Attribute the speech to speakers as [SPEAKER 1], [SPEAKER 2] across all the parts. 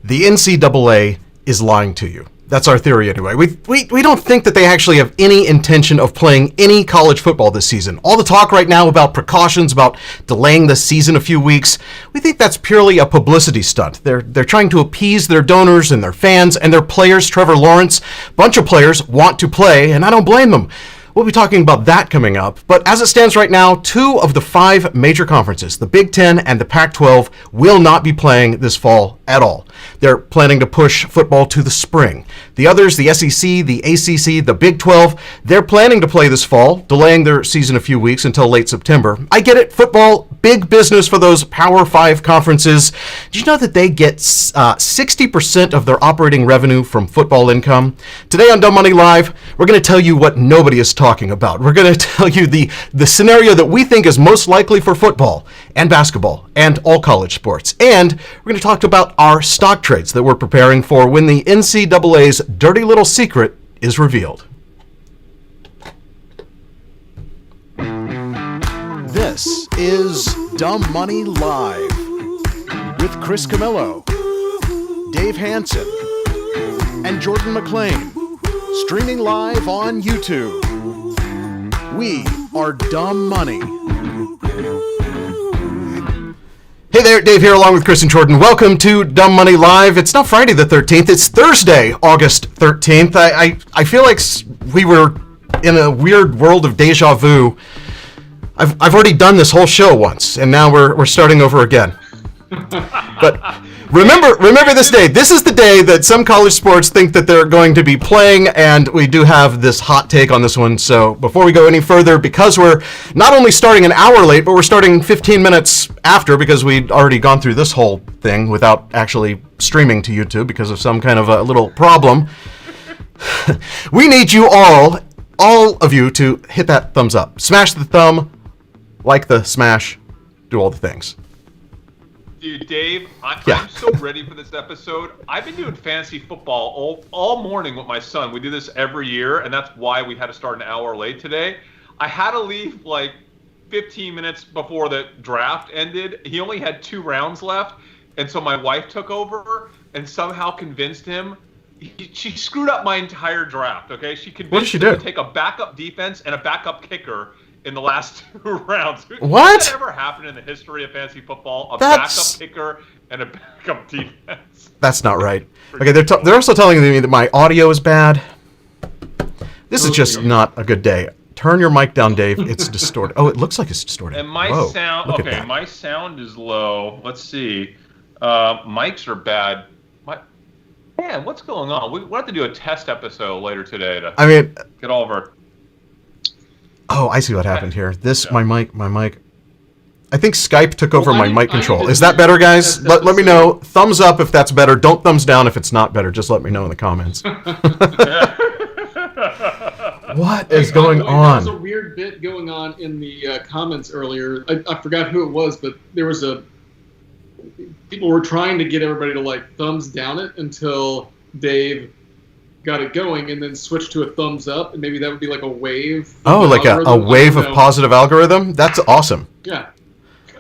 [SPEAKER 1] The NCAA is lying to you. That's our theory anyway. We don't think that they actually have any intention of playing any college football this season. All the talk right now about precautions, about delaying the season a few weeks, we think that's purely a publicity stunt. They're trying to appease their donors and their fans and their players. Trevor Lawrence, a bunch of players want to play, and I don't blame them. We'll be talking about that coming up. But as it stands right now, 2 of the 5 major conferences, the Big Ten and the Pac-12, will not be playing this fall at all. They're planning to push football to the spring. The others, the SEC, the ACC, the Big 12, they're planning to play this fall, delaying their season a few weeks until late September. I get it. Football, big business for those Power 5 conferences. Did you know that they get 60% of their operating revenue from football income? Today on Dumb Money Live, we're going to tell you what nobody is talking about. We're going to tell you the scenario that we think is most likely for football and basketball and all college sports. And we're going to talk about our stock trades that we're preparing for when the NCAA's dirty little secret is revealed. This is Dumb Money Live with Chris Camillo, Dave Hansen, and Jordan McLean, streaming live on YouTube. We are Dumb Money. Hey there, Dave here along with Chris and Jordan. Welcome to Dumb Money Live. It's not Friday the 13th, it's Thursday, August 13th. I feel like we were in a weird world of deja vu. I've already done this whole show once, and now we're starting over again. But remember this day. This is the day that some college sports think that they're going to be playing, and we do have this hot take on this one. So before we go any further, because we're not only starting an hour late, but we're starting 15 minutes after because we'd already gone through this whole thing without actually streaming to YouTube because of some kind of a little problem. We need you all of you to hit that thumbs up. Smash the thumb, like the smash, do all the things.
[SPEAKER 2] Dude, Dave, I'm so ready for this episode. I've been doing fantasy football all morning with my son. We do this every year, and that's why we had to start an hour late today. I had to leave like 15 minutes before the draft ended. He only had 2 rounds left, and so my wife took over and somehow convinced him. She screwed up my entire draft, okay? She convinced him to take a backup defense and a backup kicker in the last 2 rounds.
[SPEAKER 1] What?
[SPEAKER 2] Has that ever happened in the history of fantasy football? Backup kicker and a backup defense.
[SPEAKER 1] That's not right. Okay, they're also telling me that my audio is bad. This is just not a good day. Turn your mic down, Dave. It's distorted. Oh, it looks like it's distorted.
[SPEAKER 2] And my sound, okay, my sound is low. Let's see. Mics are bad. Man, what's going on? We'll have to do a test episode later today to get all of our...
[SPEAKER 1] Oh, I see what happened here. My mic. I think Skype took over my mic control. Is that better, guys? Let me know. Thumbs up if that's better. Don't thumbs down if it's not better. Just let me know in the comments. What is going on?
[SPEAKER 3] There was a weird bit going on in the comments earlier. I forgot who it was, but there was people were trying to get everybody to like thumbs down it until Dave got it going and then switch to a thumbs up, and maybe that would be like a wave.
[SPEAKER 1] Oh, like a wave of positive algorithm? That's awesome.
[SPEAKER 3] Yeah.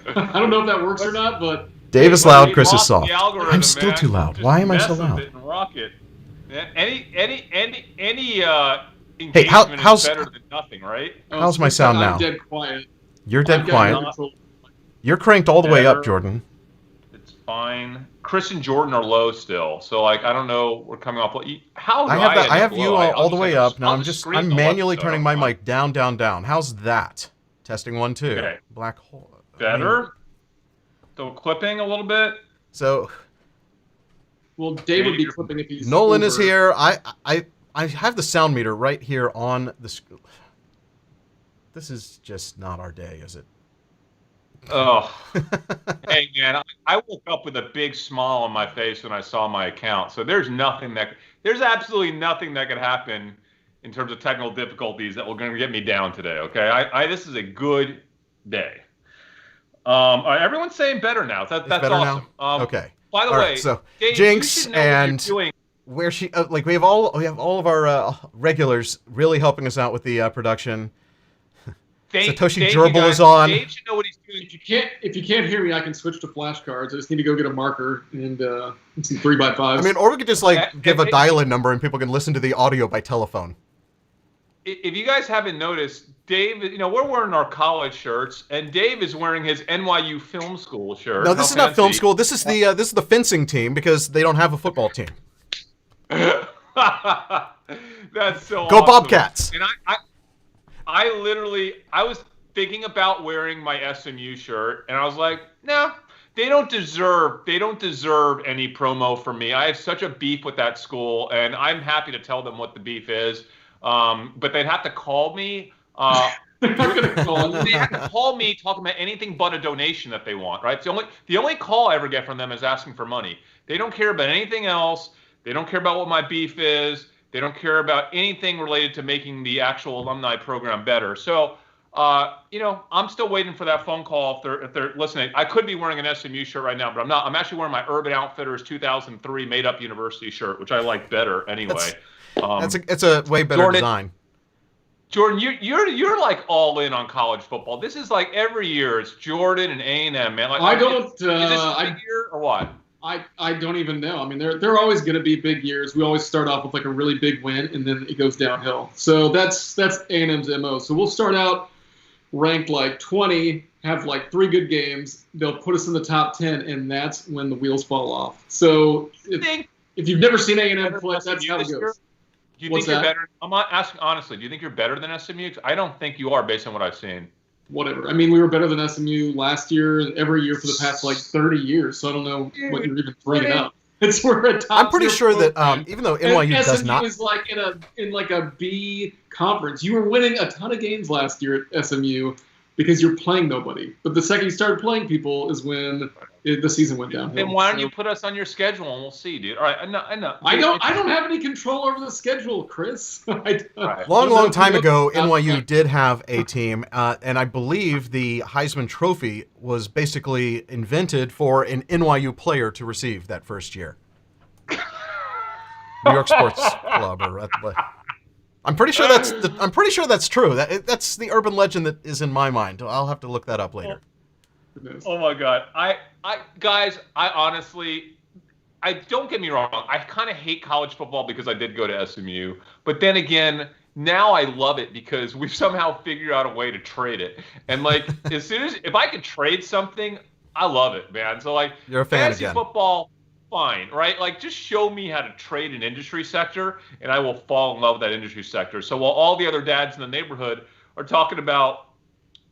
[SPEAKER 3] I don't know if that works or not, but...
[SPEAKER 1] Dave is loud, Chris is soft. I'm still too loud. Why am I so loud?
[SPEAKER 2] Rocket. Any engagement
[SPEAKER 1] how's,
[SPEAKER 2] is better than nothing, right?
[SPEAKER 1] How's my sound now?
[SPEAKER 3] I'm dead quiet.
[SPEAKER 1] You're dead quiet. You're cranked all the way up, Jordan.
[SPEAKER 2] It's fine. Chris and Jordan are low still, so like I don't know. We're coming off.
[SPEAKER 1] I have you all the way up. Now I'm manually turning my mic down. How's that? Testing 1 2.
[SPEAKER 2] Okay.
[SPEAKER 1] Black hole.
[SPEAKER 2] Better. Still clipping a little bit.
[SPEAKER 1] So.
[SPEAKER 3] Well, Dave would be clipping if he's.
[SPEAKER 1] Nolan is here. I have the sound meter right here on the screen. This is just not our day, is it?
[SPEAKER 2] Oh, hey man! I woke up with a big smile on my face when I saw my account. So there's absolutely nothing that could happen in terms of technical difficulties that will going to get me down today. Okay, this is a good day. Everyone's saying better now. That's
[SPEAKER 1] better
[SPEAKER 2] awesome.
[SPEAKER 1] Now? Okay.
[SPEAKER 2] By the way,
[SPEAKER 1] so
[SPEAKER 2] Dave,
[SPEAKER 1] Jinx and where she we have all of our regulars really helping us out with the production. Satoshi
[SPEAKER 2] Dave,
[SPEAKER 1] Gerbil is on.
[SPEAKER 2] Dave should know what he's doing.
[SPEAKER 3] If you can't hear me, I can switch to flashcards. I just need to go get a marker and some 3x5s.
[SPEAKER 1] I mean, or we could just give a dial-in number and people can listen to the audio by telephone.
[SPEAKER 2] If you guys haven't noticed, Dave, we're wearing our college shirts, and Dave is wearing his NYU Film School shirt.
[SPEAKER 1] No, this is not film school. This is the fencing team because they don't have a football team.
[SPEAKER 2] That's so
[SPEAKER 1] Go
[SPEAKER 2] awesome.
[SPEAKER 1] Bobcats!
[SPEAKER 2] And I was thinking about wearing my SMU shirt, and I was like, no, they don't deserve any promo from me. I have such a beef with that school, and I'm happy to tell them what the beef is. But they'd have to call me. They're not going to call me. They have to call me talking about anything but a donation that they want, right? The only call I ever get from them is asking for money. They don't care about anything else. They don't care about what my beef is. They don't care about anything related to making the actual alumni program better. So, I'm still waiting for that phone call if they're listening. I could be wearing an SMU shirt right now, but I'm not. I'm actually wearing my Urban Outfitters 2003 Made Up University shirt, which I like better anyway.
[SPEAKER 1] It's a way better design.
[SPEAKER 2] Jordan, you're like all in on college football. This is like every year it's Jordan and A&M, man. Like, is this a big year or what?
[SPEAKER 3] I don't even know. I mean, they're always going to be big years. We always start off with like a really big win, and then it goes downhill. So that's A&M's MO. So we'll start out ranked like 20, have like 3 good games. They'll put us in the top 10, and that's when the wheels fall off. So if you've never seen A&M play, that's how it goes.
[SPEAKER 2] Do you think you're better? I'm not asking honestly. Do you think you're better than SMU? I don't think you are based on what I've seen.
[SPEAKER 3] Whatever. I mean, we were better than SMU last year and every year for the past like 30 years. So I don't know what you're even bringing up. It's we're a top.
[SPEAKER 1] I'm pretty sure that even though NYU does not,
[SPEAKER 3] SMU is like in a B conference. You were winning a ton of games last year at SMU because you're playing nobody. But the second you started playing people is when the season went down.
[SPEAKER 2] Then why don't you put us on your schedule and we'll see, dude? All right, I know.
[SPEAKER 3] I don't have any control over the schedule, Chris.
[SPEAKER 1] Long time ago, NYU did have a team, and I believe the Heisman Trophy was basically invented for an NYU player to receive that first year. New York Sports Club, I'm pretty sure that's true. That's the urban legend that is in my mind. I'll have to look that up later.
[SPEAKER 2] Oh my God. Guys, I honestly, don't get me wrong. I kind of hate college football because I did go to SMU. But then again, now I love it because we've somehow figured out a way to trade it. And like, if I could trade something, I love it, man. So like,
[SPEAKER 1] you're a fan
[SPEAKER 2] fantasy
[SPEAKER 1] again.
[SPEAKER 2] Football, fine, right? Like, just show me how to trade an industry sector and I will fall in love with that industry sector. So while all the other dads in the neighborhood are talking about,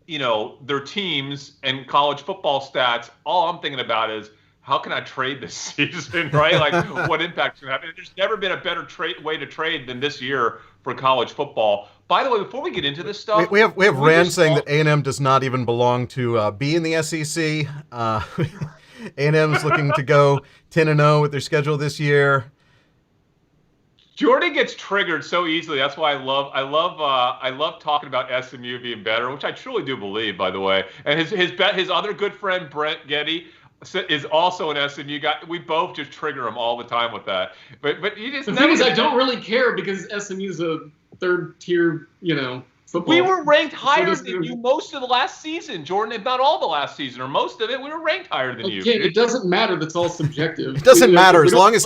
[SPEAKER 2] their teams and college football stats, all I'm thinking about is how can I trade this season, right? Like what impact's going to happen? There's never been a better way to trade than this year for college football. By the way, before we get into this stuff,
[SPEAKER 1] we have Rand saying that A&M does not even belong to be in the SEC. A&M's looking to go 10-0 with their schedule this year.
[SPEAKER 2] Jordan gets triggered so easily. That's why I love talking about SMU being better, which I truly do believe, by the way. And his other good friend Brent Getty is also an SMU guy. We both just trigger him all the time with that. But you just
[SPEAKER 3] the thing is, I don't really care because SMU's a third tier, football.
[SPEAKER 2] We were ranked higher than you most of the last season, Jordan. If not all the last season, or most of it, we were ranked higher than you.
[SPEAKER 3] It doesn't matter. That's all subjective.
[SPEAKER 1] It doesn't matter as long as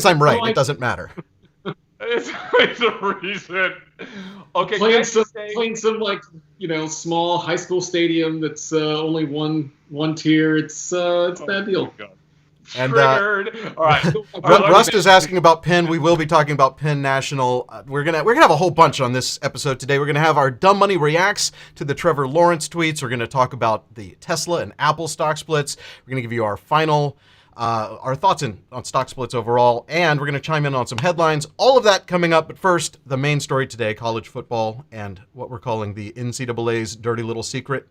[SPEAKER 1] I'm right. It doesn't matter.
[SPEAKER 2] It's a reason. Okay,
[SPEAKER 3] playing some like small high school stadium that's only one tier. It's a bad deal.
[SPEAKER 1] And
[SPEAKER 2] all right.
[SPEAKER 1] Rust is asking about Penn. We will be talking about Penn National. We're gonna have a whole bunch on this episode today. We're gonna have our Dumb Money reacts to the Trevor Lawrence tweets. We're gonna talk about the Tesla and Apple stock splits. We're gonna give you our final. Our thoughts on stock splits overall, and we're going to chime in on some headlines. All of that coming up, but first, the main story today, college football and what we're calling the NCAA's dirty little secret.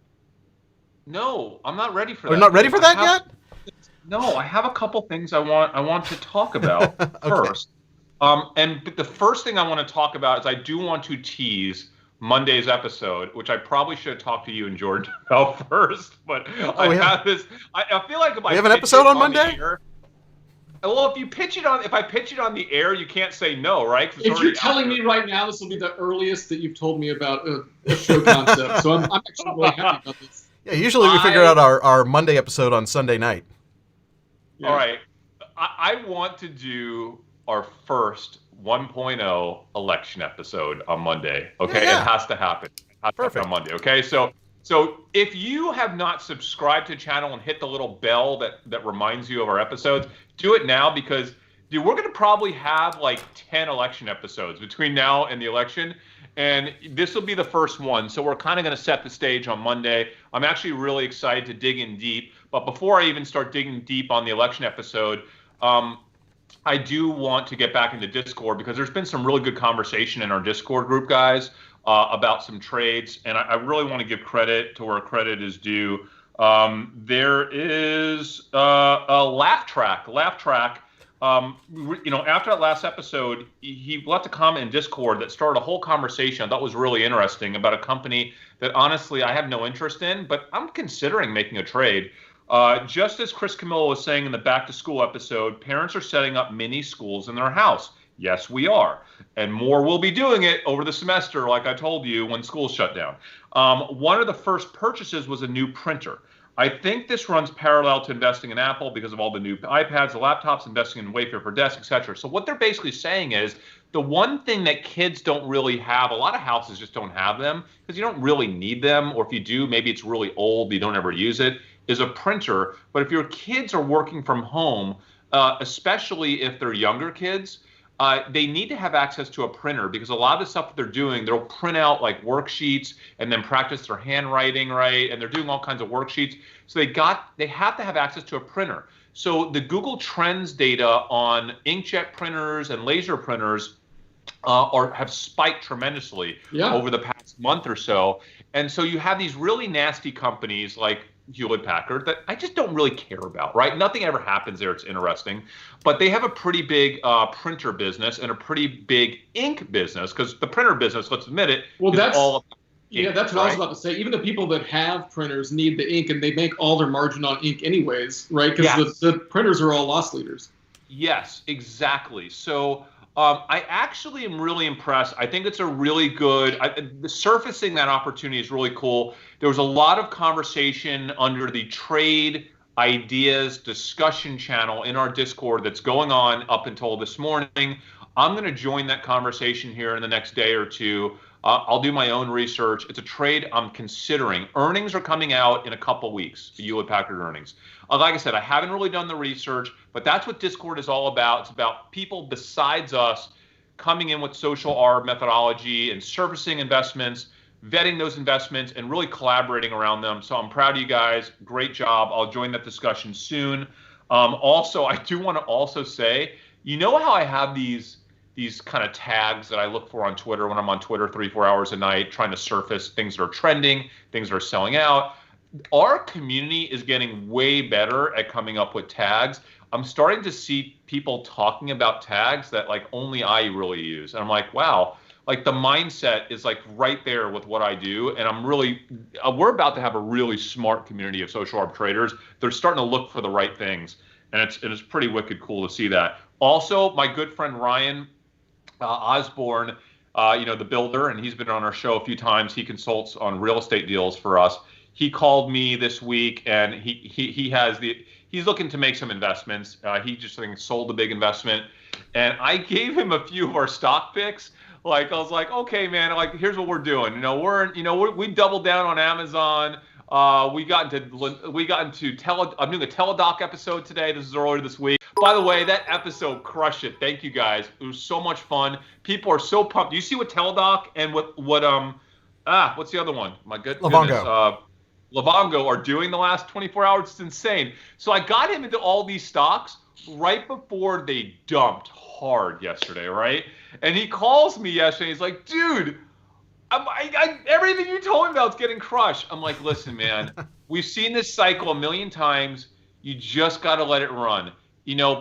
[SPEAKER 2] No, I'm not ready for that.
[SPEAKER 1] We're not ready for that yet?
[SPEAKER 2] No, I have a couple things I want to talk about first. But the first thing I want to talk about is I do want to tease Monday's episode, which I probably should have talked to you and Jordan about first, but I have this. I feel like
[SPEAKER 1] we have an episode on Monday.
[SPEAKER 2] Well, if I pitch it on the air, you can't say no, right?
[SPEAKER 3] If you're telling me right now, this will be the earliest that you've told me about a show concept. So I'm actually really happy about this.
[SPEAKER 1] Yeah, usually we figure out our Monday episode on Sunday night.
[SPEAKER 3] Yeah.
[SPEAKER 2] All right. I want to do our first 1.0 election episode on Monday. Okay,
[SPEAKER 1] Yeah.
[SPEAKER 2] It has to happen.
[SPEAKER 1] Perfect.
[SPEAKER 2] On Monday. Okay, so if you have not subscribed to the channel and hit the little bell that reminds you of our episodes, do it now because, dude, we're gonna probably have like 10 election episodes between now and the election, and this will be the first one. So we're kind of gonna set the stage on Monday. I'm actually really excited to dig in deep. But before I even start digging deep on the election episode, I do want to get back into Discord because there's been some really good conversation in our Discord group, guys, about some trades, and I really want to give credit to where credit is due. There is a laugh track. After that last episode, he left a comment in Discord that started a whole conversation I thought was really interesting about a company that honestly I have no interest in, but I'm considering making a trade. Just as Chris Camillo was saying in the back to school episode, parents are setting up mini schools in their house. Yes, we are. And more will be doing it over the semester, like I told you, when schools shut down. One of the first purchases was a new printer. I think this runs parallel to investing in Apple because of all the new iPads, the laptops, investing in Wayfair for desks, etc. So what they're basically saying is the one thing that kids don't really have, a lot of houses just don't have them because you don't really need them, or if you do, maybe it's really old, you don't ever use it, is a printer. But if your kids are working from home, especially if they're younger kids, they need to have access to a printer because a lot of the stuff that they're doing, they'll print out like worksheets and then practice their handwriting, right? And they're doing all kinds of worksheets. So they have to have access to a printer. So the Google Trends data on inkjet printers and laser printers have spiked tremendously over the past month or so. And so you have these really nasty companies like Hewlett-Packard that I just don't really care about, right? Nothing ever happens there. It's interesting. But they have a pretty big printer business and a pretty big ink business because the printer business, let's admit it, is all about ink.
[SPEAKER 3] Yeah, that's what I was about to say. Even the people that have printers need the ink, and they make all their margin on ink anyways, right? Because the printers are all loss leaders.
[SPEAKER 2] Yes, exactly. So I actually am really impressed. I think it's a really good, the surfacing that opportunity is really cool. There was a lot of conversation under the trade ideas discussion channel in our Discord that's going on up until this morning. I'm going to join that conversation here in the next day or two. I'll do my own research. It's a trade I'm considering. Earnings are coming out in a couple weeks, the Hewlett-Packard earnings. Like I said, I haven't really done the research, but that's what Discord is all about. It's about people besides us coming in with social arb methodology and surfacing investments, vetting those investments, and really collaborating around them. So I'm proud of you guys. Great job. I'll join that discussion soon. Also, I do want to also say, you know how I have these kind of tags that I look for on Twitter when I'm on Twitter 3-4 hours a night trying to surface things that are trending, things that are selling out. Our community is getting way better at coming up with tags. I'm starting to see people talking about tags that like only I really use. And I'm like, wow, like the mindset is like right there with what I do. And we're about to have a really smart community of social arb traders. They're starting to look for the right things. And it's pretty wicked cool to see that. Also, my good friend Ryan Osborne, the builder, and he's been on our show a few times. He consults on real estate deals for us. He called me this week, and he's looking to make some investments. He just sold a big investment, and I gave him a few of our stock picks. Like I was like, okay, man, like here's what we're doing. We doubled down on Amazon. We got into I'm doing a teledoc episode today. This is earlier this week. By the way, that episode crushed it. Thank you guys. It was so much fun. People are so pumped. Do you see what teledoc and what's the other one? My goodness. Livongo are doing the last 24 hours. It's insane. So I got him into all these stocks right before they dumped hard yesterday, right? And he calls me yesterday. He's like, dude, everything you told me about is getting crushed. I'm like, listen, man, we've seen this cycle a million times. You just got to let it run.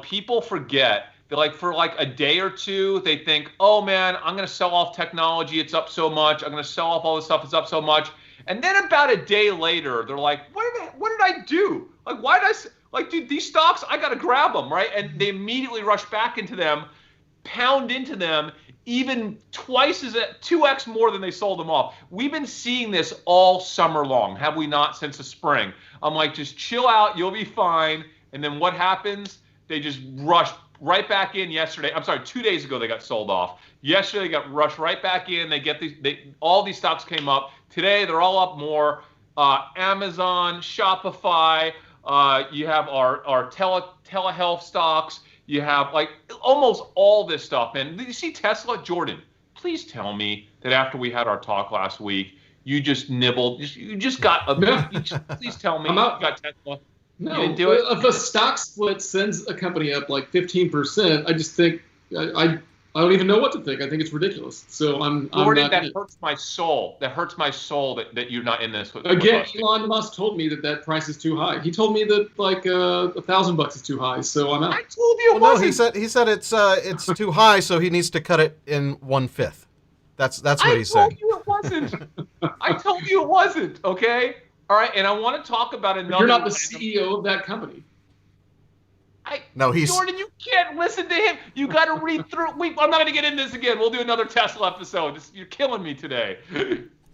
[SPEAKER 2] People forget that like for like a day or two, they think, oh, man, I'm going to sell off technology. It's up so much. I'm going to sell off all this stuff. It's up so much. And then about a day later, they're like, what did I do? Like, why did Like, dude, these stocks, I got to grab them, right? And they immediately rush back into them, pound into them, even 2x more than they sold them off. We've been seeing this all summer long, have we not, since the spring? I'm like, just chill out, you'll be fine. And then what happens? They just rushed right back in yesterday. I'm sorry, 2 days ago they got sold off. Yesterday they got rushed right back in. All these stocks came up. Today they're all up more. Amazon, Shopify. You have our telehealth stocks. You have like almost all this stuff. And did you see Tesla? Jordan, please tell me that after we had our talk last week, you just nibbled. You just got please tell me you got Tesla.
[SPEAKER 3] No,
[SPEAKER 2] you didn't do it?
[SPEAKER 3] If a stock split sends a company up like 15%, I just think I don't even know what to think. I think it's ridiculous. So
[SPEAKER 2] Jordan, that hurts my soul. That hurts my soul that you're not in this with
[SPEAKER 3] Again,
[SPEAKER 2] us.
[SPEAKER 3] Elon Musk told me that price is too high. He told me that like $1,000 is too high. So I'm out.
[SPEAKER 2] I told you it wasn't.
[SPEAKER 1] No, he said it's too high, so he needs to cut it in 1/5. That's what he said.
[SPEAKER 2] I told you it wasn't. I told you it wasn't. Okay. All right. And I want to talk about another.
[SPEAKER 3] You're not the CEO of that company.
[SPEAKER 1] No, he's
[SPEAKER 2] Jordan. You can't listen to him. You got to read through. I'm not going to get into this again. We'll do another Tesla episode. You're killing me today.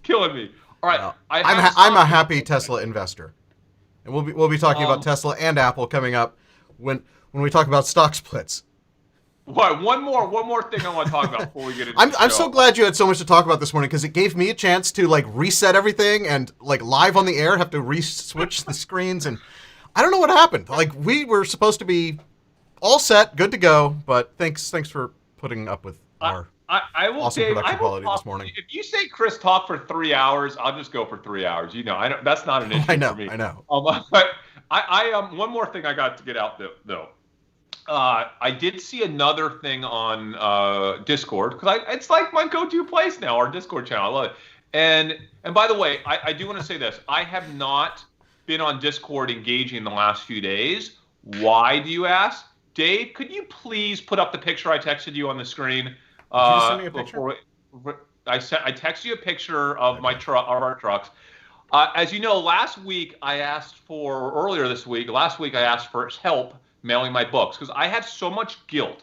[SPEAKER 2] Killing me. All right.
[SPEAKER 1] No, I'm a happy Tesla investor, and we'll be talking about Tesla and Apple coming up when we talk about stock splits.
[SPEAKER 2] What? One more thing I want to talk about before we get into.
[SPEAKER 1] I'm so glad you had so much to talk about this morning because it gave me a chance to like reset everything and like live on the air have to re-switch the screens, and I don't know what happened. Like we were supposed to be all set, good to go, but thanks for putting up with our awesome production quality this morning.
[SPEAKER 2] If you say Chris talk for 3 hours, I'll just go for 3 hours. You know, I don't. That's not an issue for me.
[SPEAKER 1] I know.
[SPEAKER 2] But one more thing I got to get out though. I did see another thing on Discord because it's like my go-to place now, our Discord channel. I love it. And by the way, I do want to say this. I have not been on Discord engaging in the last few days. Why, do you ask? Dave, could you please put up the picture I texted you on the screen?
[SPEAKER 1] Did you send me a picture?
[SPEAKER 2] I texted you a picture of my our trucks. As you know, last week I asked for help mailing my books because I had so much guilt.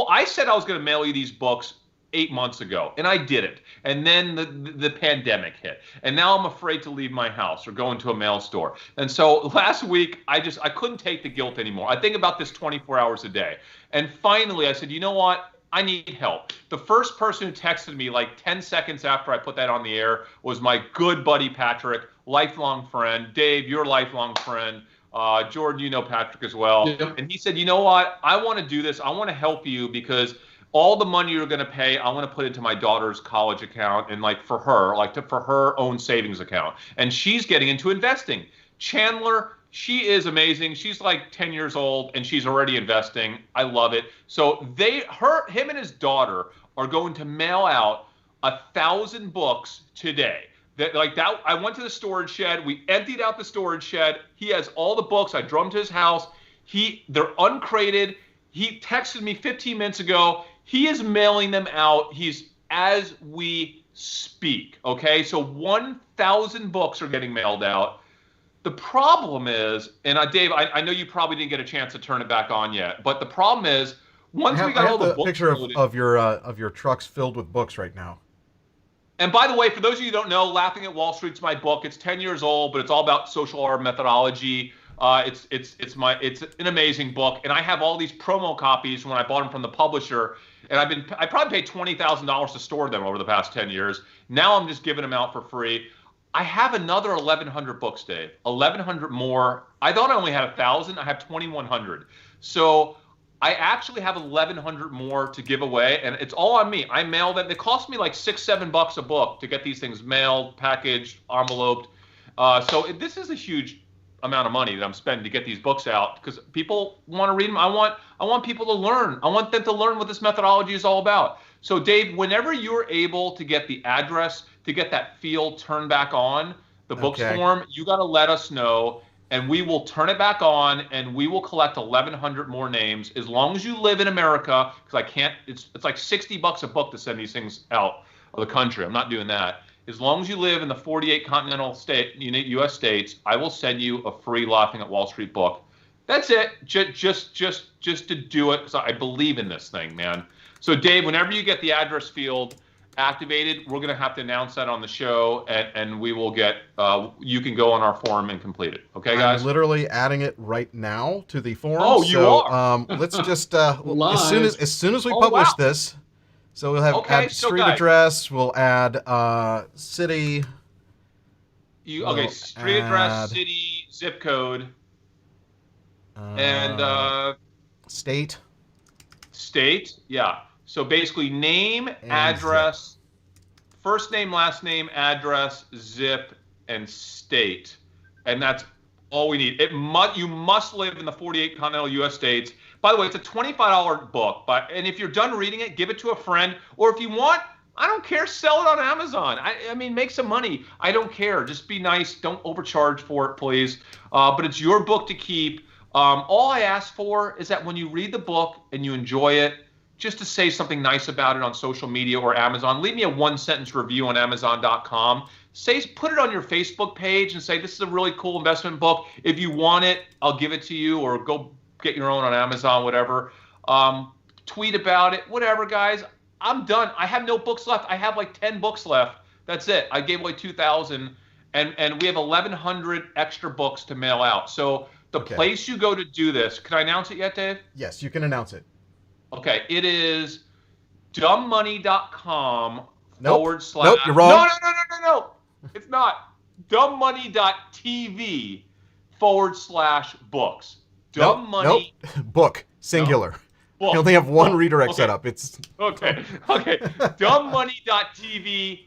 [SPEAKER 2] I said I was going to mail you these books 8 months ago, and I didn't. And then the pandemic hit, and now I'm afraid to leave my house or go into a mail store. And so last week I couldn't take the guilt anymore. I think about this 24 hours a day. And finally I said, you know what? I need help. The first person who texted me like 10 seconds after I put that on the air was my good buddy Patrick, lifelong friend. Dave, your lifelong friend. Jordan, you know Patrick as well.
[SPEAKER 3] Yep.
[SPEAKER 2] And he said, you know what? I want to do this. I want to help you because all the money you're going to pay, I want to put into my daughter's college account and for her own savings account. And she's getting into investing. Chandler, she is amazing. She's like 10 years old and she's already investing. I love it. So him and his daughter are going to mail out 1,000 books today. I went to the storage shed. We emptied out the storage shed. He has all the books. I drove him to his house. They're uncrated. He texted me 15 minutes ago. He is mailing them out. As we speak. Okay, so 1,000 books are getting mailed out. The problem is, and Dave, I know you probably didn't get a chance to turn it back on yet, but the problem is once we got all the books
[SPEAKER 1] picture of your trucks filled with books right now.
[SPEAKER 2] And by the way, for those of you who don't know, Laughing at Wall Street's my book. It's 10 years old, but it's all about social art methodology. It's an amazing book, and I have all these promo copies when I bought them from the publisher, and I probably paid $20,000 to store them over the past 10 years. Now I'm just giving them out for free. I have another 1,100 books, Dave. 1,100 more. I thought I only had 1,000. I have 2,100. So I actually have 1,100 more to give away, and it's all on me. I mail them. They cost me like $6-7 a book to get these things mailed, packaged, enveloped. So this is a huge amount of money that I'm spending to get these books out because people want to read them. I want people to learn. I want them to learn what this methodology is all about. So Dave, whenever you're able to get the address to get that field turned back on, the books form, you got to let us know. And we will turn it back on, and we will collect 1,100 more names as long as you live in America. Because I can't. It's like $60 a book to send these things out of the country. I'm not doing that. As long as you live in the 48 continental U.S. states, I will send you a free Laughing at Wall Street book. That's it. Just to do it, because I believe in this thing, man. So, Dave, whenever you get the address field activated, we're going to have to announce that on the show, and we will get. You can go on our forum and complete it. Okay, guys.
[SPEAKER 1] I'm literally adding it right now to the forum.
[SPEAKER 2] Oh, you are.
[SPEAKER 1] Let's just as soon as we
[SPEAKER 2] Oh,
[SPEAKER 1] publish
[SPEAKER 2] wow.
[SPEAKER 1] this, so we'll have
[SPEAKER 2] Okay,
[SPEAKER 1] add
[SPEAKER 2] so
[SPEAKER 1] street
[SPEAKER 2] guys.
[SPEAKER 1] address. We'll add city.
[SPEAKER 2] Okay, street address, city, zip code, and
[SPEAKER 1] state.
[SPEAKER 2] state. Yeah. So basically, name, address, first name, last name, address, zip, and state, and that's all we need. You must live in the 48 continental U.S. states. By the way, it's a $25 book, and if you're done reading it, give it to a friend, or if you want, I don't care, sell it on Amazon. I mean, make some money. I don't care. Just be nice. Don't overcharge for it, please. But it's your book to keep. All I ask for is that when you read the book and you enjoy it, just to say something nice about it on social media or Amazon. Leave me a one-sentence review on Amazon.com. Put it on your Facebook page and say, this is a really cool investment book. If you want it, I'll give it to you, or go get your own on Amazon, whatever. Tweet about it, whatever, guys. I'm done. I have no books left. I have like 10 books left. That's it. I gave away 2,000, and we have 1,100 extra books to mail out. So the place you go to do this, can I announce it yet, Dave?
[SPEAKER 1] Yes, you can announce it.
[SPEAKER 2] Okay, it is dumbmoney.com /
[SPEAKER 1] Nope, you're wrong.
[SPEAKER 2] No. It's not. dumbmoney.tv / books.
[SPEAKER 1] Nope. Book, singular.
[SPEAKER 2] Book.
[SPEAKER 1] I only have one redirect set up. It's
[SPEAKER 2] okay. dumbmoney.tv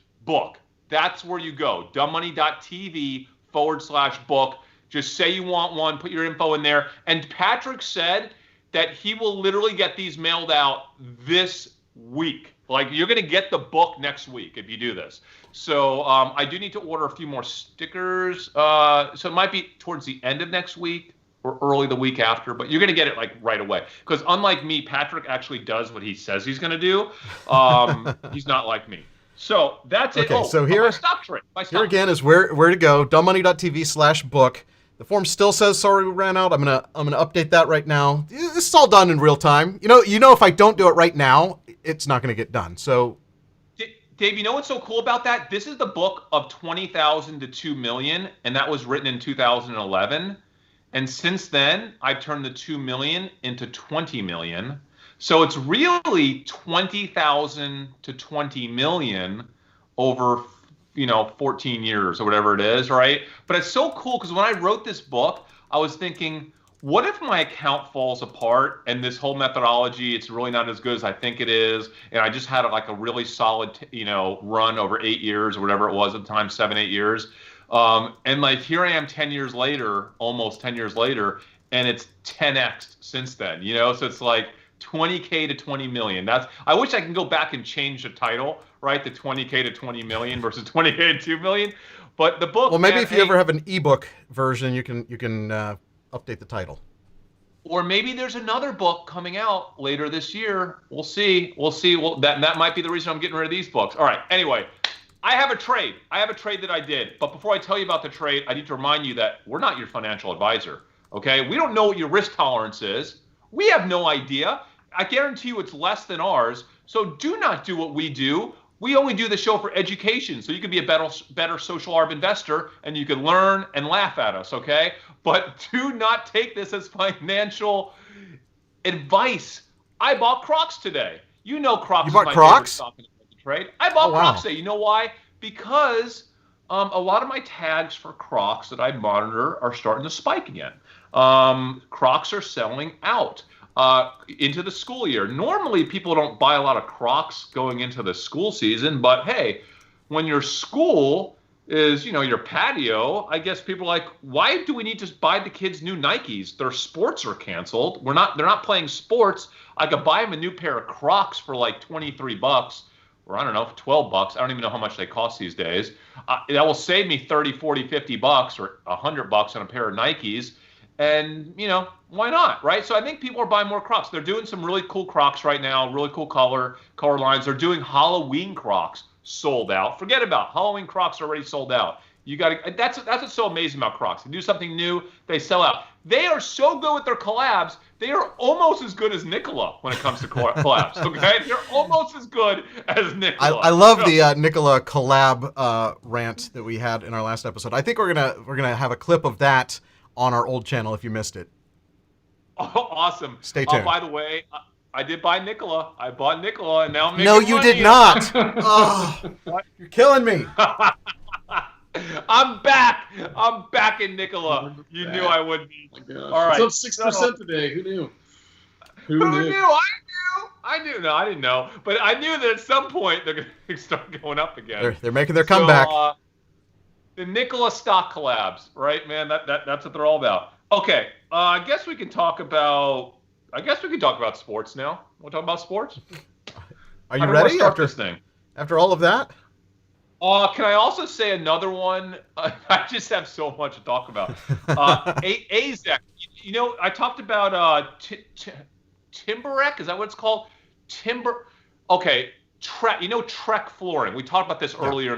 [SPEAKER 2] / book. That's where you go. dumbmoney.tv / book. Just say you want one, put your info in there. And Patrick said that he will literally get these mailed out this week. Like, you're going to get the book next week if you do this. So I do need to order a few more stickers. So it might be towards the end of next week or early the week after, but you're going to get it like right away. Because unlike me, Patrick actually does what he says he's going to do. He's not like me. So that's it.
[SPEAKER 1] Okay, so here again is where to go. dumbmoney.tv / book. The form still says sorry we ran out. I'm gonna update that right now. This is all done in real time. You know if I don't do it right now, it's not gonna get done. So,
[SPEAKER 2] Dave, you know what's so cool about that? This is the book of 20,000 to 2 million, and that was written in 2011. And since then, I've turned the 2 million into 20 million. So it's really 20,000 to 20 million over 14 years or whatever it is, right? But it's so cool because when I wrote this book, I was thinking, what if my account falls apart and this whole methodology, it's really not as good as I think it is, and I just had like a really solid, run over 8 years or whatever it was at the time, 7, 8 years. And like here I am 10 years later, almost 10 years later, and it's 10x since then, So it's like 20K to 20 million. I wish I can go back and change the title, right? The 20K to 20 million versus 20K to 2 million. But the book.
[SPEAKER 1] Well, maybe if you ever have an ebook version, you can update the title.
[SPEAKER 2] Or maybe there's another book coming out later this year. We'll see. Well, that might be the reason I'm getting rid of these books. All right. Anyway, I have a trade that I did. But before I tell you about the trade, I need to remind you that we're not your financial advisor. Okay? We don't know what your risk tolerance is. We have no idea. I guarantee you it's less than ours. So do not do what we do. We only do the show for education, so you can be a better social arb investor, and you can learn and laugh at us, okay? But do not take this as financial advice. I bought Crocs today. Crocs.
[SPEAKER 1] You bought Crocs?
[SPEAKER 2] Trade. I bought Crocs today. You know why? Because a lot of my tags for Crocs that I monitor are starting to spike again. Crocs are selling out into the school year. Normally, people don't buy a lot of Crocs going into the school season, but hey, when your school is, your patio, I guess people are like, why do we need to buy the kids new Nikes? Their sports are canceled. They're not playing sports. I could buy them a new pair of Crocs for like $23, or I don't know, $12. I don't even know how much they cost these days. That will save me $30, $40, $50 or $100 on a pair of Nikes. And, why not, right? So I think people are buying more Crocs. They're doing some really cool Crocs right now, really cool color lines. They're doing Halloween Crocs, sold out. Forget about Halloween Crocs already sold out. You got to. That's what's so amazing about Crocs. They do something new, they sell out. They are so good with their collabs. They are almost as good as Nikola when it comes to collabs. Okay, they're almost as good as Nikola.
[SPEAKER 1] I love the Nikola collab rant that we had in our last episode. I think we're gonna have a clip of that on our old channel if you missed it.
[SPEAKER 2] Oh, awesome.
[SPEAKER 1] Stay tuned.
[SPEAKER 2] By the way, I did buy Nikola. I bought Nikola, and now I'm making
[SPEAKER 1] No, you
[SPEAKER 2] money.
[SPEAKER 1] did not. Oh, you're killing me.
[SPEAKER 2] I'm back. I'm back in Nikola. You knew I would be.
[SPEAKER 3] Oh my gosh.
[SPEAKER 2] All right.
[SPEAKER 3] It's up 6% today. Who knew?
[SPEAKER 2] Who knew? I knew. No, I didn't know. But I knew that at some point they're going to start going up again.
[SPEAKER 1] They're making their comeback.
[SPEAKER 2] The Nikola stock collabs, right, man? That's what they're all about. Okay. I guess we can talk about sports now. We'll talk about sports.
[SPEAKER 1] Are you ready
[SPEAKER 2] after this thing?
[SPEAKER 1] After all of that?
[SPEAKER 2] Can I also say another one? I just have so much to talk about. AZEC. You know, I talked about Timberek. Is that what it's called? Okay. Trek flooring. We talked about this earlier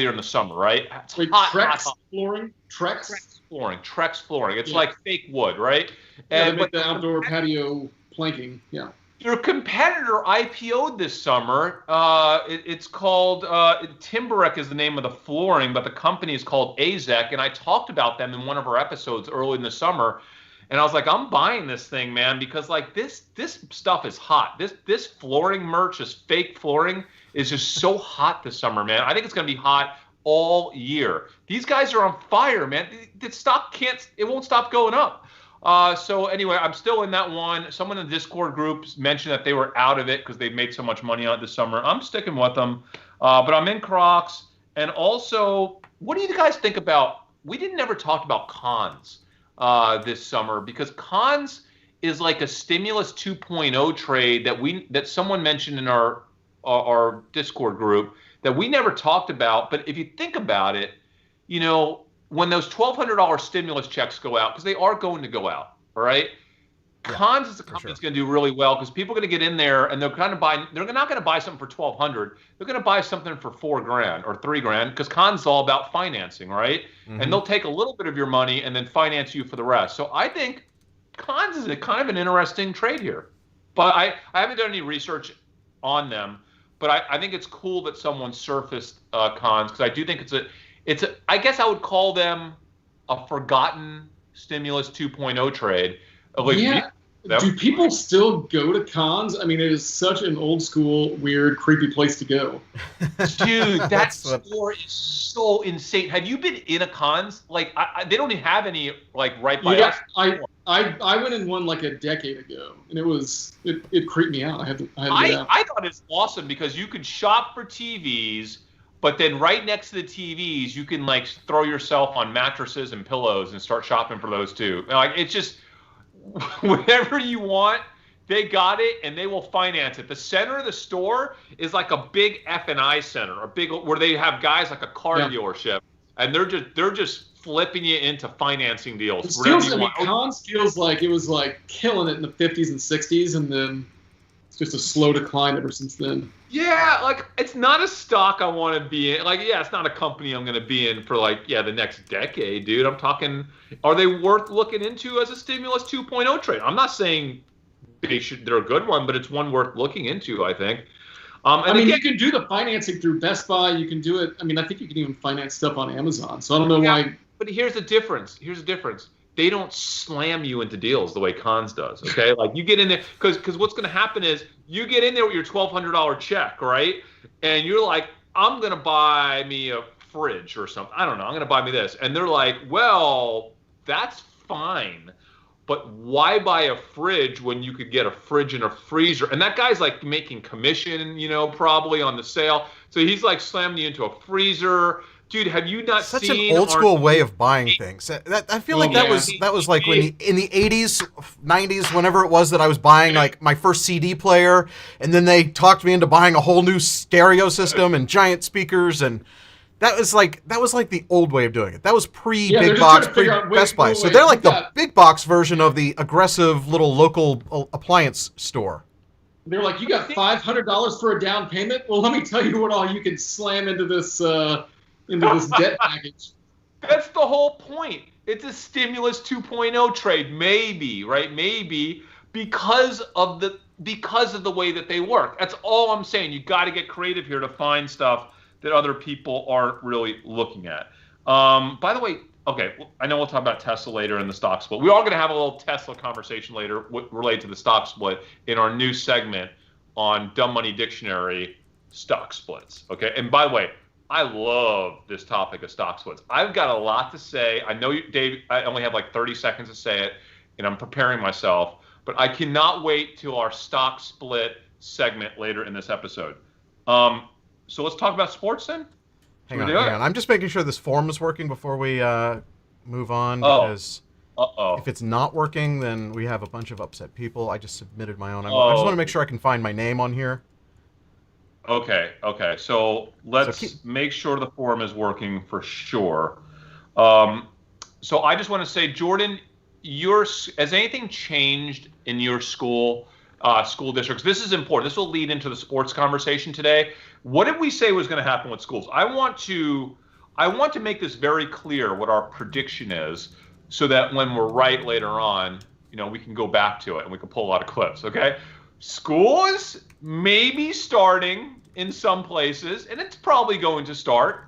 [SPEAKER 2] in the summer, right?
[SPEAKER 3] Wait, Trex flooring? Trex
[SPEAKER 2] flooring. Trex flooring. It's like fake wood, right?
[SPEAKER 3] Yeah, they make the outdoor patio planking. Yeah.
[SPEAKER 2] Your competitor IPO'd this summer. It's called Timberek is the name of the flooring, but the company is called AZEC, and I talked about them in one of our episodes early in the summer, and I was like, I'm buying this thing, man, because like this stuff is hot. This flooring merch, this fake flooring, is just so hot this summer, man. I think it's gonna be hot all year. These guys are on fire, man. The stock won't stop going up. So anyway, I'm still in that one. Someone in the Discord groups mentioned that they were out of it because they've made so much money on it this summer. I'm sticking with them. But I'm in Crocs. And also, what do you guys think about, we never talked about cons this summer, because cons is like a stimulus 2.0 trade that someone mentioned in our Discord group that we never talked about. But if you think about it, you know, when those $1,200 stimulus checks go out, because they are going to go out, all right? Yeah, cons is a company that's going to do really well because people are going to get in there and they're not going to buy something for $1,200. They're going to buy something for $4,000 or $3,000 because cons is all about financing, right? Mm-hmm. And they'll take a little bit of your money and then finance you for the rest. So I think cons is a kind of an interesting trade here. But I haven't done any research on them, but I think it's cool that someone surfaced cons, because I do think I guess I would call them a forgotten stimulus 2.0 trade.
[SPEAKER 3] Yeah. Do people still go to cons? I mean, it is such an old school, weird, creepy place to go.
[SPEAKER 2] Dude, that store is so insane. Have you been in a cons? Like, they don't even have any like right by us.
[SPEAKER 3] I went in one like a decade ago, and it creeped me out.
[SPEAKER 2] I thought it's awesome because you could shop for TVs. But then right next to the TVs, you can like throw yourself on mattresses and pillows and start shopping for those too. Like, it's just whatever you want, they got it and they will finance it. The center of the store is like a big F&I center, where they have guys like a car dealership, and they're just flipping you into financing deals.
[SPEAKER 3] Cons feels like it was like killing it in the 50s and 60s, and then it's just a slow decline ever since then.
[SPEAKER 2] Yeah, like, it's not a stock I want to be in. Like, yeah, it's not a company I'm going to be in for, like, the next decade, dude. I'm talking, are they worth looking into as a stimulus 2.0 trade? I'm not saying they're a good one, but it's one worth looking into, I think.
[SPEAKER 3] You can do the financing through Best Buy. You can do it. I mean, I think you can even finance stuff on Amazon. So I don't know why.
[SPEAKER 2] But here's the difference. They don't slam you into deals the way cons does, okay? Like, you get in there, because what's going to happen is you get in there with your $1,200 check, right? And you're like, I'm going to buy me a fridge or something. I don't know. I'm going to buy me this. And they're like, well, that's fine. But why buy a fridge when you could get a fridge and a freezer? And that guy's like making commission, probably on the sale. So he's like slamming you into a freezer. Dude, have you not seen?
[SPEAKER 1] Such an old school way of buying things. I feel like that was like when in the 80s, 90s, whenever it was that I was buying like my first CD player, and then they talked me into buying a whole new stereo system and giant speakers, and that was like the old way of doing it. That was pre-big box, pre-Best Buy. So they're like the big box version of the aggressive little local appliance store.
[SPEAKER 3] They're like, you got $500 for a down payment? Well, let me tell you what all you can slam into this debt package.
[SPEAKER 2] That's the whole point. It's a stimulus 2.0 trade, maybe, right? Maybe because of the way that they work. That's all I'm saying. You got to get creative here to find stuff that other people aren't really looking at. By the way, okay, I know we'll talk about Tesla later in the stock split. We are going to have a little Tesla conversation later related to the stock split in our new segment on Dumb Money Dictionary stock splits. Okay, and by the way, I love this topic of stock splits. I've got a lot to say. I know, Dave, I only have like 30 seconds to say it, and I'm preparing myself. But I cannot wait till our stock split segment later in this episode. So let's talk about sports then.
[SPEAKER 1] Hang on. I'm just making sure this form is working before we move on. Because if it's not working, then we have a bunch of upset people. I just submitted my own. I just want to make sure I can find my name on here.
[SPEAKER 2] Okay. So let's make sure the form is working for sure. So I just want to say, Jordan, has anything changed in your school districts? This is important. This will lead into the sports conversation today. What did we say was going to happen with schools? I want to make this very clear what our prediction is, so that when we're right later on, we can go back to it and we can pull a lot of clips. Okay. Schools may be starting in some places, and it's probably going to start,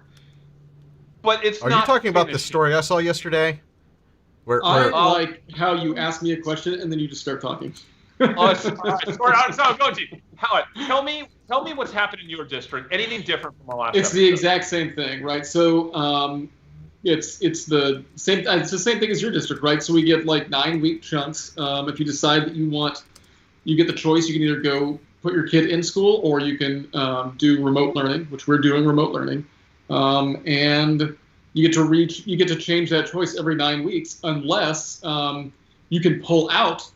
[SPEAKER 2] but it's not.
[SPEAKER 1] Are you talking about the story I saw yesterday?
[SPEAKER 3] I like how you ask me a question and then you just start talking.
[SPEAKER 2] Going to. Howard, tell me what's happened in your district. Anything different from our last
[SPEAKER 3] It's episode? The exact same thing, right? So it's the same. It's the same thing as your district, right? So we get like 9-week chunks. If you decide that you get the choice. You can either go put your kid in school, or you can do remote learning, which we're doing remote learning, and you get to change that choice every 9 weeks, unless you can pull out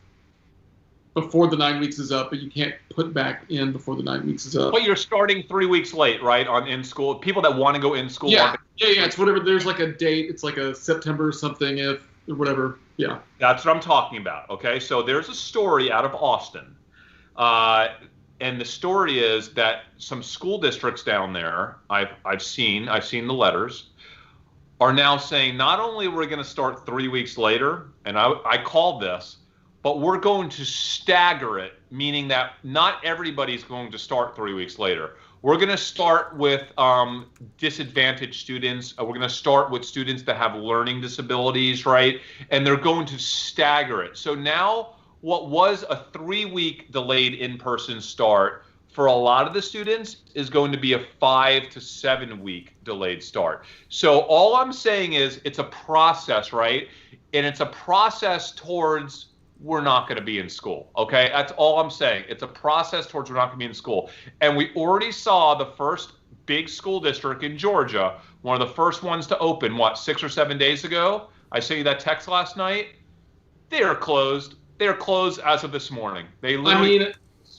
[SPEAKER 3] before the 9 weeks is up, but you can't put back in before the 9 weeks is up.
[SPEAKER 2] But you're starting 3 weeks late, right? On in school, people that want to go in school.
[SPEAKER 3] Yeah. It's whatever. There's like a date. It's like a September something, or whatever. Yeah.
[SPEAKER 2] That's what I'm talking about. Okay, so there's a story out of Austin, and the story is that some school districts down there, I've seen the letters, are now saying not only we're going to start 3 weeks later, and I called this, but we're going to stagger it, meaning that not everybody's going to start 3 weeks later. We're going to start with disadvantaged students. We're going to start with students that have learning disabilities, right? And they're going to stagger it. So now what was a 3-week delayed in-person start for a lot of the students is going to be a 5 to 7 week delayed start. So all I'm saying is it's a process, right? And it's a process towards we're not going to be in school, okay? That's all I'm saying. It's a process towards we're not going to be in school. And we already saw the first big school district in Georgia, one of the first ones to open, 6 or 7 days ago? I sent you that text last night. They are closed. They are closed as of this morning. This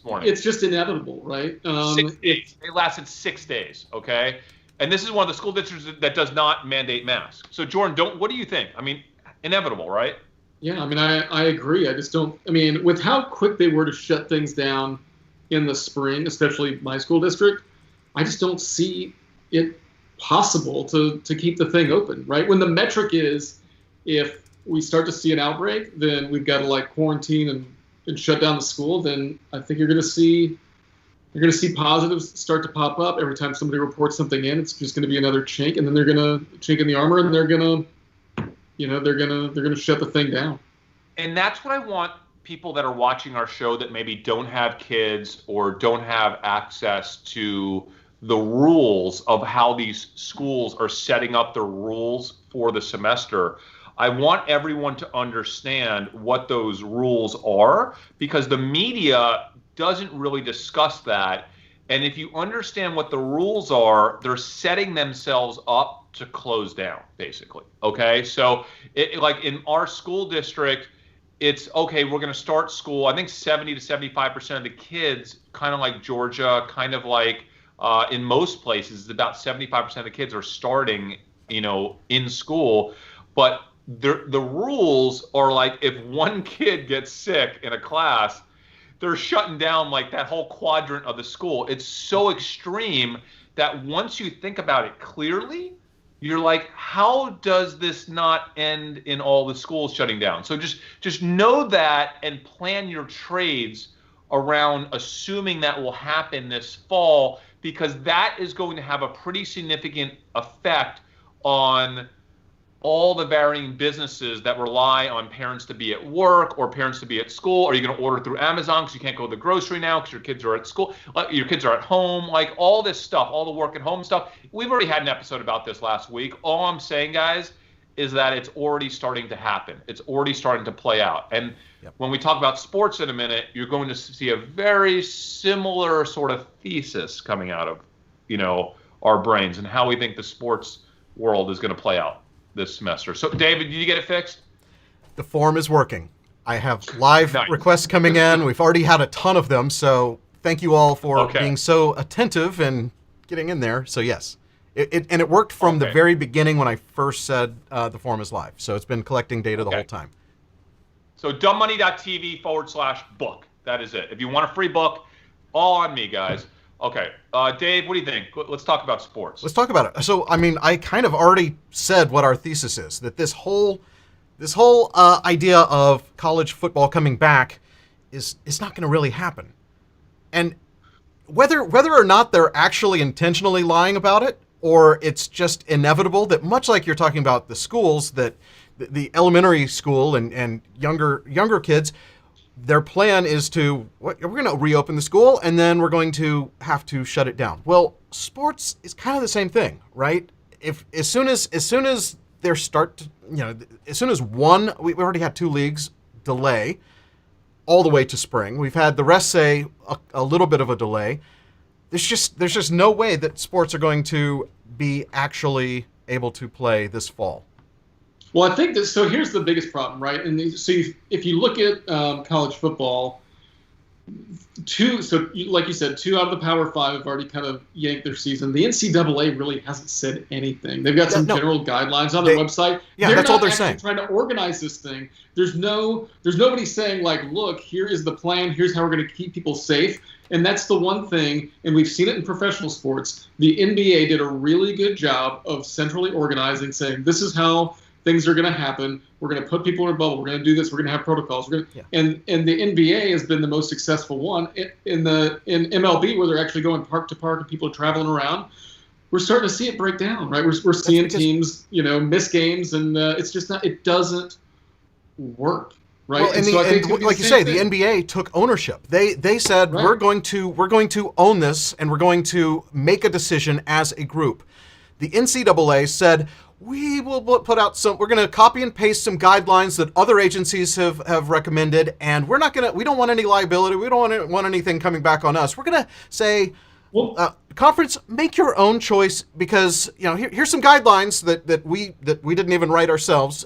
[SPEAKER 2] morning.
[SPEAKER 3] It's just inevitable, right?
[SPEAKER 2] 6 days. They lasted 6 days, okay? And this is one of the school districts that does not mandate masks. So, Jordan, what do you think? I mean, inevitable, right?
[SPEAKER 3] Yeah, I mean, I agree. I just don't. I mean, with how quick they were to shut things down in the spring, especially my school district, I just don't see it possible to keep the thing open, right? When the metric is, if we start to see an outbreak, then we've got to quarantine and shut down the school. Then I think you're going to see positives start to pop up every time somebody reports something in. It's just going to be another chink, and then they're going to chink in the armor, and they're going to shut the thing down.
[SPEAKER 2] And that's what I want people that are watching our show that maybe don't have kids or don't have access to the rules of how these schools are setting up the rules for the semester. I want everyone to understand what those rules are, because the media doesn't really discuss that. And if you understand what the rules are, they're setting themselves up to close down, basically. Okay, so like in our school district, it's okay, we're going to start school. I think 70 to 75% of the kids, kind of like Georgia, kind of like in most places, about 75% of the kids are starting, in school. But the rules are like, if one kid gets sick in a class, they're shutting down like that whole quadrant of the school. It's so extreme that once you think about it clearly, you're like, how does this not end in all the schools shutting down? So just know that and plan your trades around assuming that will happen this fall, because that is going to have a pretty significant effect on all the varying businesses that rely on parents to be at work or parents to be at school. Are you going to order through Amazon because you can't go to the grocery now because your kids are at school, your kids are at home, like all this stuff, all the work at home stuff. We've already had an episode about this last week. All I'm saying, guys, is that it's already starting to happen. It's already starting to play out. And when we talk about sports in a minute, you're going to see a very similar sort of thesis coming out of, our brains and how we think the sports world is going to play out this semester. So, David, did you get it fixed?
[SPEAKER 1] The form is working. I have live requests coming in. We've already had a ton of them, so thank you all for being so attentive and getting in there. So, yes. It worked from the very beginning when I first said the form is live. So it's been collecting data the whole time.
[SPEAKER 2] So dumbmoney.tv/book. That is it. If you want a free book, all on me, guys. Okay. Dave, what do you think? Let's talk about sports.
[SPEAKER 1] Let's talk about it. So, I kind of already said what our thesis is, that this whole idea of college football coming back is not going to really happen. And whether or not they're actually intentionally lying about it, or it's just inevitable, that much like you're talking about the schools, that the elementary school and younger kids, their plan is to, we're going to reopen the school and then we're going to have to shut it down. Well, sports is kind of the same thing, right? As soon as there start to, as soon as we already had 2 leagues delay all the way to spring. We've had the rest say a little bit of a delay. There's just no way that sports are going to be actually able to play this fall.
[SPEAKER 3] Well, I think that, so here's the biggest problem, right? And so if you look at college football, like you said, 2 out of the Power 5 have already kind of yanked their season. The NCAA really hasn't said anything. They've got some general guidelines on their website.
[SPEAKER 1] Yeah, that's all they're saying.
[SPEAKER 3] Trying to organize this thing. There's nobody saying, like, look, here is the plan. Here's how we're going to keep people safe. And that's the one thing, and we've seen it in professional sports. The NBA did a really good job of centrally organizing, saying this is how things are going to happen. We're going to put people in a bubble. We're going to do this. We're going to have protocols. And the NBA has been the most successful one. In MLB, where they're actually going park to park and people are traveling around, we're starting to see it break down, right? We're seeing teams, miss games, and it's just not. It doesn't work, right?
[SPEAKER 1] Well, and like you say, the NBA took ownership. They said we're going to own this, and we're going to make a decision as a group. The NCAA said, we will put out we're going to copy and paste some guidelines that other agencies have recommended, and we don't want any liability. We don't want anything coming back on us. We're going to say, conference, make your own choice, because, here's some guidelines that we didn't even write ourselves.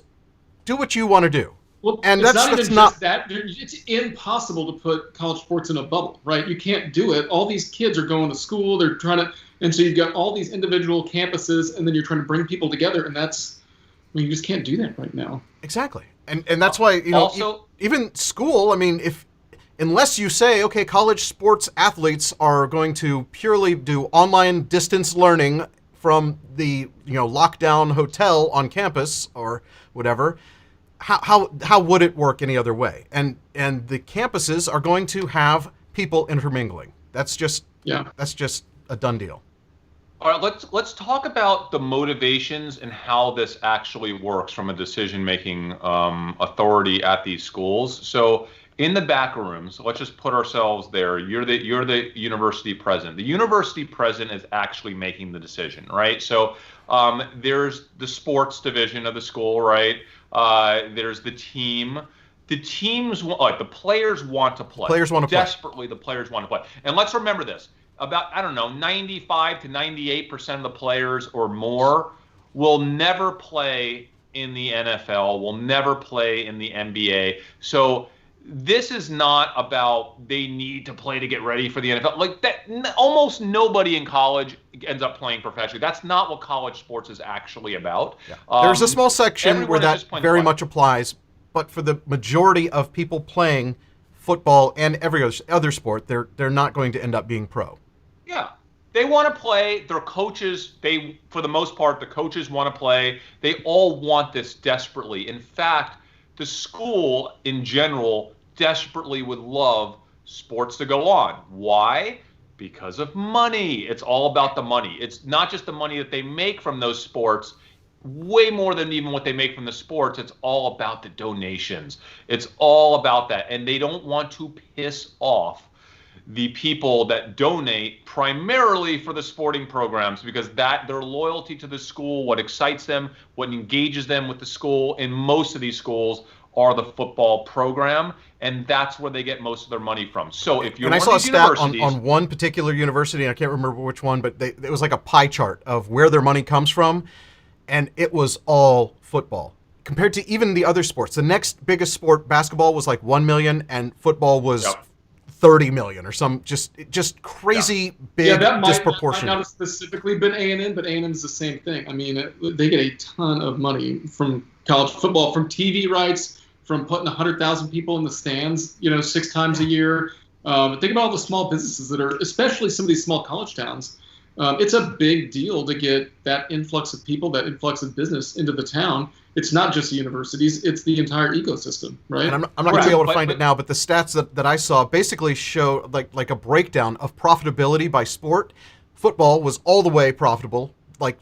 [SPEAKER 1] Do what you want to do.
[SPEAKER 3] Well, and it's not even just that. It's impossible to put college sports in a bubble, right? You can't do it. All these kids are going to school. They're trying to, and so you've got all these individual campuses, and then you're trying to bring people together, and you just can't do that right now.
[SPEAKER 1] Exactly, and that's why even school. Unless you say, okay, college sports athletes are going to purely do online distance learning from the lockdown hotel on campus or whatever. How would it work any other way? And the campuses are going to have people intermingling. That's just a done deal.
[SPEAKER 2] All right, let's talk about the motivations and how this actually works from a decision-making authority at these schools. So in the back rooms, let's just put ourselves there. You're the university president. The university president is actually making the decision, right? So there's the sports division of the school, right? There's the team. The teams, the players want to play. Desperately, the players want to play. And let's remember this. About, 95 to 98% of the players or more will never play in the NFL, will never play in the NBA. So this is not about they need to play to get ready for the NFL. Like that, almost nobody in college ends up playing professionally. That's not what college sports is actually about.
[SPEAKER 1] Yeah. There's a small section where that very much applies, but for the majority of people playing football and every other sport, they're not going to end up being pro.
[SPEAKER 2] Yeah. They want to play. Their coaches, for the most part, the coaches want to play. They all want this desperately. In fact, the school in general desperately would love sports to go on. Why? Because of money. It's all about the money. It's not just the money that they make from those sports, way more than even what they make from the sports. It's all about the donations. It's all about that. And they don't want to piss off the people that donate primarily for the sporting programs, because that their loyalty to the school, what excites them, what engages them with the school in most of these schools are the football program, and that's where they get most of their money from. So if you're
[SPEAKER 1] and I
[SPEAKER 2] one
[SPEAKER 1] saw
[SPEAKER 2] of
[SPEAKER 1] a
[SPEAKER 2] these
[SPEAKER 1] stat
[SPEAKER 2] universities,
[SPEAKER 1] on one particular university, and I can't remember which one, but it was like a pie chart of where their money comes from, and it was all football compared to even the other sports. The next biggest sport, basketball, was like 1 million, and football was 30 million or some just crazy big disproportionate.
[SPEAKER 3] Might not have specifically been A&M, but A&M is the same thing. I mean, they get a ton of money from college football, from TV rights, from putting 100,000 people in the stands, 6 times a year. Think about all the small businesses that are, especially some of these small college towns. It's a big deal to get that influx of people, that influx of business into the town. It's not just the universities, it's the entire ecosystem, right?
[SPEAKER 1] And I'm not going to be able to find it now, but the stats that I saw basically show like a breakdown of profitability by sport. Football was all the way profitable, like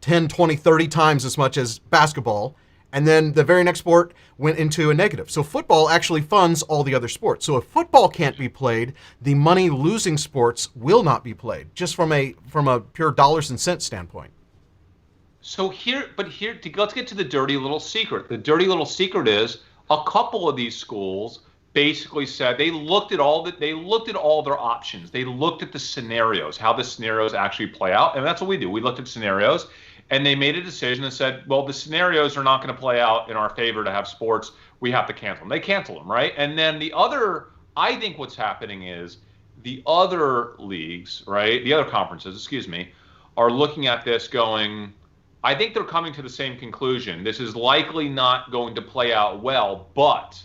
[SPEAKER 1] 10, 20, 30 times as much as basketball. And then the very next sport went into a negative. So football actually funds all the other sports. So if football can't be played, the money-losing sports will not be played, just from a pure dollars and cents standpoint.
[SPEAKER 2] So let's get to the dirty little secret. The dirty little secret is a couple of these schools basically said they looked at all their options. They looked at the scenarios, how the scenarios actually play out, and that's what we do. We looked at scenarios. And they made a decision and said, well, the scenarios are not going to play out in our favor to have sports. We have to cancel them. They cancel them, right? And then I think what's happening is the other leagues, right, the other conferences, are looking at this going, I think they're coming to the same conclusion. This is likely not going to play out well, but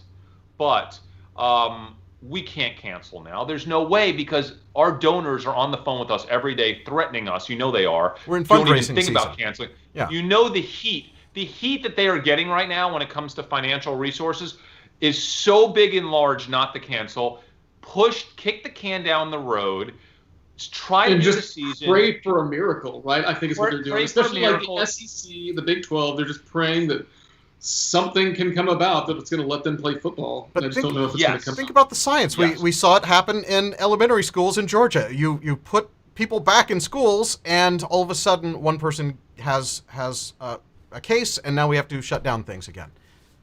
[SPEAKER 2] we can't cancel now. There's no way, because our donors are on the phone with us every day threatening us. They are.
[SPEAKER 1] We're in fundraising
[SPEAKER 2] season. Don't even think
[SPEAKER 1] season.
[SPEAKER 2] about canceling.
[SPEAKER 1] Yeah.
[SPEAKER 2] The heat that they are getting right now when it comes to financial resources is so big and large not to cancel. Kick the can down the road. Try to do the season.
[SPEAKER 3] Pray for a miracle, right? I think is what they're doing. Especially like the SEC, the Big 12, they're just praying that something can come about that it's going to let them play football.
[SPEAKER 1] But
[SPEAKER 3] I just don't know if it's going to come.
[SPEAKER 1] Think about the science.
[SPEAKER 2] Yes.
[SPEAKER 1] We saw it happen in elementary schools in Georgia. You put people back in schools, and all of a sudden one person has a case, and now we have to shut down things again.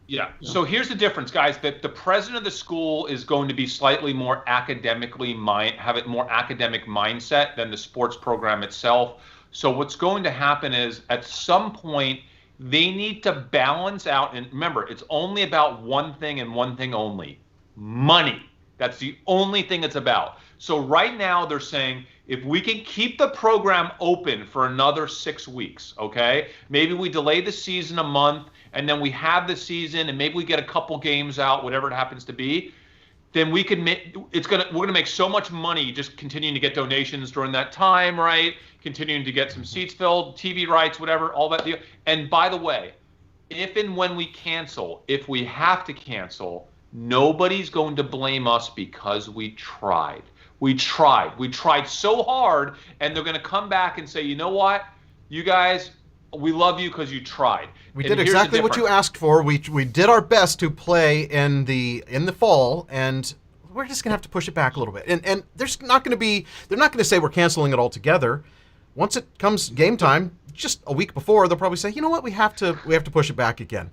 [SPEAKER 2] Yeah. So here's the difference, guys. That the president of the school is going to be slightly more have a more academic mindset than the sports program itself. So what's going to happen is at some point they need to balance out, and remember, it's only about one thing and one thing only: money. That's the only thing it's about. So right now they're saying, if we can keep the program open for another 6 weeks, okay? Maybe we delay the season a month, and then we have the season, and maybe we get a couple games out, whatever it happens to be. Then we're gonna make so much money just continuing to get donations during that time, right? Continuing to get some seats filled, TV rights, whatever, all that. And by the way, if and when we cancel, if we have to cancel, nobody's going to blame us because we tried. We tried so hard, and they're going to come back and say, you know what, you guys, we love you because you tried.
[SPEAKER 1] We did exactly what you asked for. We did our best to play in the fall, and we're just going to have to push it back a little bit. And they're not going to say we're canceling it altogether. Once it comes game time, just a week before, they'll probably say, you know what, we have to push it back again.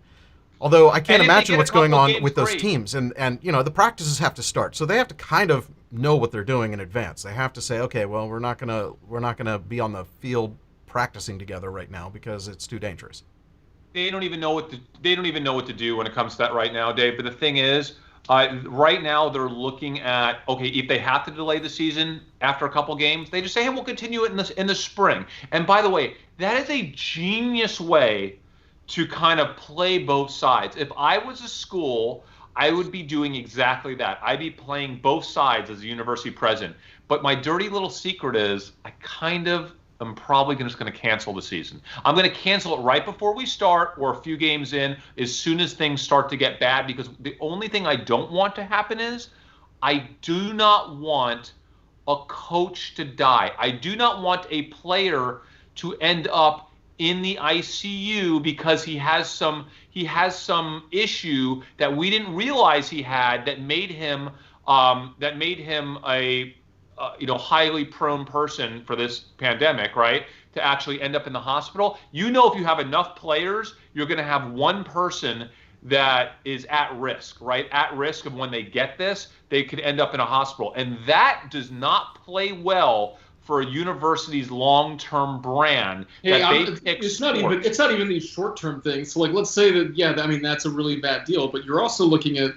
[SPEAKER 1] Although I can't imagine what's going on with those teams, and the practices have to start, so they have to kind of know what they're doing in advance. They have to say, okay, well, we're not gonna be on the field practicing together right now because it's too dangerous.
[SPEAKER 2] They don't even know what to do when it comes to that right now, Dave. But the thing is, right now they're looking at, okay, if they have to delay the season after a couple games, they just say, hey, we'll continue it in the spring. And by the way, that is a genius way to kind of play both sides. If I was a school, I would be doing exactly that. I'd be playing both sides as a university president. But my dirty little secret is I kind of am probably just going to cancel the season. I'm going to cancel it right before we start or a few games in, as soon as things start to get bad, because the only thing I don't want to happen is I do not want a coach to die. I do not want a player to end up in the ICU because he has some issue that we didn't realize he had that made him a highly prone person for this pandemic, right? To actually end up in the hospital. If you have enough players, you're going to have one person that is at risk, right? At risk of when they get this, they could end up in a hospital. And that does not play well for a university's long-term brand.
[SPEAKER 3] It's not even these short-term things. So, like, let's say that, that's a really bad deal. But you're also looking at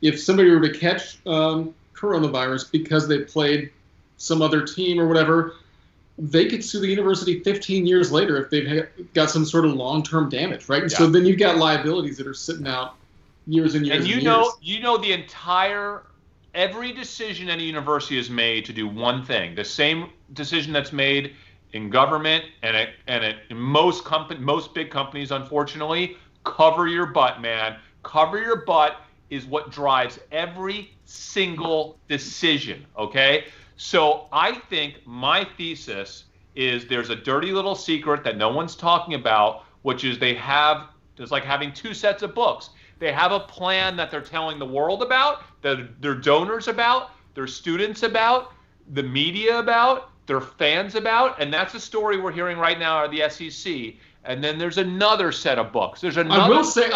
[SPEAKER 3] if somebody were to catch coronavirus because they played some other team or whatever, they could sue the university 15 years later if they've got some sort of long-term damage, right? And so then you've got liabilities that are sitting out years and years.
[SPEAKER 2] And every decision any university has made to do one thing, the same decision that's made in government and in most big companies, unfortunately, cover your butt, man. Cover your butt is what drives every single decision, okay? So I think my thesis is there's a dirty little secret that no one's talking about, which is it's like having two sets of books. They have a plan that they're telling the world about, that their donors about, their students about, the media about, their fans about, and that's the story we're hearing right now at the SEC. And then there's another set of books. I will say,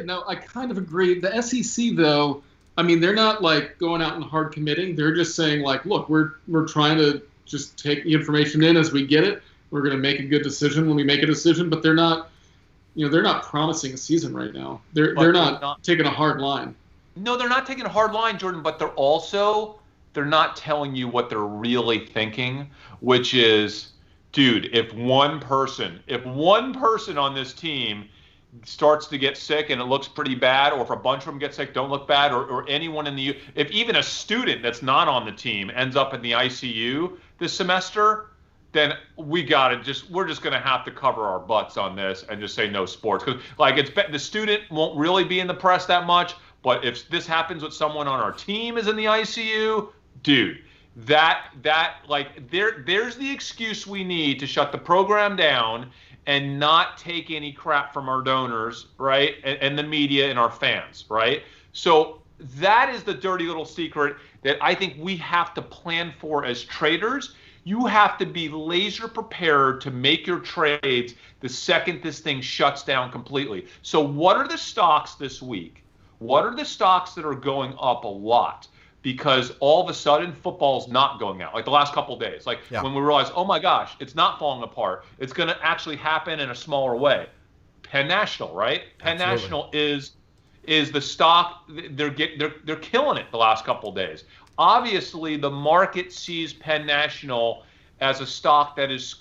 [SPEAKER 3] no, I kind of agree. The SEC, though, they're not like going out and hard committing. They're just saying, like, look, we're trying to just take the information in as we get it. We're going to make a good decision when we make a decision, but they're not promising a season right now. They're not taking a hard line.
[SPEAKER 2] No, they're not taking a hard line, Jordan, but they're not telling you what they're really thinking, which is, dude, if one person on this team starts to get sick and it looks pretty bad, or if a bunch of them get sick, don't look bad, or anyone if even a student that's not on the team ends up in the ICU this semester, then we're just going to have to cover our butts on this and just say no sports. Because the student won't really be in the press that much, but if this happens with someone on our team is in the ICU, dude, there's the excuse we need to shut the program down and not take any crap from our donors, right, and the media and our fans, right? So that is the dirty little secret that I think we have to plan for as traders. You have to be laser prepared to make your trades the second this thing shuts down completely. So what are the stocks this week? What are the stocks that are going up a lot? Because all of a sudden football's not going out, like the last couple of days. When we realize, oh my gosh, it's not falling apart. It's going to actually happen in a smaller way. Penn National, right? Penn National is the stock. They're killing it the last couple of days. Obviously, the market sees Penn National as a stock that is,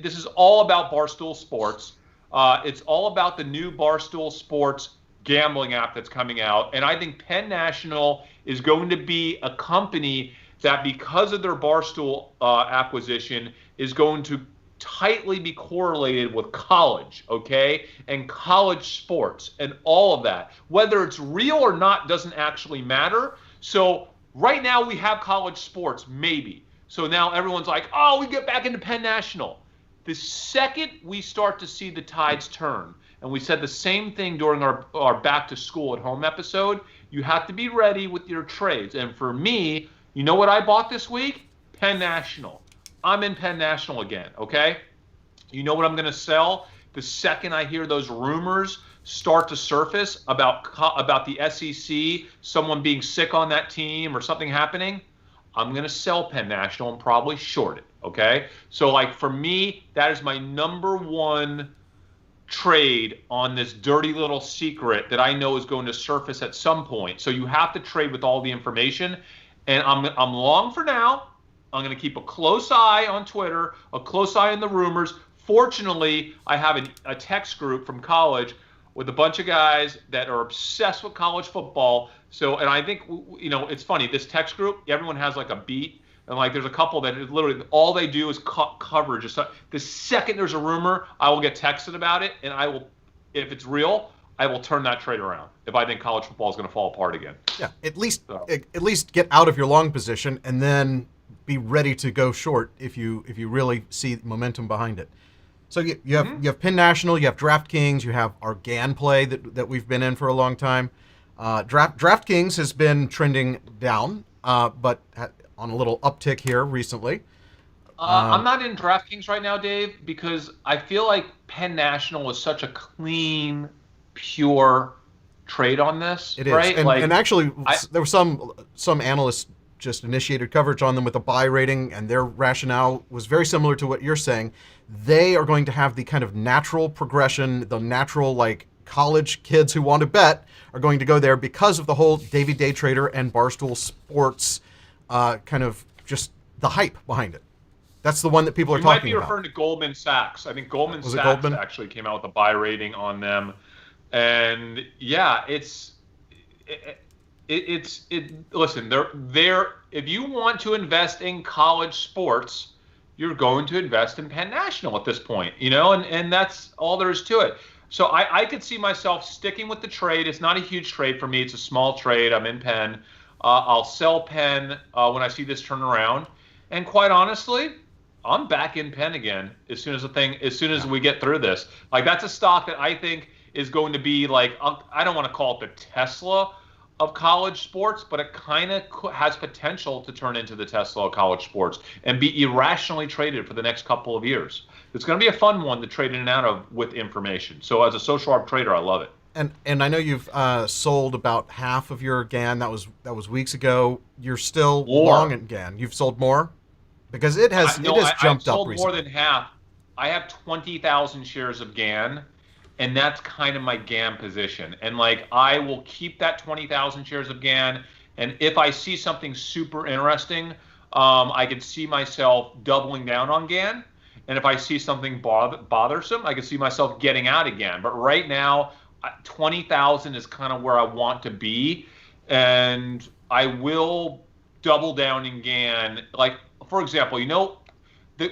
[SPEAKER 2] this is all about Barstool Sports. It's all about the new Barstool Sports gambling app that's coming out. And I think Penn National is going to be a company that, because of their Barstool acquisition, is going to tightly be correlated with college, okay? And college sports and all of that. Whether it's real or not doesn't actually matter. So right now we have college sports, maybe. So now everyone's like, oh, we get back into Penn National. The second we start to see the tides turn, and we said the same thing during our back to school at home episode, you have to be ready with your trades. And for me, you know what I bought this week? Penn National. I'm in Penn National again, okay? You know what I'm going to sell the second I hear those rumors start to surface about the SEC, someone being sick on that team or something happening? I'm going to sell Penn National and probably short it, okay? So, for me, that is my number one trade on this dirty little secret that I know is going to surface at some point. So you have to trade with all the information. And I'm long for now. I'm going to keep a close eye on Twitter, a close eye on the rumors. Fortunately, I have a text group from college. with a bunch of guys that are obsessed with college football. So, and I think, it's funny, this text group, everyone has like a beat. And like, there's a couple that is literally all they do is cover. Just the second there's a rumor, I will get texted about it, and I will, if it's real, I will turn that trade around. If I think college football is going to fall apart again.
[SPEAKER 1] Yeah, at least get out of your long position, and then be ready to go short if you really see momentum behind it. So you have Penn National, you have DraftKings, you have our GAN play that we've been in for a long time. DraftKings has been trending down, but on a little uptick here recently.
[SPEAKER 2] I'm not in DraftKings right now, Dave, because I feel like Penn National is such a clean, pure trade on this.
[SPEAKER 1] It is,
[SPEAKER 2] right?
[SPEAKER 1] And actually, there were some analysts just initiated coverage on them with a buy rating, and their rationale was very similar to what you're saying. They are going to have the kind of natural progression, the natural, like, college kids who want to bet are going to go there because of the whole Davey Day Trader and Barstool Sports kind of just the hype behind it. That's the one that people are talking about.
[SPEAKER 2] You might be referring to Goldman Sachs. I think Goldman Sachs actually came out with a buy rating on them. And yeah, listen, if you want to invest in college sports, you're going to invest in Penn National at this point, and that's all there is to it. So I could see myself sticking with the trade. It's not a huge trade for me. It's a small trade. I'm in Penn. I'll sell Penn when I see this turn around. And quite honestly, I'm back in Penn again as soon as we get through this. Like, that's a stock that I think is going to be like, I don't want to call it the Tesla of college sports, but it kind of has potential to turn into the Tesla of college sports and be irrationally traded for the next couple of years. It's going to be a fun one to trade in and out of with information. So as a social arb trader, I love it.
[SPEAKER 1] And I know you've sold about half of your GAN. That was weeks ago. You're still long in GAN. You've sold more? Because it has jumped up recently.
[SPEAKER 2] I've sold more than half. I have 20,000 shares of GAN, and that's kind of my GAN position. And like, I will keep that 20,000 shares of GAN, and if I see something super interesting, I could see myself doubling down on GAN. And if I see something bothersome, I could see myself getting out again. But right now, 20,000 is kind of where I want to be, and I will double down in GAN. Like, for example,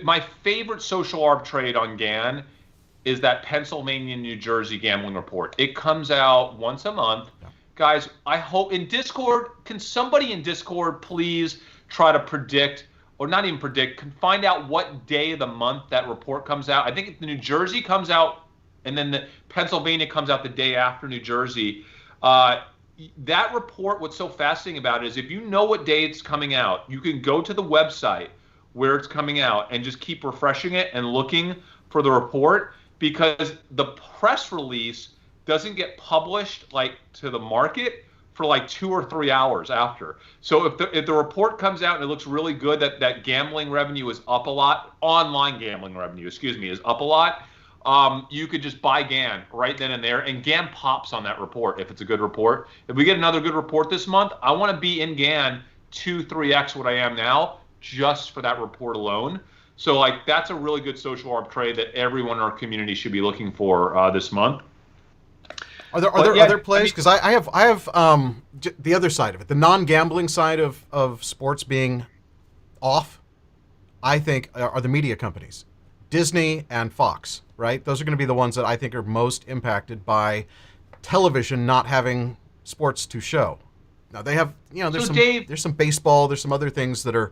[SPEAKER 2] my favorite social arb trade on GAN is that Pennsylvania, New Jersey gambling report. It comes out once a month. Yeah. Guys, I hope in Discord, can somebody in Discord please try to predict, or not even predict, can find out what day of the month that report comes out? I think the New Jersey comes out, and then the Pennsylvania comes out the day after New Jersey. That report, what's so fascinating about it is if you know what day it's coming out, you can go to the website where it's coming out and just keep refreshing it and looking for the report, because the press release doesn't get published like to the market for like 2 or 3 hours after. So if the report comes out and it looks really good that gambling revenue is up a lot, online gambling revenue, is up a lot, you could just buy GAN right then and there, and GAN pops on that report if it's a good report. If we get another good report this month, I want to be in GAN 2-3x what I am now just for that report alone. So like, that's a really good social arb trade that everyone in our community should be looking for this month.
[SPEAKER 1] Are there other plays? Because I have the other side of it, the non-gambling side of sports being off. I think are the media companies, Disney and Fox. Right, those are going to be the ones that I think are most impacted by television not having sports to show. Now they have, there's some baseball, there's some other things that are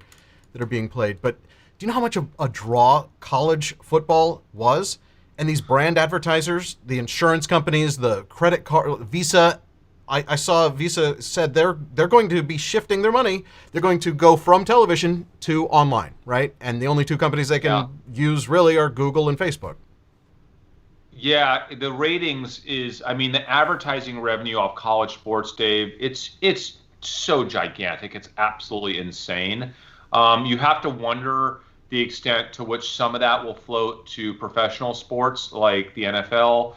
[SPEAKER 1] being played. But do you know how much of a draw college football was? And these brand advertisers, the insurance companies, the credit card, Visa. I saw Visa said they're going to be shifting their money. They're going to go from television to online, right? And the only two companies they can use really are Google and Facebook.
[SPEAKER 2] Yeah, the ratings the advertising revenue off college sports, Dave, it's so gigantic. It's absolutely insane. You have to wonder the extent to which some of that will float to professional sports like the NFL.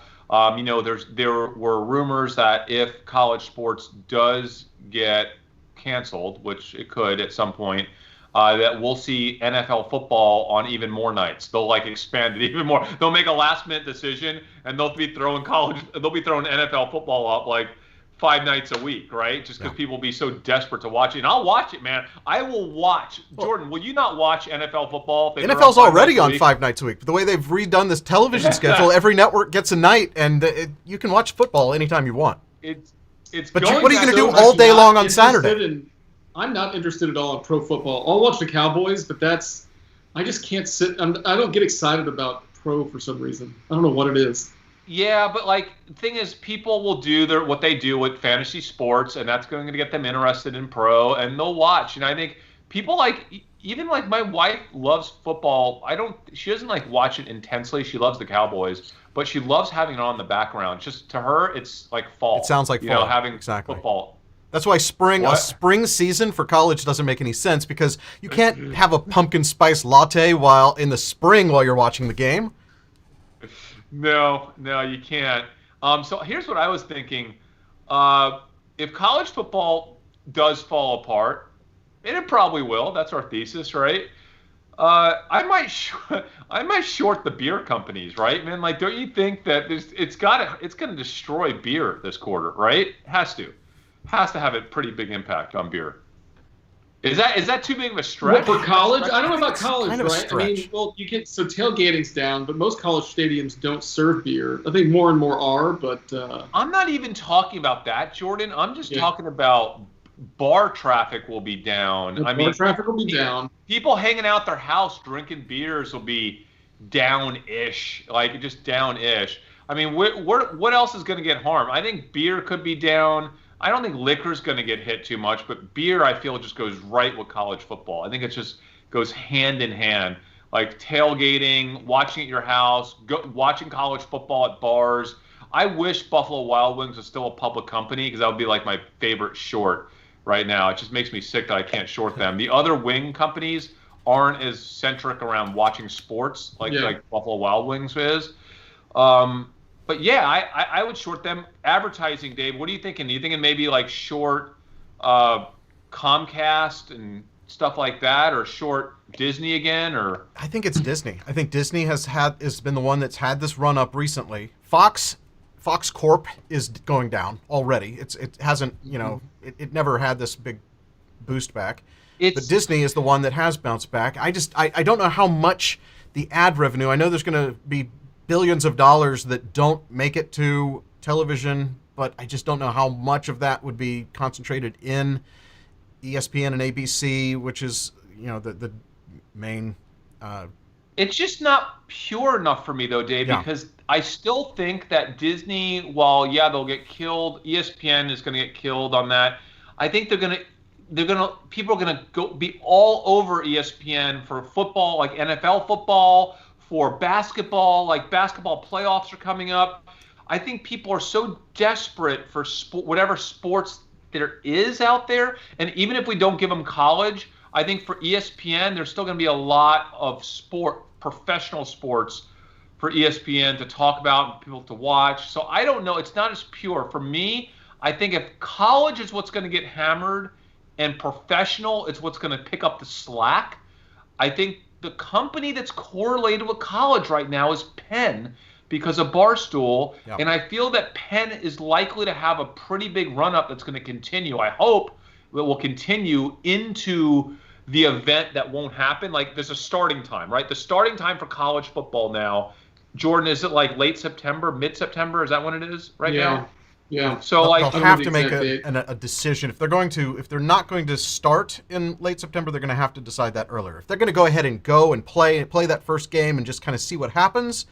[SPEAKER 2] There were rumors that if college sports does get canceled, which it could at some point, that we'll see NFL football on even more nights. They'll like expand it even more. They'll make a last-minute decision, and they'll be throwing NFL football up like 5 nights a week, right? Just because people will be so desperate to watch it. And I'll watch it, man. I will watch. Jordan, will you not watch NFL football?
[SPEAKER 1] NFL's already on 5 nights a week. The way they've redone this television schedule, every network gets a night, and you can watch football anytime you want. But what are you going to do all day long on Saturday?
[SPEAKER 3] I'm not interested at all in pro football. I'll watch the Cowboys, but I just can't sit. I don't get excited about pro for some reason. I don't know what it is.
[SPEAKER 2] Yeah, but like the thing is, people will do what they do with fantasy sports, and that's going to get them interested in pro, and they'll watch. And I think people even like my wife loves football. She doesn't like watch it intensely. She loves the Cowboys, but she loves having it on in the background. Just to her, it's like fall.
[SPEAKER 1] It sounds like fall.
[SPEAKER 2] Having
[SPEAKER 1] exactly.
[SPEAKER 2] Football.
[SPEAKER 1] That's why a spring season for college doesn't make any sense, because you can't have a pumpkin spice latte while you're watching the game.
[SPEAKER 2] No, you can't. So here's what I was thinking. If college football does fall apart, and it probably will, that's our thesis, right? I might short the beer companies, right, man? Like, don't you think that it's going to destroy beer this quarter, right? It has to have a pretty big impact on beer. Is that too big of a stretch?
[SPEAKER 3] Well, for college? I don't know about college,
[SPEAKER 1] kind of
[SPEAKER 3] right? I mean, well, tailgating's down, but most college stadiums don't serve beer. I think more and more are, but
[SPEAKER 2] I'm not even talking about that, Jordan. I'm just talking about bar traffic will be down.
[SPEAKER 3] Bar traffic will be down.
[SPEAKER 2] People hanging out their house drinking beers will be down-ish, like just down-ish. I mean, what else is going to get harmed? I think beer could be down. I don't think liquor's going to get hit too much, but beer, I feel, just goes right with college football. I think it just goes hand in hand. Like tailgating, watching at your house, watching college football at bars. I wish Buffalo Wild Wings was still a public company, because that would be like my favorite short right now. It just makes me sick that I can't short them. The other wing companies aren't as centric around watching sports like Buffalo Wild Wings is. But yeah, I would short them. Advertising, Dave, what are you thinking? Are you thinking maybe like short Comcast and stuff like that, or short Disney again? Or
[SPEAKER 1] I think it's Disney. I think Disney has been the one that's had this run up recently. Fox Corp is going down already. It hasn't, it never had this big boost back. But Disney is the one that has bounced back. I don't know how much the ad revenue. I know there's going to be billions of dollars that don't make it to television, but I just don't know how much of that would be concentrated in ESPN and ABC, which is, the main.
[SPEAKER 2] It's just not pure enough for me, though, Dave, because I still think that Disney, while they'll get killed, ESPN is going to get killed on that. I think people are gonna be all over ESPN for football, like NFL football, for basketball, like basketball playoffs are coming up. I think people are so desperate for whatever sports there is out there, and even if we don't give them college, I think for ESPN there's still going to be a lot of professional sports for ESPN to talk about and people to watch. So I don't know. It's not as pure. For me, I think if college is what's going to get hammered and professional is what's going to pick up the slack, I think the company that's correlated with college right now is Penn because of Barstool. Yep. And I feel that Penn is likely to have a pretty big run-up that's going to continue. I hope it will continue into the event that won't happen. Like, there's a starting time, right? The starting time for college football now, Jordan, is it like late September, mid-September? Is that when it is now?
[SPEAKER 3] Yeah.
[SPEAKER 2] So
[SPEAKER 1] they'll have to make a decision. If they're not going to start in late September, they're going to have to decide that earlier. If they're going to go ahead and play that first game and just kind of see what happens,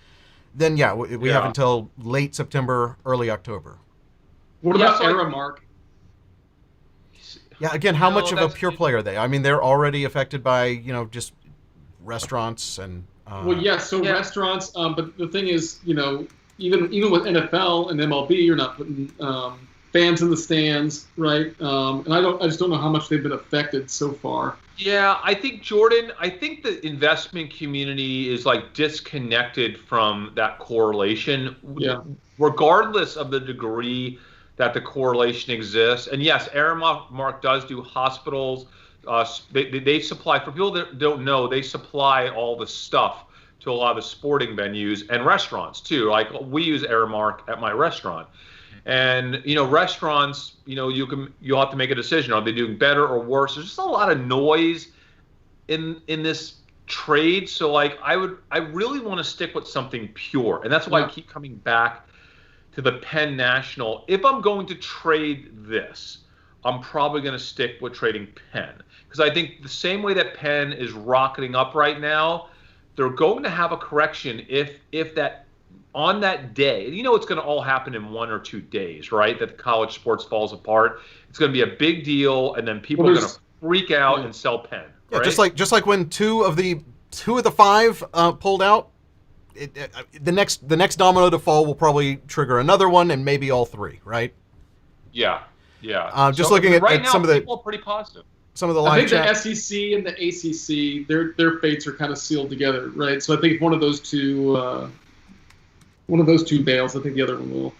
[SPEAKER 1] then we have until late September, early October.
[SPEAKER 3] What about Aramark?
[SPEAKER 1] Yeah, again, how much of a pure play are they? I mean, they're already affected by just restaurants and.
[SPEAKER 3] Restaurants. But the thing is, even with NFL and MLB, you're not putting fans in the stands, right? And I just don't know how much they've been affected so far.
[SPEAKER 2] Yeah, I think, Jordan, the investment community is like disconnected from that correlation.
[SPEAKER 3] Yeah.
[SPEAKER 2] Regardless of the degree that the correlation exists. And yes, Aramark does do hospitals, They supply, for people that don't know, they supply all the stuff to a lot of the sporting venues and restaurants too. Like we use Airmark at my restaurant. And restaurants, you'll have to make a decision. Are they doing better or worse? There's just a lot of noise in this trade. So like I really want to stick with something pure. And that's why I keep coming back to the Penn National. If I'm going to trade this, I'm probably going to stick with trading Penn. Because I think the same way that Penn is rocketing up right now, they're going to have a correction if that on that day. It's going to all happen in 1 or 2 days, right? That college sports falls apart. It's going to be a big deal, and then people are going to freak out and sell Penn.
[SPEAKER 1] Yeah,
[SPEAKER 2] right?
[SPEAKER 1] just like when two of the 5 pulled out. The next domino to fall will probably trigger another one, and maybe all 3, right?
[SPEAKER 2] Yeah.
[SPEAKER 1] Just looking at
[SPEAKER 2] right now,
[SPEAKER 1] some of the
[SPEAKER 2] people are pretty positive.
[SPEAKER 1] Some of the live
[SPEAKER 3] I think
[SPEAKER 1] chat.
[SPEAKER 3] the SEC and the ACC, their fates are kind of sealed together, right? So I think if one of those two bails, I think the other one will.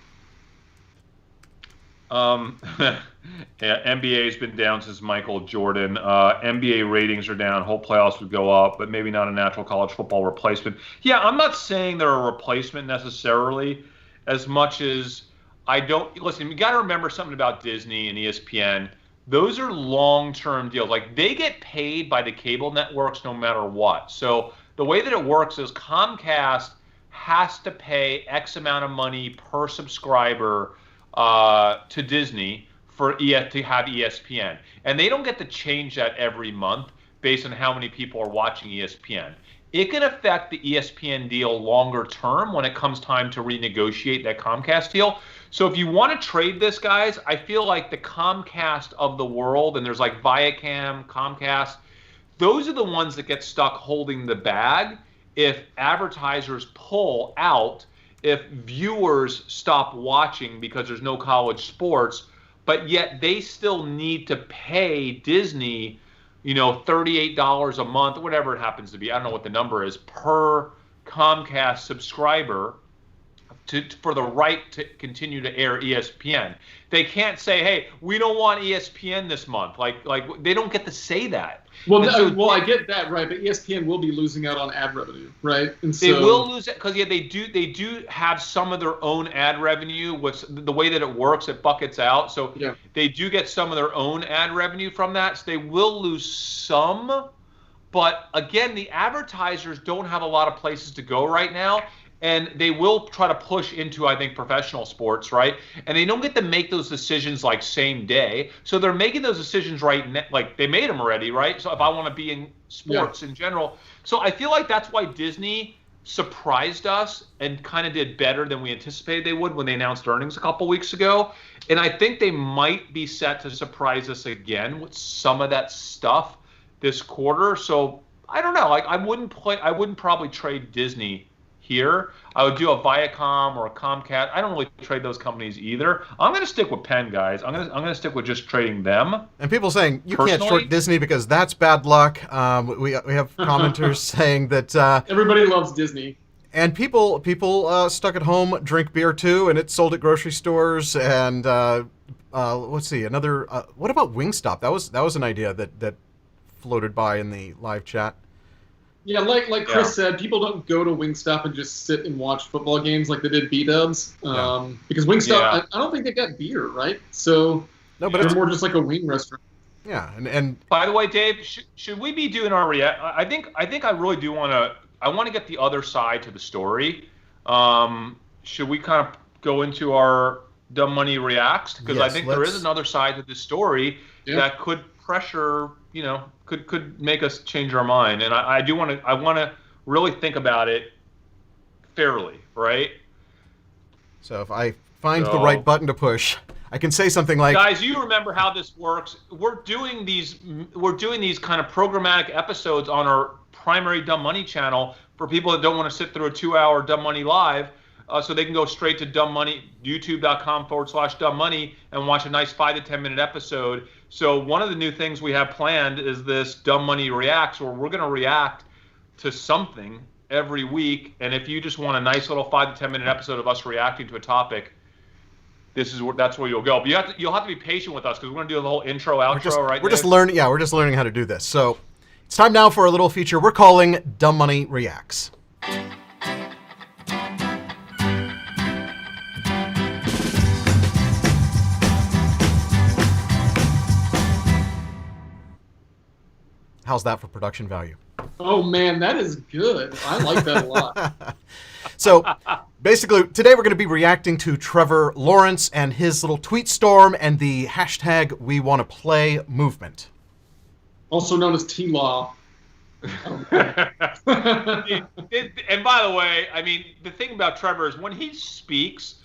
[SPEAKER 2] NBA's been down since Michael Jordan. NBA ratings are down. Hope playoffs would go up, but maybe not a natural college football replacement. Yeah, I'm not saying they're a replacement necessarily, as much as I don't. Listen, you got to remember something about Disney and ESPN. Those are long-term deals. Like, they get paid by the cable networks no matter what. So the way that it works is Comcast has to pay X amount of money per subscriber to Disney to have ESPN. And they don't get to change that every month based on how many people are watching ESPN. It can affect the ESPN deal longer term when it comes time to renegotiate that Comcast deal. So if you want to trade this, guys, I feel like the Comcast of the world, and there's like Viacom, Comcast, those are the ones that get stuck holding the bag if advertisers pull out, if viewers stop watching because there's no college sports, but yet they still need to pay Disney, $38 a month, whatever it happens to be. I don't know what the number is, per Comcast subscriber for the right to continue to air ESPN. They can't say, hey, we don't want ESPN this month. Like they don't get to say that.
[SPEAKER 3] Well, I get that, right, but ESPN will be losing out on ad revenue, right? And so
[SPEAKER 2] they will lose it because they do have some of their own ad revenue. Which the way that it works, it buckets out. So they do get some of their own ad revenue from that. So they will lose some, but again, the advertisers don't have a lot of places to go right now. And they will try to push into, I think, professional sports, right? And they don't get to make those decisions like same day. So they're making those decisions like they made them already, right? So if I want to be in sports in general. So I feel like that's why Disney surprised us and kind of did better than we anticipated they would when they announced earnings a couple weeks ago. And I think they might be set to surprise us again with some of that stuff this quarter. So I don't know. Like I wouldn't probably trade Disney here. I would do a Viacom or a Comcast. I don't really trade those companies either. I'm going to stick with Penn, guys. I'm going to stick with just trading them.
[SPEAKER 1] And people saying you can't short Disney because that's bad luck. We have commenters saying that
[SPEAKER 3] everybody loves Disney.
[SPEAKER 1] And people stuck at home drink beer too, and it's sold at grocery stores. And let's see, another. What about Wingstop? That was an idea that floated by in the live chat.
[SPEAKER 3] Yeah, like Chris said, people don't go to Wingstop and just sit and watch football games like they did B-dubs. Because Wingstop, I don't think they got beer, right? So no, but they're more just like a wing restaurant.
[SPEAKER 1] Yeah, and
[SPEAKER 2] by the way, Dave, should we be doing our react? I think I really do want to. I want to get the other side to the story. Should we kind of go into our Dumb Money Reacts? Because I think there is another side to this story that could pressure, could make us change our mind. And I want to really think about it fairly, right?
[SPEAKER 1] So if I find the right button to push, I can say something like,
[SPEAKER 2] guys, you remember how this works. We're doing these kind of programmatic episodes on our primary Dumb Money channel for people that don't want to sit through a 2-hour Dumb Money live. So they can go straight to Dumb Money, youtube.com/Dumb Money, and watch a nice 5 to 10 minute episode. So one of the new things we have planned is this Dumb Money Reacts, where we're going to react to something every week. And if you just want a nice little 5 to 10 minute episode of us reacting to a topic, that's where you'll go. But you'll have to be patient with us because we're going to do the whole intro outro right now.
[SPEAKER 1] We're just learning. Yeah, we're just learning how to do this. So it's time now for a little feature we're calling Dumb Money Reacts. How's that for production value?
[SPEAKER 3] Oh man, that is good. I like that a lot.
[SPEAKER 1] So basically, today we're going to be reacting to Trevor Lawrence and his little tweet storm and the hashtag We Want to Play movement.
[SPEAKER 3] Also known as T-Law.
[SPEAKER 2] And by the way, I mean, the thing about Trevor is when he speaks,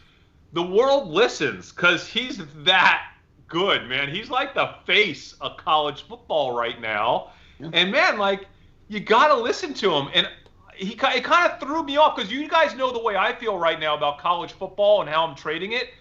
[SPEAKER 2] the world listens because he's that good, man. He's like the face of college football right now. Yeah. And man, like, you got to listen to him. And it kind of threw me off because you guys know the way I feel right now about college football and how I'm trading it.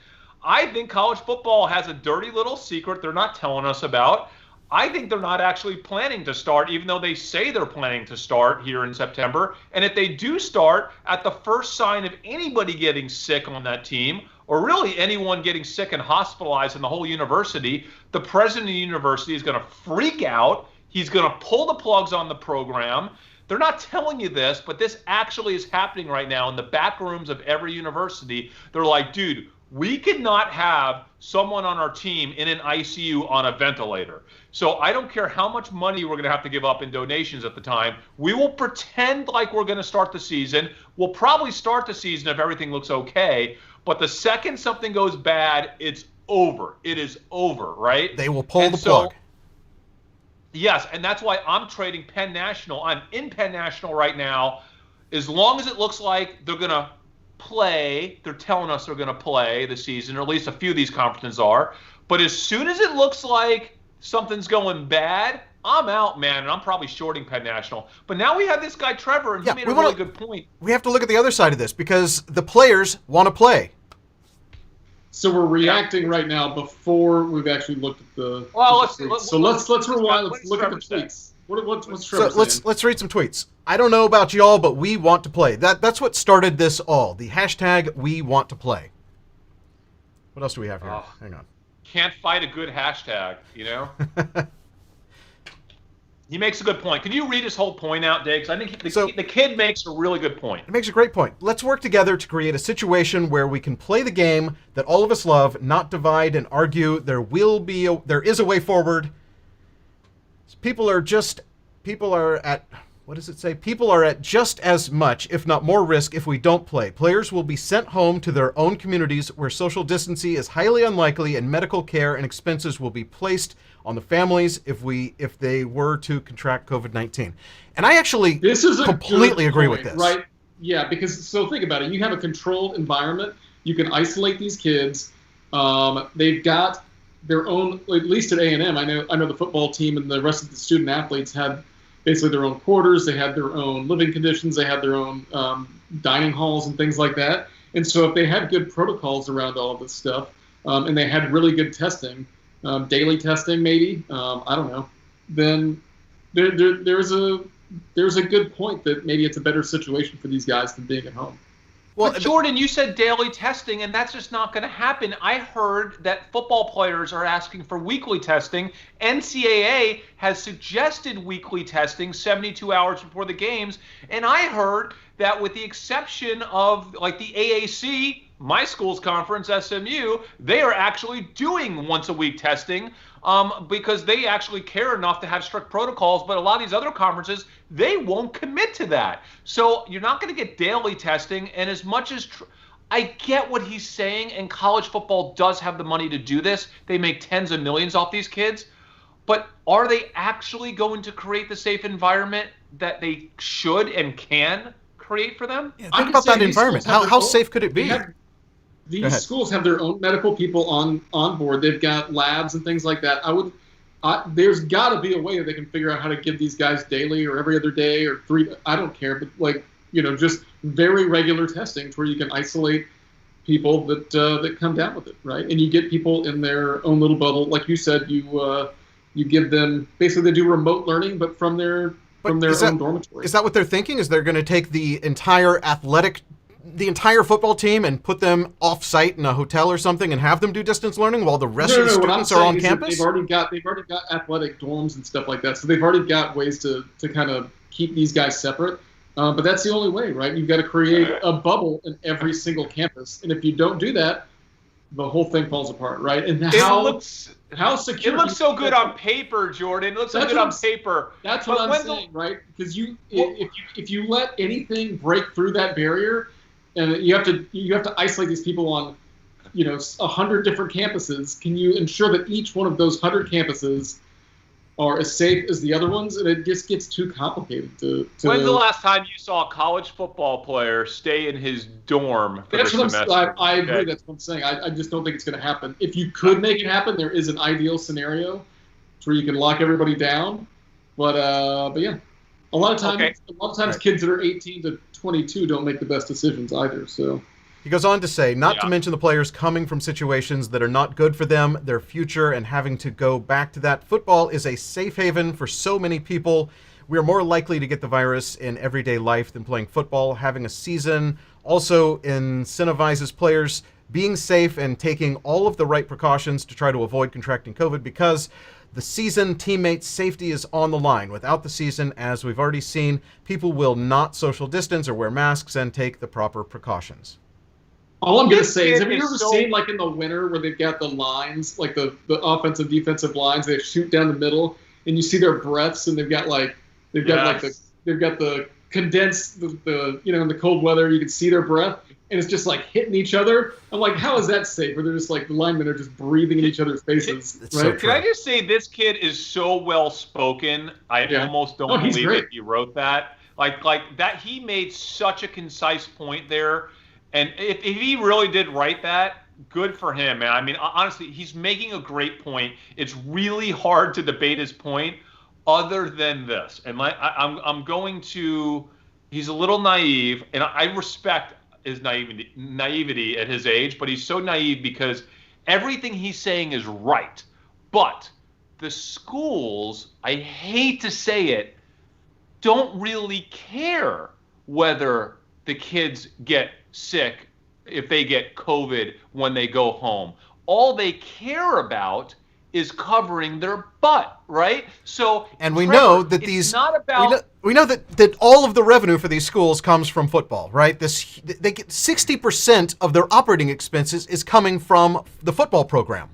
[SPEAKER 2] I think college football has a dirty little secret they're not telling us about. I think they're not actually planning to start, even though they say they're planning to start here in September. And if they do start, at the first sign of anybody getting sick on that team, or really anyone getting sick and hospitalized in the whole university, the president of the university is going to freak out. He's going to pull the plugs on the program. They're not telling you this, but this actually is happening right now in the back rooms of every university. They're like, dude, we cannot have someone on our team in an ICU on a ventilator. So I don't care how much money we're going to have to give up in donations at the time. We will pretend like we're going to start the season. We'll probably start the season if everything looks okay. But the second something goes bad, it's over. It is over, right?
[SPEAKER 1] They will pull the plug.
[SPEAKER 2] Yes, and that's why I'm trading Penn National. I'm in Penn National right now. As long as it looks like they're going to play, they're telling us they're going to play the season, or at least a few of these conferences are. But as soon as it looks like something's going bad, I'm out, man, and I'm probably shorting Penn National. But now we have this guy, Trevor, and he made a really good point.
[SPEAKER 1] We have to look at the other side of this because the players want to play.
[SPEAKER 3] So we're reacting right now before we've actually looked at the. Well, let's rewind. Let's look at the tweets. What's Trevor saying?
[SPEAKER 1] Let's read some tweets. I don't know about y'all, but we want to play. That's what started this all. The hashtag We Want to Play. What else do we have here? Hang on.
[SPEAKER 2] Can't fight a good hashtag, you know. He makes a good point. Can you read his whole point out, Dave? Because I think the kid makes a really good point.
[SPEAKER 1] It makes a great point. Let's work together to create a situation where we can play the game that all of us love, not divide and argue. There is a way forward. People are at just as much, if not more risk if we don't play. Players will be sent home to their own communities where social distancing is highly unlikely and medical care and expenses will be placed on the families if they were to contract COVID-19. And I actually completely agree with this.
[SPEAKER 3] Right? Yeah, because so think about it. You have a controlled environment. You can isolate these kids. They've got their own, at least at A&M, I know the football team and the rest of the student athletes had basically their own quarters. They had their own living conditions. They had their own dining halls and things like that. And so if they had good protocols around all of this stuff, and they had really good testing, daily testing maybe, I don't know, then there's a good point that maybe it's a better situation for these guys than being at home.
[SPEAKER 2] Well, but Jordan, you said daily testing, and that's just not going to happen. I heard that football players are asking for weekly testing. NCAA has suggested weekly testing 72 hours before the games, and I heard that with the exception of like the AAC, my school's conference, SMU, they are actually doing once-a-week testing because they actually care enough to have strict protocols. But a lot of these other conferences, they won't commit to that. So you're not going to get daily testing. And as much as I get what he's saying, and college football does have the money to do this, they make tens of millions off these kids. But are they actually going to create the safe environment that they should and can create for them?
[SPEAKER 1] Yeah, think about that environment. How safe could it be?
[SPEAKER 3] These schools have their own medical people on board. They've got labs and things like that. There's got to be a way that they can figure out how to give these guys daily or every other day or three. I don't care, but just very regular testing to where you can isolate people that come down with it, right? And you get people in their own little bubble, like you said. You give them basically they do remote learning, but from their own dormitory.
[SPEAKER 1] Is that what they're thinking? Is they're going to take the entire athletic the entire football team and put them off-site in a hotel or something and have them do distance learning while the rest of the students are on campus?
[SPEAKER 3] They've already got athletic dorms and stuff like that, so they've already got ways to kind of keep these guys separate. But that's the only way, right? You've got to create a bubble in every single campus, and if you don't do that, the whole thing falls apart, right? And how secure?
[SPEAKER 2] It looks so good on paper, Jordan. It looks so good on paper.
[SPEAKER 3] That's what I'm saying, right? Because if you let anything break through that barrier, and you have to isolate these people on, 100 different campuses. Can you ensure that each one of those 100 campuses are as safe as the other ones? And it just gets too complicated to
[SPEAKER 2] When's the last time you saw a college football player stay in his dorm for the semester?
[SPEAKER 3] I agree. Okay. That's what I'm saying. I just don't think it's going to happen. If you could make it happen, there is an ideal scenario where you can lock everybody down. But yeah, a lot of times kids that are 18 to 22 don't make the best decisions either. So.
[SPEAKER 1] He goes on to say, not to mention the players coming from situations that are not good for them, their future, and having to go back to that. Football is a safe haven for so many people. We are more likely to get the virus in everyday life than playing football. Having a season also incentivizes players being safe and taking all of the right precautions to try to avoid contracting COVID, because the season, teammates' safety is on the line. Without the season, as we've already seen, people will not social distance or wear masks and take the proper precautions.
[SPEAKER 3] All I'm going to say is, have you ever seen, like, in the winter where they've got the lines, like the offensive, defensive lines, they shoot down the middle, and you see their breaths, and they've got the condensed, in the cold weather, you can see their breath, and it's just, like, hitting each other. I'm like, how is that safe? Where they're just, like, the linemen are just breathing in each other's faces, right?
[SPEAKER 2] So can I just say, this kid is so well-spoken, I almost don't believe that he wrote that. Like that, he made such a concise point there. And if he really did write that, good for him, man. I mean, honestly, he's making a great point. It's really hard to debate his point other than this. And I'm going to – he's a little naive, and I respect his naivety at his age, but he's so naive because everything he's saying is right. But the schools, I hate to say it, don't really care whether the kids get sick, if they get COVID when they go home. All they care about is covering their butt, right? So,
[SPEAKER 1] and we know that we know that all of the revenue for these schools comes from football, right? They get 60% of their operating expenses is coming from the football program.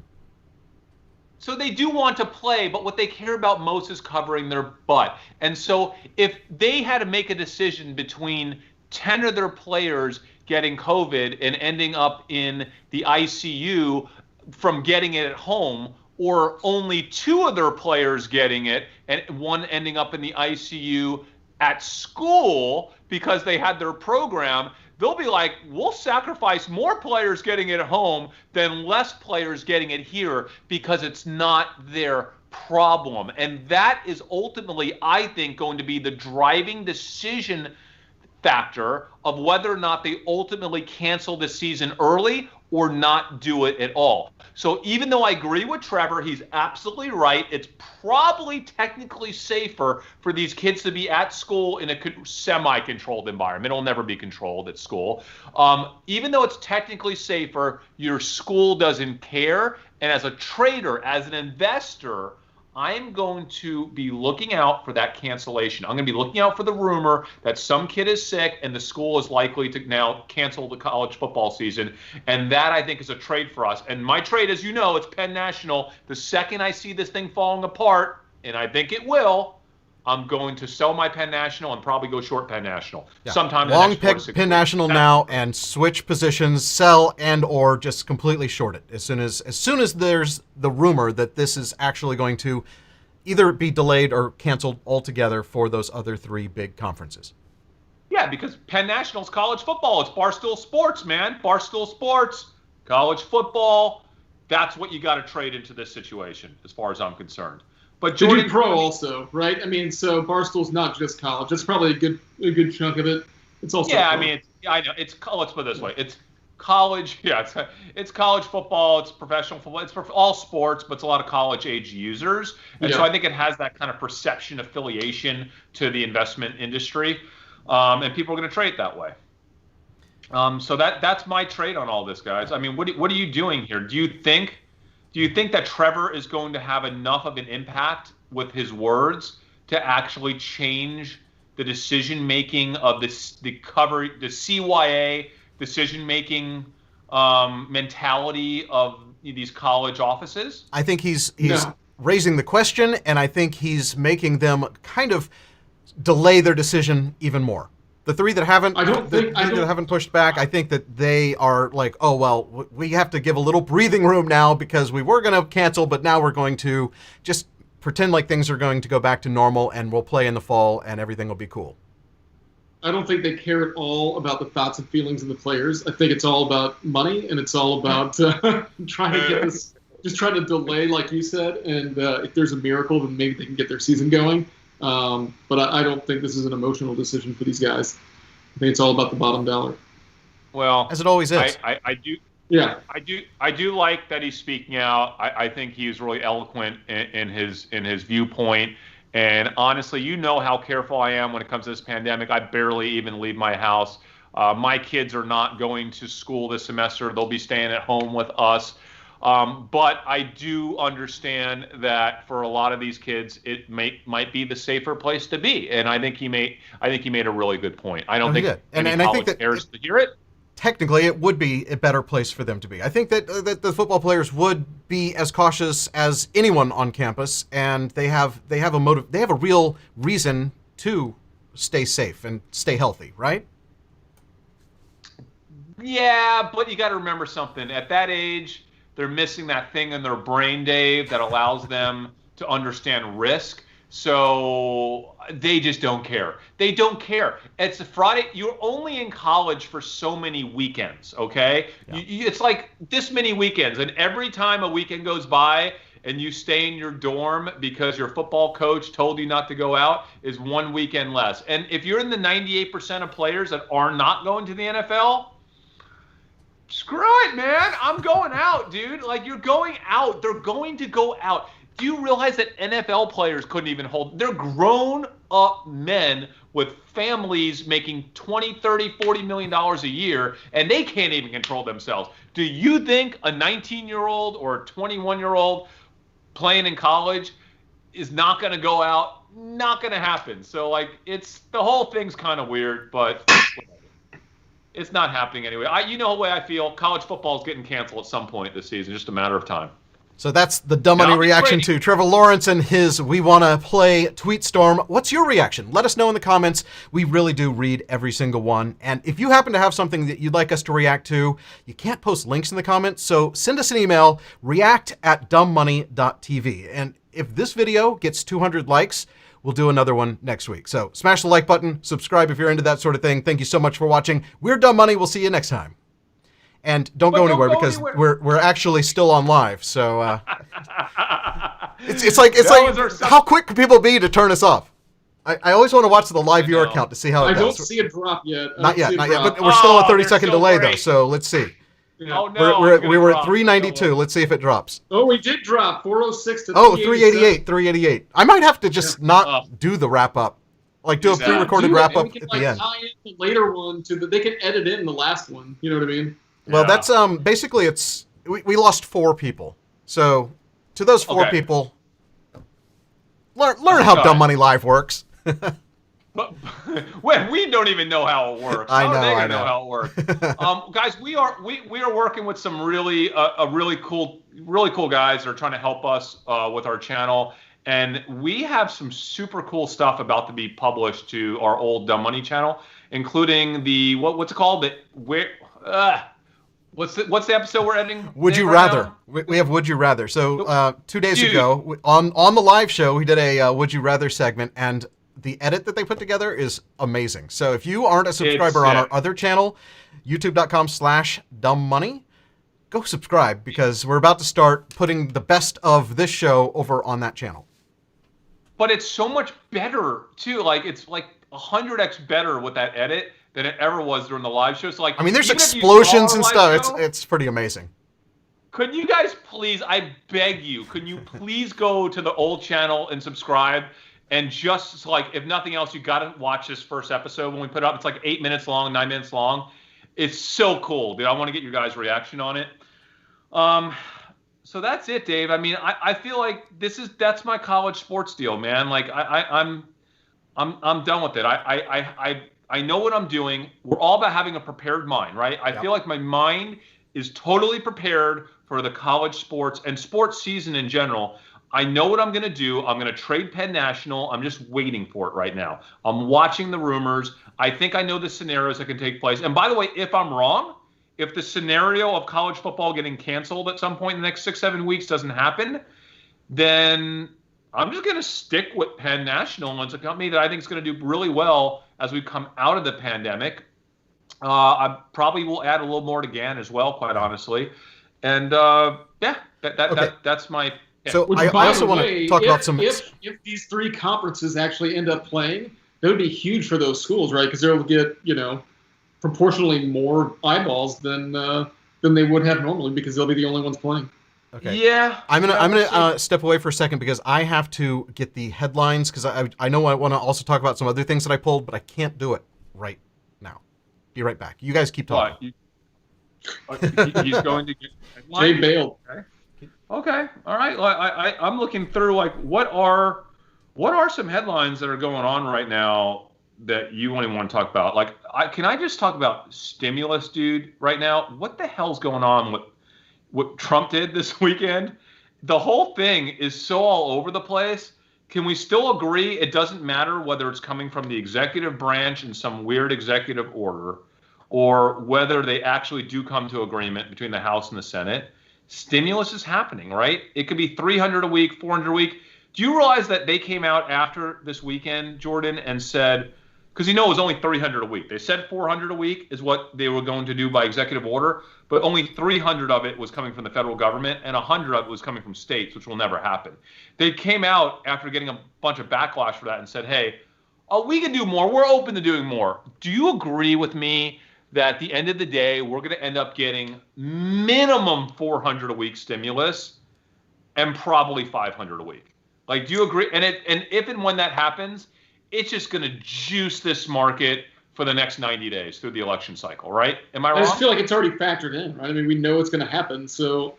[SPEAKER 2] So they do want to play, but what they care about most is covering their butt. And so if they had to make a decision between 10 of their players getting COVID and ending up in the ICU from getting it at home, or only 2 of their players getting it and one ending up in the ICU at school because they had their program, they'll be like, we'll sacrifice more players getting it at home than less players getting it here because it's not their problem. And that is ultimately, I think, going to be the driving decision factor of whether or not they ultimately cancel the season early or not do it at all. So even though I agree with Trevor, he's absolutely right. It's probably technically safer for these kids to be at school in a semi-controlled environment. It'll never be controlled at school. Even though it's technically safer, your school doesn't care. And as a trader, as an investor, I'm going to be looking out for that cancellation. I'm going to be looking out for the rumor that some kid is sick and the school is likely to now cancel the college football season. And that, I think, is a trade for us. And my trade, as you know, it's Penn National. The second I see this thing falling apart, and I think it will, I'm going to sell my Penn National and probably go short Penn National.
[SPEAKER 1] Yeah.
[SPEAKER 2] Sometime in
[SPEAKER 1] long
[SPEAKER 2] the next
[SPEAKER 1] pick Penn National now and switch positions, sell and or just completely short it as soon as there's the rumor that this is actually going to either be delayed or canceled altogether for those other 3 big conferences.
[SPEAKER 2] Yeah, because Penn National's college football. It's Barstool Sports, man. Barstool Sports, college football. That's what you got to trade into this situation, as far as I'm concerned. But
[SPEAKER 3] Jordan, they do pro also, right? I mean, so Barstool's not just college. That's probably a good chunk of it. It's also
[SPEAKER 2] pro.
[SPEAKER 3] I
[SPEAKER 2] mean, I know it's. Let's put it this way: it's college. Yeah, it's college football. It's professional football. It's for all sports, but it's a lot of college age users, and so I think it has that kind of perception affiliation to the investment industry, and people are going to trade it that way. So that's my trade on all this, guys. I mean, what are you doing here? Do you think that Trevor is going to have enough of an impact with his words to actually change the decision making of the CYA decision making mentality of these college offices?
[SPEAKER 1] I think he's
[SPEAKER 3] No.
[SPEAKER 1] raising the question, and I think he's making them kind of delay their decision even more. The three that haven't, pushed back, I think that they are like, oh well, we have to give a little breathing room now because we were going to cancel, but now we're going to just pretend like things are going to go back to normal, and we'll play in the fall, and everything will be cool.
[SPEAKER 3] I don't think they care at all about the thoughts and feelings of the players. I think it's all about money, and it's all about trying to get this, just trying to delay, like you said. And if there's a miracle, then maybe they can get their season going. But I don't think this is an emotional decision for these guys. I think it's all about the bottom dollar.
[SPEAKER 2] Well,
[SPEAKER 1] as it always is.
[SPEAKER 2] I do.
[SPEAKER 3] Yeah,
[SPEAKER 2] I do like that he's speaking out. I think he's really eloquent in his viewpoint. And honestly, you know how careful I am when it comes to this pandemic. I barely even leave my house. My kids are not going to school this semester. They'll be staying at home with us. But I do understand that for a lot of these kids, it might be the safer place to be. And I think he made a really good point. I don't think any college cares to hear it.
[SPEAKER 1] Technically, it would be a better place for them to be. I think that the football players would be as cautious as anyone on campus, and they have a real reason to stay safe and stay healthy, right?
[SPEAKER 2] Yeah, but you got to remember something. At that age, they're missing that thing in their brain, Dave, that allows them to understand risk. So they just don't care. They don't care. It's a Friday. You're only in college for so many weekends, okay? Yeah. It's like this many weekends. And every time a weekend goes by and you stay in your dorm because your football coach told you not to go out is one weekend less. And if you're in the 98% of players that are not going to the NFL, screw it, man. I'm going out, dude. Like, you're going out. They're going to go out. Do you realize that NFL players couldn't even hold? They're grown-up men with families making $20, $30, $40 million a year, and they can't even control themselves. Do you think a 19-year-old or a 21-year-old playing in college is not going to go out? Not going to happen. So, like, the whole thing's kind of weird, but it's not happening anyway. You know the way I feel. College football is getting canceled at some point this season, just a matter of time.
[SPEAKER 1] So that's the Dumb Money reaction to Trevor Lawrence and his "We Wanna Play" tweet storm. What's your reaction? Let us know in the comments. We really do read every single one. And if you happen to have something that you'd like us to react to, you can't post links in the comments, so send us an email, react@dumbmoney.tv. And if this video gets 200 likes, we'll do another one next week. So smash the like button, subscribe if you're into that sort of thing. Thank you so much for watching. We're Dumb Money. We'll see you next time. And don't go anywhere because we're actually still on live. So it's like how quick can people be to turn us off? I always want to watch the live viewer count to see how it goes.
[SPEAKER 3] I don't see a drop yet.
[SPEAKER 1] Not yet. But we're still on a 30-second delay though. So let's see.
[SPEAKER 3] Yeah.
[SPEAKER 2] Oh no!
[SPEAKER 1] We were at 392. Let's see if it drops.
[SPEAKER 3] Oh, we did drop 406 to
[SPEAKER 1] 388. 388. I might have to just not do the wrap up. Like do a pre-recorded wrap up at the end.
[SPEAKER 3] Tie in the later one they can edit in the last one. You know what I mean?
[SPEAKER 1] Well, that's basically we lost 4 people. So to those 4 people, learn how Dumb Money Live works.
[SPEAKER 2] But we don't even know how it works.
[SPEAKER 1] I know.
[SPEAKER 2] How are they gonna know how it works? Guys, we are working with some really cool guys that are trying to help us with our channel, and we have some super cool stuff about to be published to our old Dumb Money channel, including the what's it called? What's the episode we're editing?
[SPEAKER 1] Would you rather? We have Would You Rather. So 2 days ago on the live show, we did a Would You Rather segment, and the edit that they put together is amazing. So if you aren't a subscriber on our other channel, youtube.com/dumbmoney, go subscribe because we're about to start putting the best of this show over on that channel.
[SPEAKER 2] But it's so much better too. Like it's like 100x better with that edit than it ever was during the live show. So
[SPEAKER 1] there's explosions and stuff. It's pretty amazing.
[SPEAKER 2] Could you guys please, I beg you, could you please go to the old channel and subscribe? And just if nothing else, you got to watch this first episode when we put it up. It's like 8 minutes long, 9 minutes long. It's so cool, dude. I want to get your guys' reaction on it. So that's it, Dave. I mean, I feel like that's my college sports deal, man. Like I'm done with it. I know what I'm doing. We're all about having a prepared mind, right? I feel like my mind is totally prepared for the college sports and sports season in general. I know what I'm going to do. I'm going to trade Penn National. I'm just waiting for it right now. I'm watching the rumors. I think I know the scenarios that can take place. And by the way, if I'm wrong, if the scenario of college football getting canceled at some point in the next 6-7 weeks doesn't happen, then I'm just going to stick with Penn National. It's a company that I think is going to do really well as we come out of the pandemic. I probably will add a little more to GAN as well, quite honestly. And that's my. Yeah.
[SPEAKER 1] So I also want to talk about some.
[SPEAKER 3] If these three conferences actually end up playing, that would be huge for those schools, right? Because they'll get proportionally more eyeballs than they would have normally because they'll be the only ones playing.
[SPEAKER 1] Okay.
[SPEAKER 2] Yeah.
[SPEAKER 1] I'm gonna step away for a second because I have to get the headlines because I know I want to also talk about some other things that I pulled, but I can't do it right now. Be right back. You guys keep talking.
[SPEAKER 2] He's going to get
[SPEAKER 3] Jay bailed.
[SPEAKER 2] Okay. All right. Well, I'm looking through what are some headlines that are going on right now that you only want to talk about? Can I just talk about stimulus, dude? Right now, what the hell's going on with what Trump did this weekend? The whole thing is so all over the place. Can we still agree it doesn't matter whether it's coming from the executive branch in some weird executive order or whether they actually do come to agreement between the House and the Senate? Stimulus is happening, right? It could be 300 a week, 400 a week. Do you realize that they came out after this weekend, Jordan, and said, because it was only 300 a week. They said 400 a week is what they were going to do by executive order, but only 300 of it was coming from the federal government and 100 of it was coming from states, which will never happen. They came out after getting a bunch of backlash for that and said, hey, we can do more. We're open to doing more. Do you agree with me that at the end of the day, we're going to end up getting minimum 400 a week stimulus and probably 500 a week? Do you agree? And if and when that happens, it's just going to juice this market for the next 90 days through the election cycle, right? Am I wrong?
[SPEAKER 3] I just feel like it's already factored in, right? I mean, we know it's going to happen, so.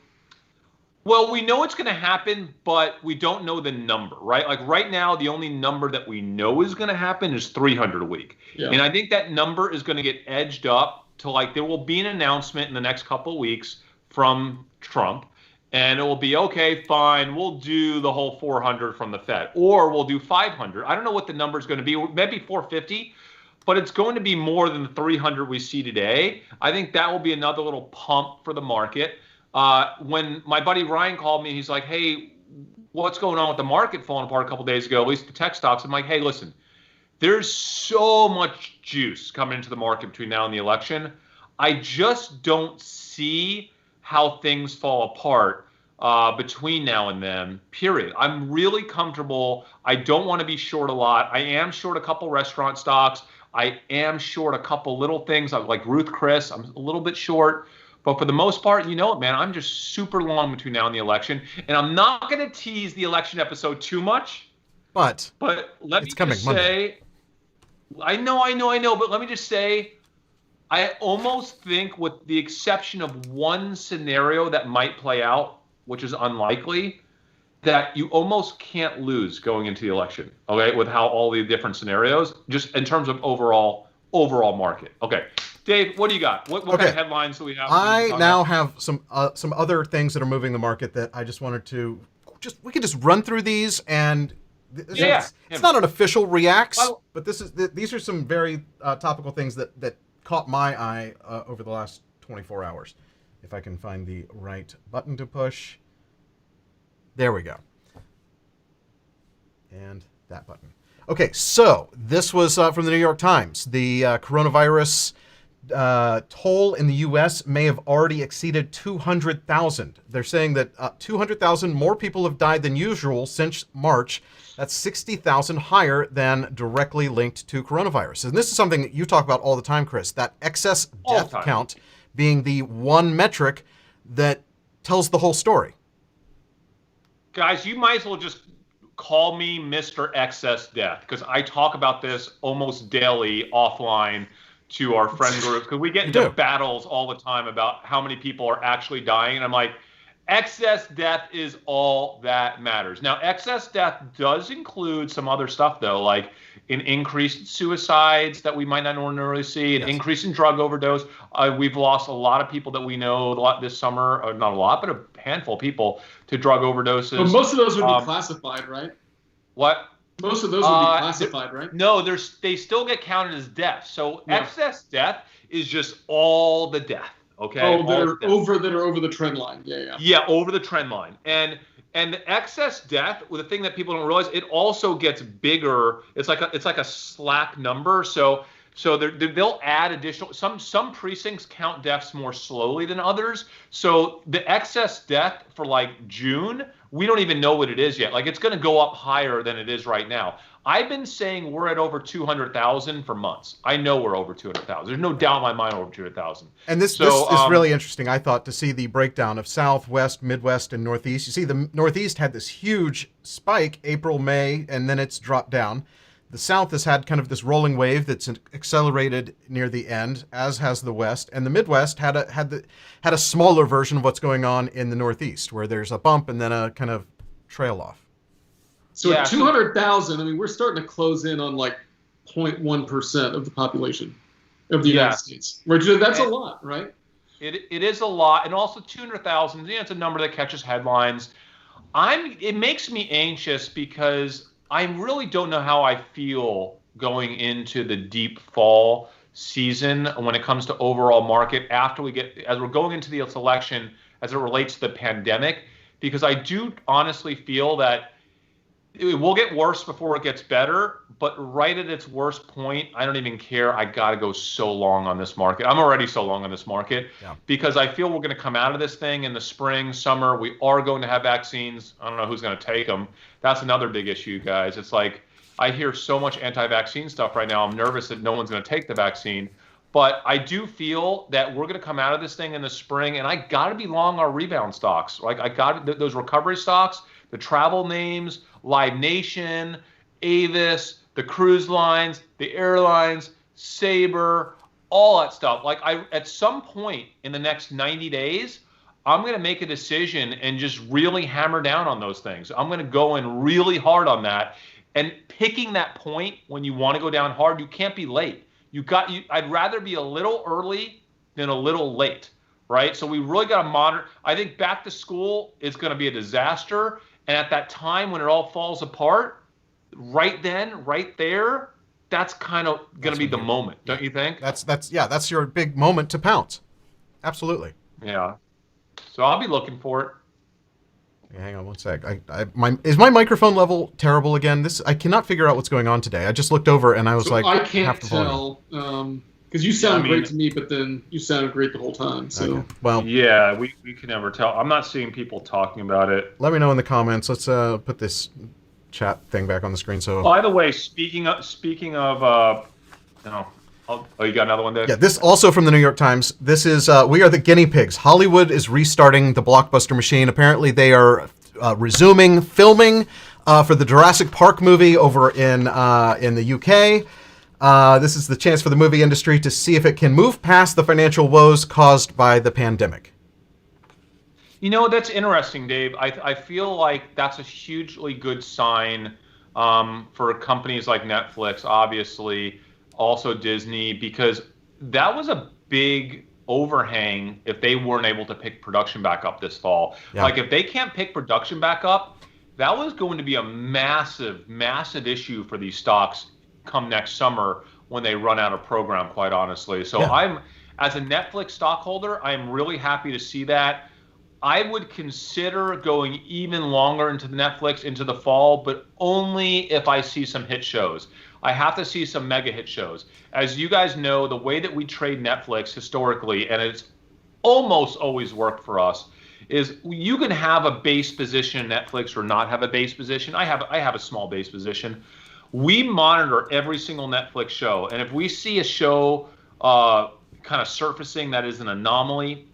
[SPEAKER 2] Well, we know it's going to happen, but we don't know the number, right? Right now, the only number that we know is going to happen is 300 a week. Yeah. And I think that number is going to get edged up to there will be an announcement in the next couple of weeks from Trump. And it will be, okay, fine, we'll do the whole 400 from the Fed, or we'll do 500. I don't know what the number is going to be, maybe 450, but it's going to be more than the 300 we see today. I think that will be another little pump for the market. When my buddy Ryan called me, he's like, hey, what's going on with the market falling apart a couple days ago, at least the tech stocks? I'm like, hey, listen, there's so much juice coming into the market between now and the election. I just don't see how things fall apart between now and then, period. I'm really comfortable. I don't want to be short a lot. I am short a couple restaurant stocks. I am short a couple little things like Ruth Chris. I'm a little bit short. But for the most part, you know it, man, I'm just super long between now and the election. And I'm not going to tease the election episode too much.
[SPEAKER 1] But
[SPEAKER 2] let me just say, I know. But let me just say, I almost think, with the exception of one scenario that might play out, which is unlikely, that you almost can't lose going into the election, okay, with how all the different scenarios, just in terms of overall market. Okay, Dave, what do you got? What kind of headlines do we have?
[SPEAKER 1] I now have some other things that are moving the market that I just wanted to we could just run through these, and it's not an official reacts, but these are some very topical things that caught my eye over the last 24 hours. If I can find the right button to push. There we go. And that button. Okay, so this was from the New York Times. The coronavirus toll in the U.S. may have already exceeded 200,000. They're saying that 200,000 more people have died than usual since March. That's 60,000 higher than directly linked to coronavirus. And this is something that you talk about all the time, Chris, that excess death count being the one metric that tells the whole story.
[SPEAKER 2] Guys, you might as well just call me Mr. Excess Death, because I talk about this almost daily offline to our friend groups because we get into battles all the time about how many people are actually dying. And I'm like, excess death is all that matters. Now, excess death does include some other stuff, though, like an increased suicides that we might not ordinarily see, an increase in drug overdose. We've lost a lot of people that we know this summer, not a lot, but a handful of people to drug overdoses.
[SPEAKER 3] But most of those would be classified, right?
[SPEAKER 2] What?
[SPEAKER 3] Most of those would be classified, right?
[SPEAKER 2] No, they still get counted as death. So excess death is just all the death. Okay.
[SPEAKER 3] Oh, that are over the trend line. Yeah.
[SPEAKER 2] Yeah, over the trend line. And the excess death, the thing that people don't realize, it also gets bigger. It's like a slack number. So they'll add additional. Some precincts count deaths more slowly than others. So the excess death for like June, we don't even know what it is yet. Like it's going to go up higher than it is right now. I've been saying we're at over 200,000 for months. I know we're over 200,000. There's no doubt in my mind we're over 200,000.
[SPEAKER 1] And this is really interesting, I thought, to see the breakdown of South, West, Midwest, and Northeast. You see the Northeast had this huge spike April, May, and then it's dropped down. The South has had kind of this rolling wave that's accelerated near the end, as has the West. And the Midwest had a smaller version of what's going on in the Northeast, where there's a bump and then a kind of trail off.
[SPEAKER 3] So at 200,000, I mean, we're starting to close in on like 0.1% of the population of the United States. That's a lot, right?
[SPEAKER 2] It is a lot. And also 200,000, it's a number that catches headlines. It makes me anxious because I really don't know how I feel going into the deep fall season when it comes to overall market as we're going into the election as it relates to the pandemic, because I do honestly feel that it will get worse before it gets better, but right at its worst point, I don't even care. I got to go so long on this market. I'm already so long on this market because I feel we're going to come out of this thing in the spring, summer. We are going to have vaccines. I don't know who's going to take them. That's another big issue, guys. It's like I hear so much anti-vaccine stuff right now. I'm nervous that no one's going to take the vaccine. But I do feel that we're going to come out of this thing in the spring, and I got to be long our rebound stocks. Like I got those recovery stocks, the travel names, Live Nation, Avis, the cruise lines, the airlines, Sabre, all that stuff. Like at some point in the next 90 days, I'm going to make a decision and just really hammer down on those things. I'm going to go in really hard on that. And picking that point when you want to go down hard, you can't be late. I'd rather be a little early than a little late, right? So we really got to monitor. I think back to school is going to be a disaster. And at that time when it all falls apart, right then, right there, that's kind of going to be the moment, don't you think?
[SPEAKER 1] That's your big moment to pounce. Absolutely.
[SPEAKER 2] Yeah. So I'll be looking for it.
[SPEAKER 1] Hang on one sec. Is my microphone level terrible again? I cannot figure out what's going on today. I just looked over and I was
[SPEAKER 3] I can't tell because you sound great to me, but then you sounded great the whole time. So
[SPEAKER 1] well,
[SPEAKER 2] yeah, we can never tell. I'm not seeing people talking about it.
[SPEAKER 1] Let me know in the comments. Let's put this chat thing back on the screen. So
[SPEAKER 2] by the way, speaking of you got another one, Dave?
[SPEAKER 1] Yeah, this also from the New York Times. This is, we are the guinea pigs. Hollywood is restarting the blockbuster machine. Apparently they are resuming filming for the Jurassic Park movie over in the UK. This is the chance for the movie industry to see if it can move past the financial woes caused by the pandemic.
[SPEAKER 2] You know, that's interesting, Dave. I feel like that's a hugely good sign for companies like Netflix, obviously, also Disney, because that was a big overhang if they weren't able to pick production back up this fall. Yeah. Like if they can't pick production back up, that was going to be a massive, massive issue for these stocks come next summer when they run out of program, quite honestly. So yeah. As a Netflix stockholder, I'm really happy to see that. I would consider going even longer into the Netflix into the fall, but only if I see some hit shows. I have to see some mega hit shows. As you guys know, the way that we trade Netflix historically, and it's almost always worked for us, is you can have a base position in Netflix or not have a base position. I have a small base position. We monitor every single Netflix show, and if we see a show kind of surfacing that is an anomaly,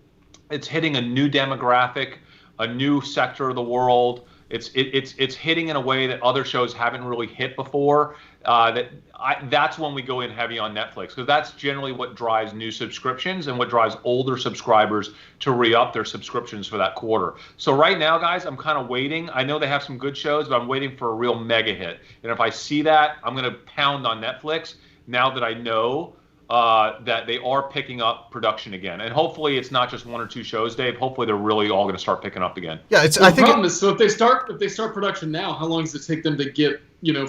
[SPEAKER 2] it's hitting a new demographic, a new sector of the world, It's hitting in a way that other shows haven't really hit before. That's when we go in heavy on Netflix, because that's generally what drives new subscriptions and what drives older subscribers to re-up their subscriptions for that quarter. So right now, guys, I'm kind of waiting. I know they have some good shows, but I'm waiting for a real mega hit. And if I see that, I'm going to pound on Netflix now that I know that they are picking up production again. And hopefully it's not just one or two shows, Dave. Hopefully they're really all going to start picking up again.
[SPEAKER 1] Yeah,
[SPEAKER 3] I think the problem is, so if they start production now, how long does it take them to get,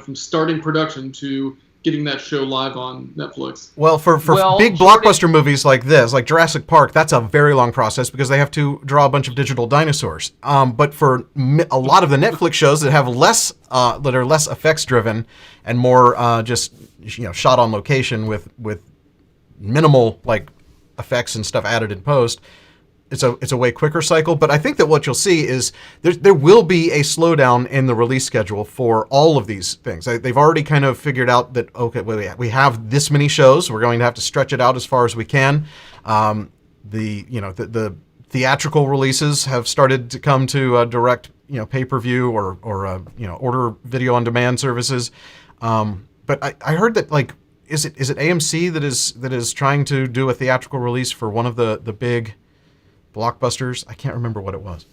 [SPEAKER 3] from starting production to getting that show live on Netflix?
[SPEAKER 1] Well, for big blockbuster movies like this, like Jurassic Park, that's a very long process because they have to draw a bunch of digital dinosaurs. But for a lot of the Netflix shows that have less, that are less effects driven and more just shot on location with minimal like effects and stuff added in post, it's a way quicker cycle. But I think that what you'll see is there will be a slowdown in the release schedule for all of these things. They've already kind of figured out that, okay, we have this many shows, we're going to have to stretch it out as far as we can. The theatrical releases have started to come to direct pay-per-view or order video on demand services. But I heard that, like, is it AMC that is trying to do a theatrical release for one of the big blockbusters? I can't remember what it was.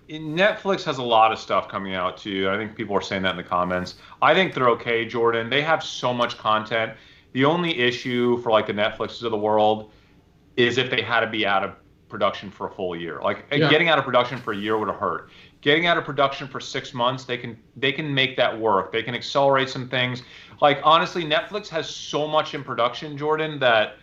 [SPEAKER 2] Netflix has a lot of stuff coming out too. I think people are saying that in the comments. I think they're okay, Jordan. They have so much content. The only issue for like the Netflixes of the world is if they had to be out of production for a full year. Like getting out of production for a year would have hurt. Getting out of production for 6 months, they can make that work. They can accelerate some things. Like, honestly, Netflix has so much in production, Jordan, that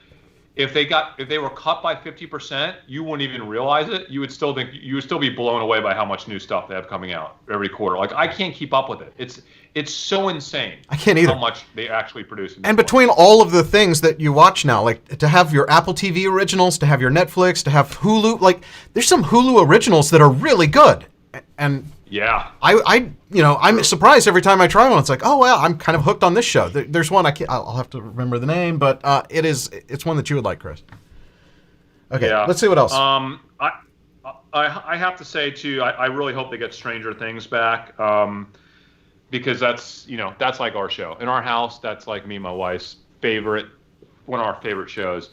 [SPEAKER 2] if they were cut by 50%, you wouldn't even realize it. You would still be blown away by how much new stuff they have coming out every quarter. Like, I can't keep up with it. It's so insane.
[SPEAKER 1] I can't either.
[SPEAKER 2] How much they actually produce.
[SPEAKER 1] And between all of the things that you watch now, like to have your Apple TV originals, to have your Netflix, to have Hulu, like there's some Hulu originals that are really good. And
[SPEAKER 2] yeah,
[SPEAKER 1] I'm surprised every time I try one. It's like, oh well, I'm kind of hooked on this show. There's one I'll have to remember the name, but it's one that you would like, Chris. Okay, yeah. Let's see what else.
[SPEAKER 2] I have to say too, I really hope they get Stranger Things back, because that's like our show in our house. That's like me and my wife's favorite, one of our favorite shows.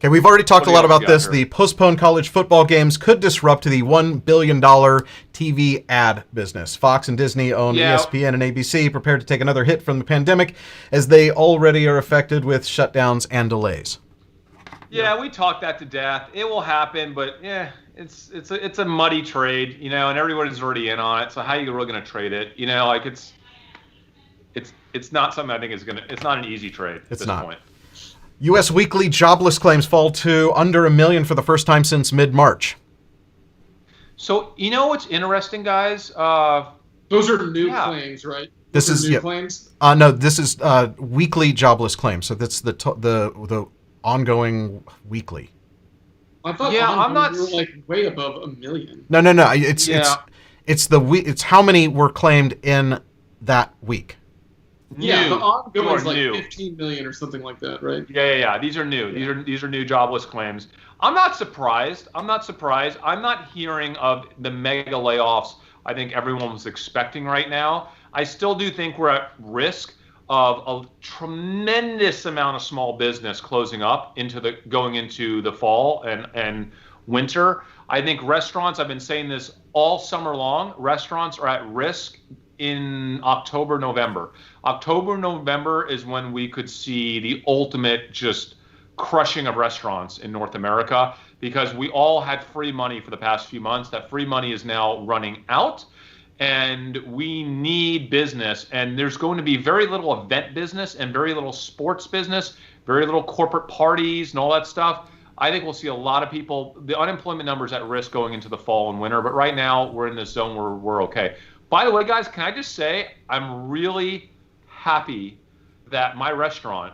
[SPEAKER 1] Okay, we've already talked a lot about this. Here? The postponed college football games could disrupt the $1 billion TV ad business. Fox and Disney own ESPN and ABC, prepared to take another hit from the pandemic, as they already are affected with shutdowns and delays.
[SPEAKER 2] Yeah, we talked that to death. It will happen, but it's a muddy trade, and everybody's already in on it. So how are you really going to trade it? Like it's not something I think it's not an easy trade at this point.
[SPEAKER 1] U.S. weekly jobless claims fall to under 1 million for the first time since mid-March.
[SPEAKER 2] So, what's interesting, guys?
[SPEAKER 3] Those are new claims, right?
[SPEAKER 1] This is new claims? No, this is weekly jobless claims. So that's the ongoing weekly.
[SPEAKER 3] I thought we were like way above 1 million.
[SPEAKER 1] No. It's how many were claimed in that week.
[SPEAKER 3] Yeah, the ongoing is like 15 million or something like that, right?
[SPEAKER 2] Yeah. These are new. Yeah. These are new jobless claims. I'm not surprised. I'm not hearing of the mega layoffs I think everyone was expecting right now. I still do think we're at risk of a tremendous amount of small business closing up going into the fall and winter. I think restaurants, I've been saying this all summer long, restaurants are at risk in October, November. October, November is when we could see the ultimate just crushing of restaurants in North America, because we all had free money for the past few months. That free money is now running out, and we need business. And there's going to be very little event business and very little sports business, very little corporate parties and all that stuff. I think we'll see a lot of people. The unemployment numbers at risk going into the fall and winter, but right now we're in this zone where we're okay. By the way, guys, can I just say I'm really happy that my restaurant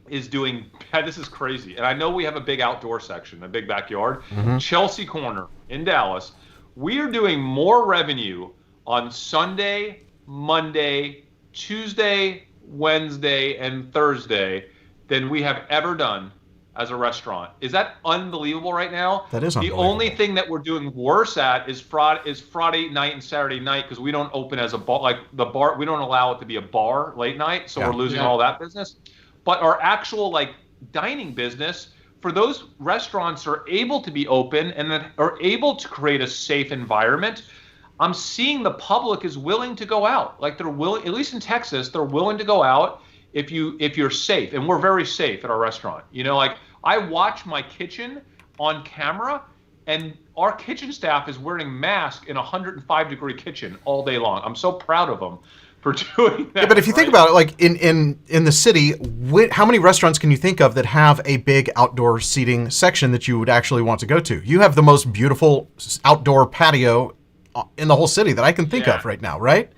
[SPEAKER 2] is doing, this is crazy. And I know we have a big outdoor section, a big backyard. Mm-hmm. Chelsea Corner in Dallas. We are doing more revenue on Sunday, Monday, Tuesday, Wednesday, and Thursday than we have ever done as a restaurant. Is that unbelievable right now?
[SPEAKER 1] That is unbelievable.
[SPEAKER 2] The only thing that we're doing worse at is Friday night and Saturday night, because we don't open as a bar. Like the bar, we don't allow it to be a bar late night, so we're losing all that business. But our actual like dining business, for those restaurants are able to be open and that are able to create a safe environment, I'm seeing the public is willing to go out. Like they're willing, at least in Texas, they're willing to go out if you're safe, and we're very safe at our restaurant. You know, like I watch my kitchen on camera, and our kitchen staff is wearing masks in a 105-degree kitchen all day long. I'm so proud of them for doing that.
[SPEAKER 1] Yeah, but if you think about it, like in the city, how many restaurants can you think of that have a big outdoor seating section that you would actually want to go to? You have the most beautiful outdoor patio in the whole city that I can think of right now, right?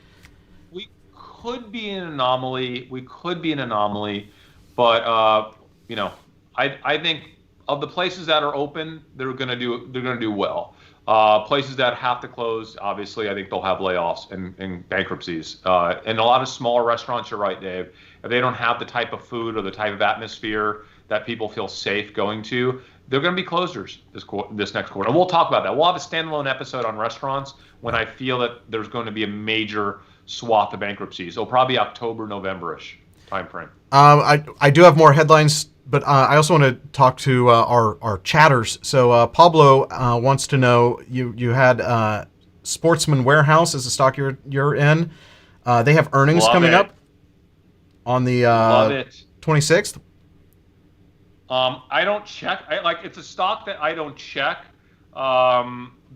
[SPEAKER 2] We could be an anomaly. But you know, I think of the places that are open, they're gonna do well. Places that have to close, obviously, I think they'll have layoffs and bankruptcies. And a lot of smaller restaurants, you're right, Dave, if they don't have the type of food or the type of atmosphere that people feel safe going to, they're going to be closers this next quarter. And we'll talk about that. We'll have a standalone episode on restaurants when I feel that there's going to be a major swath of bankruptcies. It'll probably be October, November-ish timeframe.
[SPEAKER 1] I do have more headlines, but I also want to talk to our chatters. So Pablo wants to know, you had Sportsman Warehouse as a stock you're in. They have earnings coming up on the 26th.
[SPEAKER 2] I don't check. It's a stock that I don't check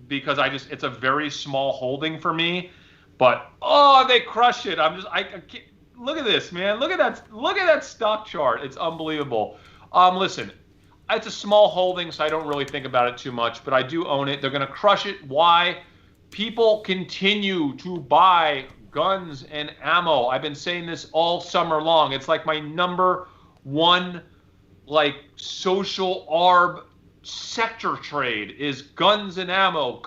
[SPEAKER 2] because it's a very small holding for me. But they crush it. I can't, look at this, man. Look at that stock chart. It's unbelievable. Listen, it's a small holding, so I don't really think about it too much. But I do own it. They're going to crush it. Why? People continue to buy guns and ammo. I've been saying this all summer long. It's like my number one social arb sector trade is guns and ammo.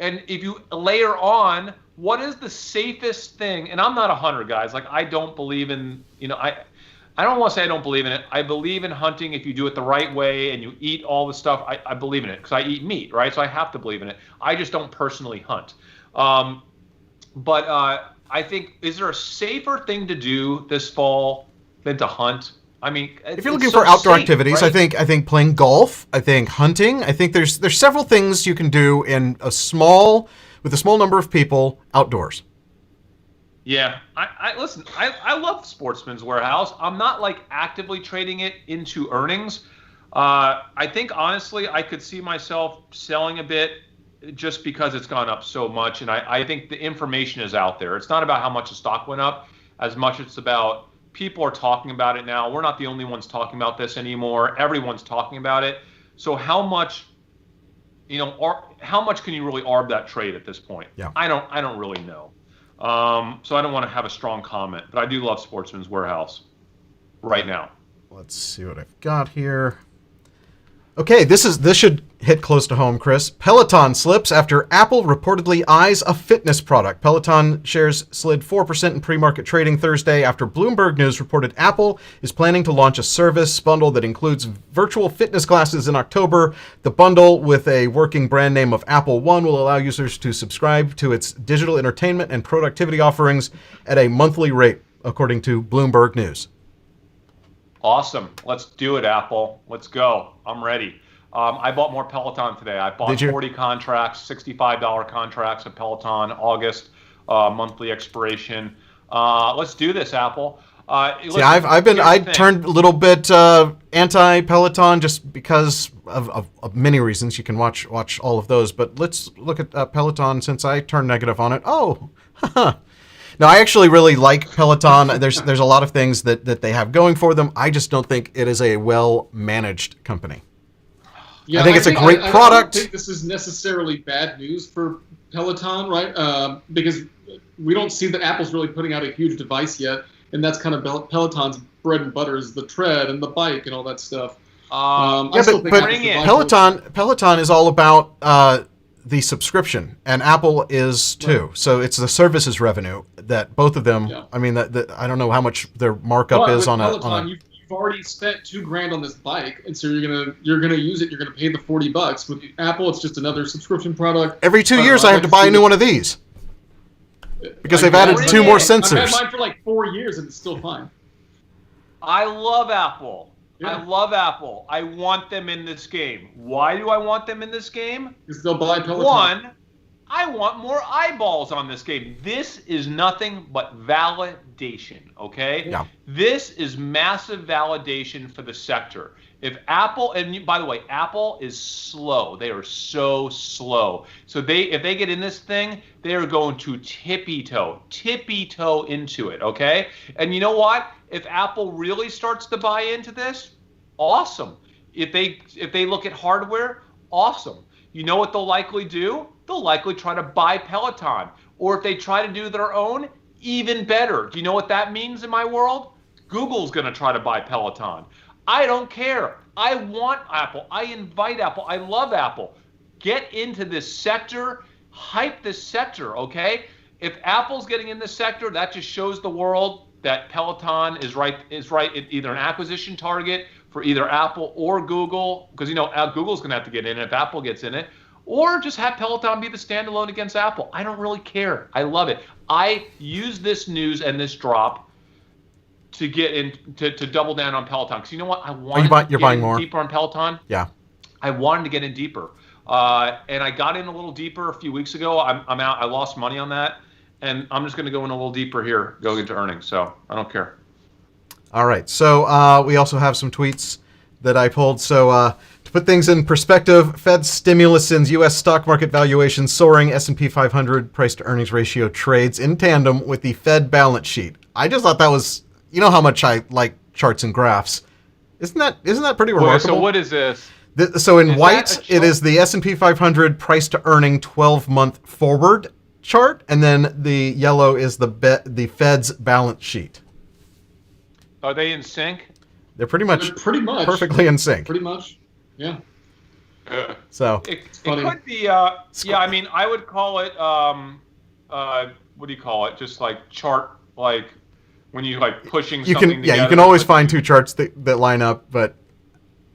[SPEAKER 2] And if you layer on, what is the safest thing? And I'm not a hunter, guys. Like, I don't believe in, I don't want to say I don't believe in it. I believe in hunting if you do it the right way and you eat all the stuff. I believe in it because I eat meat, right? So I have to believe in it. I just don't personally hunt. But I think, is there a safer thing to do this fall than to hunt? I mean,
[SPEAKER 1] if you're looking for outdoor activities, right? I think playing golf, I think hunting, I think there's several things you can do with a small number of people outdoors.
[SPEAKER 2] Yeah, listen. I love Sportsman's Warehouse. I'm not actively trading it into earnings. I think honestly, I could see myself selling a bit just because it's gone up so much, and I think the information is out there. It's not about how much the stock went up as much as it's about people are talking about it now. We're not the only ones talking about this anymore. Everyone's talking about it. So how much, how much can you really arb that trade at this point?
[SPEAKER 1] Yeah.
[SPEAKER 2] I don't really know. So I don't want to have a strong comment, but I do love Sportsman's Warehouse right now.
[SPEAKER 1] Let's see what I've got here. Okay, this should hit close to home, Chris. Peloton slips after Apple reportedly eyes a fitness product. Peloton shares slid 4% in pre-market trading Thursday after Bloomberg News reported Apple is planning to launch a service bundle that includes virtual fitness classes in October. The bundle, with a working brand name of Apple One, will allow users to subscribe to its digital entertainment and productivity offerings at a monthly rate, according to Bloomberg News.
[SPEAKER 2] Awesome. Let's do it, Apple. Let's go. I'm ready. I bought more Peloton today. I bought 40 contracts, $65 contracts of Peloton, August, monthly expiration. Let's do this, Apple.
[SPEAKER 1] I turned a little bit anti-Peloton just because of many reasons. You can watch all of those, but let's look at Peloton since I turned negative on it. Oh, no, I actually really like Peloton. There's a lot of things that they have going for them. I just don't think it is a well-managed company.
[SPEAKER 3] Yeah,
[SPEAKER 1] I think it's a great product.
[SPEAKER 3] I don't think this is necessarily bad news for Peloton, right? Because we don't see that Apple's really putting out a huge device yet, and that's kind of Peloton's bread and butter is the tread and the bike and all that stuff.
[SPEAKER 1] Peloton is all about the subscription, and Apple is too. Right. So it's the services revenue that both of them. Yeah. I mean, I don't know how much their markup is on
[SPEAKER 3] Peloton,
[SPEAKER 1] a.
[SPEAKER 3] You've already spent $2,000 on this bike, and so you're gonna use it. You're gonna pay the $40. With Apple, it's just another subscription product.
[SPEAKER 1] Every 2 years, I have to buy a new one of these because they've added 2 more sensors.
[SPEAKER 3] I've had mine for like 4 years, and it's still fine.
[SPEAKER 2] I love Apple.
[SPEAKER 3] Yeah.
[SPEAKER 2] I love Apple. I want them in this game. Why do I want them in this game?
[SPEAKER 3] Because they'll buy Peloton.
[SPEAKER 2] One, I want more eyeballs on this game. This is nothing but validation, okay?
[SPEAKER 1] Yeah.
[SPEAKER 2] This is massive validation for the sector. If Apple, and by the way, Apple is slow. They are so slow. So if they get in this thing, they are going to tippy-toe into it, okay? And you know what? If Apple really starts to buy into this, awesome. If they look at hardware, awesome. You know what they'll likely do? They'll likely try to buy Peloton. Or if they try to do their own, even better. Do you know what that means in my world? Google's going to try to buy Peloton. I don't care. I want Apple. I invite Apple. I love Apple. Get into this sector. Hype this sector, okay? If Apple's getting in this sector, that just shows the world that Peloton is right. Either an acquisition target for either Apple or Google, because Google's going to have to get in it if Apple gets in it, or just have Peloton be the standalone against Apple. I don't really care. I love it. I use this news and this drop to get in to double down on Peloton, because you know what? I wanted to get
[SPEAKER 1] buying
[SPEAKER 2] in
[SPEAKER 1] more
[SPEAKER 2] deeper on Peloton.
[SPEAKER 1] Yeah,
[SPEAKER 2] I wanted to get in deeper, and I got in a little deeper a few weeks ago. I'm out. I lost money on that, and I'm just going to go in a little deeper here, going into earnings. So I don't care.
[SPEAKER 1] All right. So we also have some tweets that I pulled. So to put things in perspective, Fed stimulus sends U.S. stock market valuation soaring. S&P 500 price to earnings ratio trades in tandem with the Fed balance sheet. I just thought that was, you know how much I like charts and graphs. Isn't that pretty remarkable?
[SPEAKER 2] So what is this?
[SPEAKER 1] So in white, it is the S&P 500 price to earning 12-month forward chart, and then the yellow is the Fed's balance sheet.
[SPEAKER 2] Are they in sync?
[SPEAKER 1] They're pretty much perfectly in sync.
[SPEAKER 3] Pretty much, yeah.
[SPEAKER 1] So
[SPEAKER 2] it could be. Yeah, I mean, I would call it. What do you call it? Just like chart, like when you like pushing something together.
[SPEAKER 1] Yeah, you can always find two charts that line up, but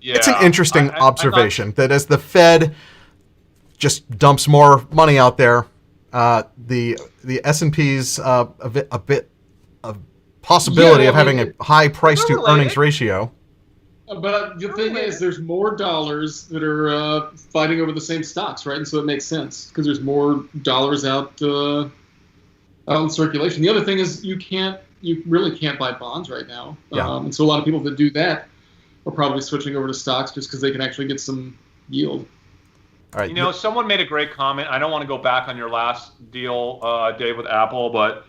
[SPEAKER 1] it's an interesting observation that as the Fed just dumps more money out there, the S&P's a bit of possibility of having a high price to earnings ratio.
[SPEAKER 3] But the thing is, there's more dollars that are fighting over the same stocks, right? And so it makes sense because there's more dollars out in circulation. The other thing is you really can't buy bonds right now, and so a lot of people that do that are probably switching over to stocks just because they can actually get some yield.
[SPEAKER 1] All right.
[SPEAKER 2] Someone made a great comment. I don't want to go back on your last deal, Dave, with Apple, but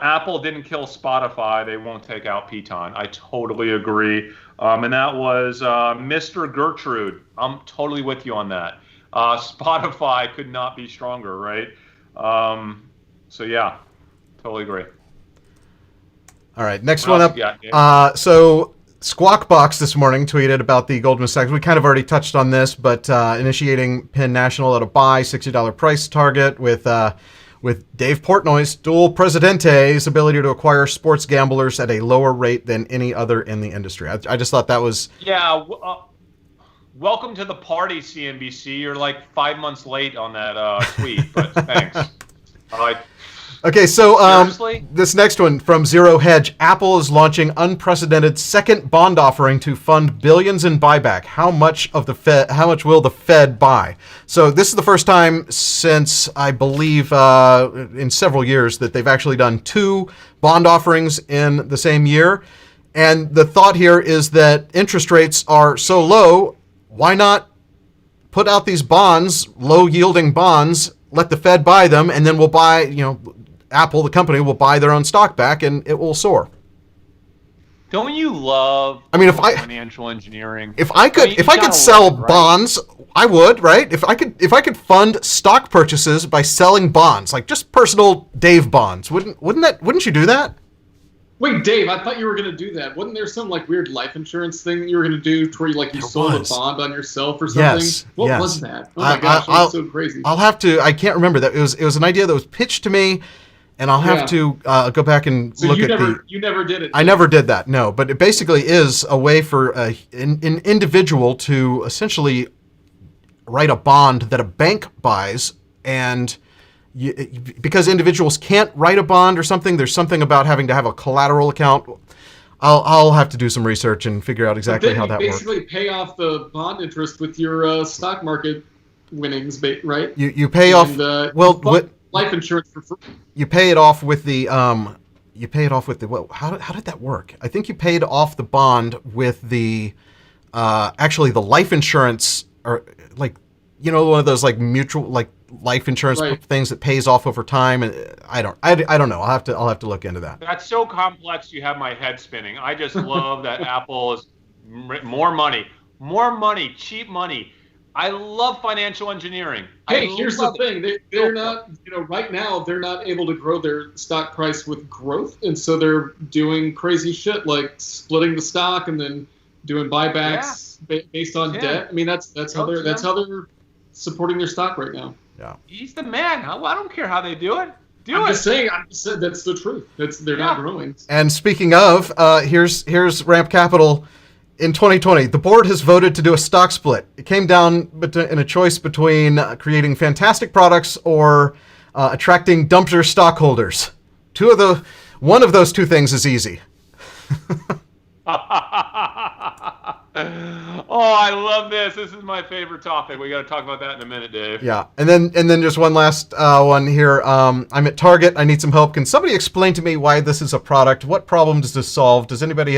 [SPEAKER 2] Apple didn't kill Spotify. They won't take out Peloton. I totally agree. And that was Mr. Gertrude. I'm totally with you on that. Spotify could not be stronger, right? So, yeah, totally agree.
[SPEAKER 1] All right, next one up. So Squawk Box this morning tweeted about the Goldman Sachs. We kind of already touched on this, but initiating Penn National at a buy, $60 price target with Dave Portnoy's dual Presidente's ability to acquire sports gamblers at a lower rate than any other in the industry. I just thought that was...
[SPEAKER 2] Yeah, welcome to the party, CNBC. You're like 5 months late on that tweet, but thanks. All right.
[SPEAKER 1] Okay, so this next one from Zero Hedge. Apple is launching unprecedented second bond offering to fund billions in buyback. How much will the Fed buy? So this is the first time since, I believe, in several years that they've actually done 2 bond offerings in the same year. And the thought here is that interest rates are so low, why not put out these bonds, low-yielding bonds, let the Fed buy them, and then we'll buy, Apple, the company, will buy their own stock back, and it will soar.
[SPEAKER 2] Don't you love financial engineering?
[SPEAKER 1] If I could sell bonds, I would, right? If I could fund stock purchases by selling bonds, like just personal Dave bonds, wouldn't you do that?
[SPEAKER 3] Wait, Dave, I thought you were going to do that. Wasn't there some weird life insurance thing you were going to do to where you sold a bond on yourself or something?
[SPEAKER 1] Yes.
[SPEAKER 3] What was that? Oh my gosh, that's so crazy.
[SPEAKER 1] I can't remember that. It was an idea that was pitched to me, and I'll have to go back and look at
[SPEAKER 3] You never did it.
[SPEAKER 1] I never did that, no. But it basically is a way for an individual to essentially write a bond that a bank buys, and because individuals can't write a bond or something, there's something about having to have a collateral account. I'll have to do some research and figure out exactly how that works.
[SPEAKER 3] Basically pay off the bond interest with your stock market winnings, right?
[SPEAKER 1] You pay off
[SPEAKER 3] life insurance for free.
[SPEAKER 1] You pay it off with the how did that work? I think you paid off the bond with the actually the life insurance, or like, you know, one of those like mutual like life insurance things that pays off over time. And I don't know. I'll have to look into that.
[SPEAKER 2] That's so complex. You have my head spinning. I just love that Apple is more money, cheap money. I love financial engineering.
[SPEAKER 3] Hey, here's the thing. They're not, right now, they're not able to grow their stock price with growth. And so they're doing crazy shit like splitting the stock and then doing buybacks based on debt. I mean, that's how they're supporting their stock right now.
[SPEAKER 1] Yeah.
[SPEAKER 2] He's the man. I don't care how they do it.
[SPEAKER 3] I'm just saying that's the truth. They're not growing.
[SPEAKER 1] And speaking of, here's Ramp Capital. In 2020, the board has voted to do a stock split. It came down in a choice between creating fantastic products or attracting dumpster stockholders. One of those two things is easy.
[SPEAKER 2] Oh, I love this. This is my favorite topic. We got to talk about that in a minute, Dave.
[SPEAKER 1] Yeah, and then just one last one here. I'm at Target. I need some help. Can somebody explain to me why this is a product? What problem does this solve? Does anybody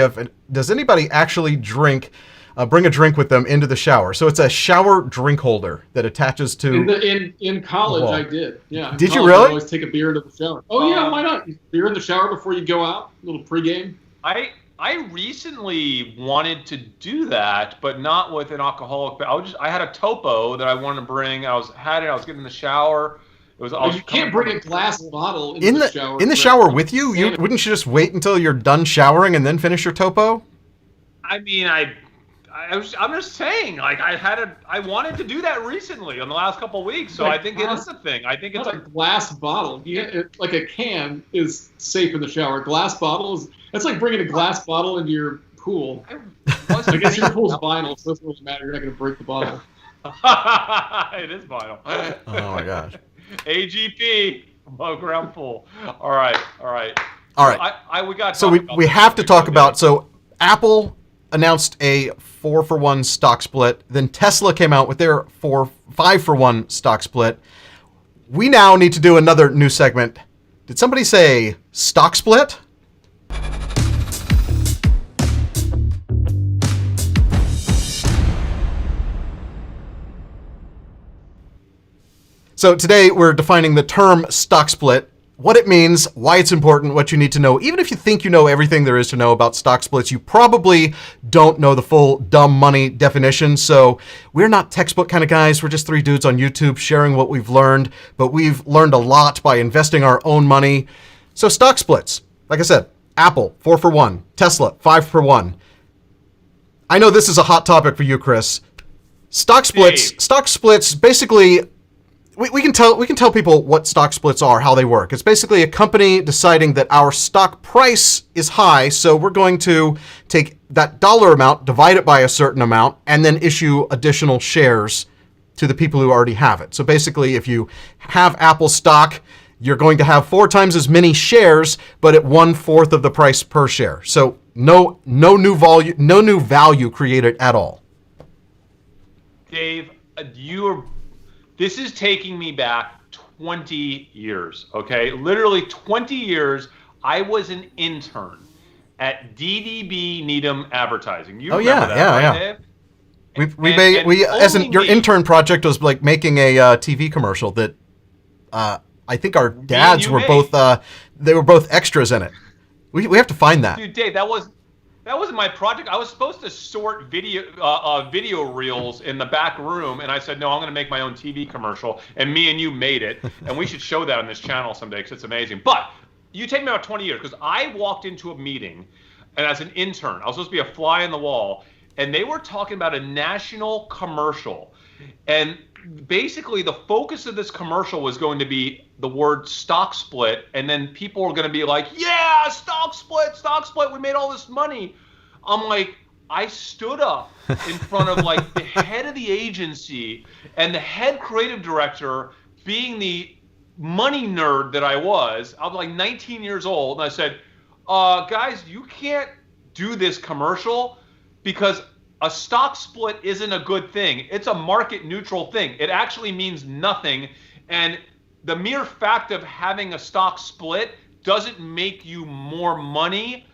[SPEAKER 1] actually bring a drink with them into the shower? So it's a shower drink holder that attaches to.
[SPEAKER 3] In college, I did. Yeah.
[SPEAKER 1] Did you really?
[SPEAKER 3] I always take a beer into the shower. Oh yeah, why not? Beer in the shower before you go out. A little pregame.
[SPEAKER 2] I recently wanted to do that, but not with an alcoholic. I had a topo that I wanted to bring. I was getting in the shower.
[SPEAKER 3] You can't bring a glass bottle in the shower.
[SPEAKER 1] In the shower with you? Wouldn't you just wait until you're done showering and then finish your topo?
[SPEAKER 2] I mean, I'm just saying, like, I wanted to do that recently in the last couple of weeks, so I think it is a thing. I think it's
[SPEAKER 3] a glass bottle. Like a can is safe in the shower. A glass bottle that's like bringing a glass bottle into your pool. I guess your pool's vinyl, so it doesn't really matter. You're not going to break the bottle.
[SPEAKER 2] It is vinyl.
[SPEAKER 1] Oh my gosh.
[SPEAKER 2] AGP, above ground pool. All right.
[SPEAKER 1] We have to talk about. So Apple announced a 4-for-1 stock split. Then Tesla came out with their 5-for-1 stock split. We now need to do another new segment. Did somebody say stock split? So today we're defining the term stock split, what it means, why it's important, what you need to know. Even if you think you know everything there is to know about stock splits, you probably don't know the full dumb money definition. So we're not textbook kind of guys. We're just three dudes on YouTube sharing what we've learned, but we've learned a lot by investing our own money. So stock splits, like I said, Apple, 4-for-1, Tesla, 5-for-1. I know this is a hot topic for you, Chris. Stock splits, basically, we can tell people what stock splits are, how they work. It's basically a company deciding that our stock price is high, so we're going to take that dollar amount, divide it by a certain amount, and then issue additional shares to the people who already have it. So basically, if you have Apple stock, you're going to have 4 times as many shares, but at 1/4 of the price per share. So no new value created at all.
[SPEAKER 2] Dave, this is taking me back 20 years, okay? Literally 20 years. I was an intern at DDB Needham Advertising. You remember that, right, Dave? Your intern project was like making a TV commercial that I think our dads were both they were both extras in it. We have to find that. Dude, Dave, that wasn't my project. I was supposed to sort video reels in the back room, and I said, no, I'm going to make my own TV commercial, and me and you made it, and we should show that on this channel someday because it's amazing. But you take me about 20 years because I walked into a meeting, and as an intern, I was supposed to be a fly on the wall, and they were talking about a national commercial, and basically the focus of this commercial was going to be the word stock split, and then people are going to be like, yeah, stock split, we made all this money. I'm like, I stood up in front of like the head of the agency and the head creative director, being the money nerd that I was like 19 years old, and I said, guys, you can't do this commercial because a stock split isn't a good thing. It's a market neutral thing. It actually means nothing. And the mere fact of having a stock split doesn't make you more money.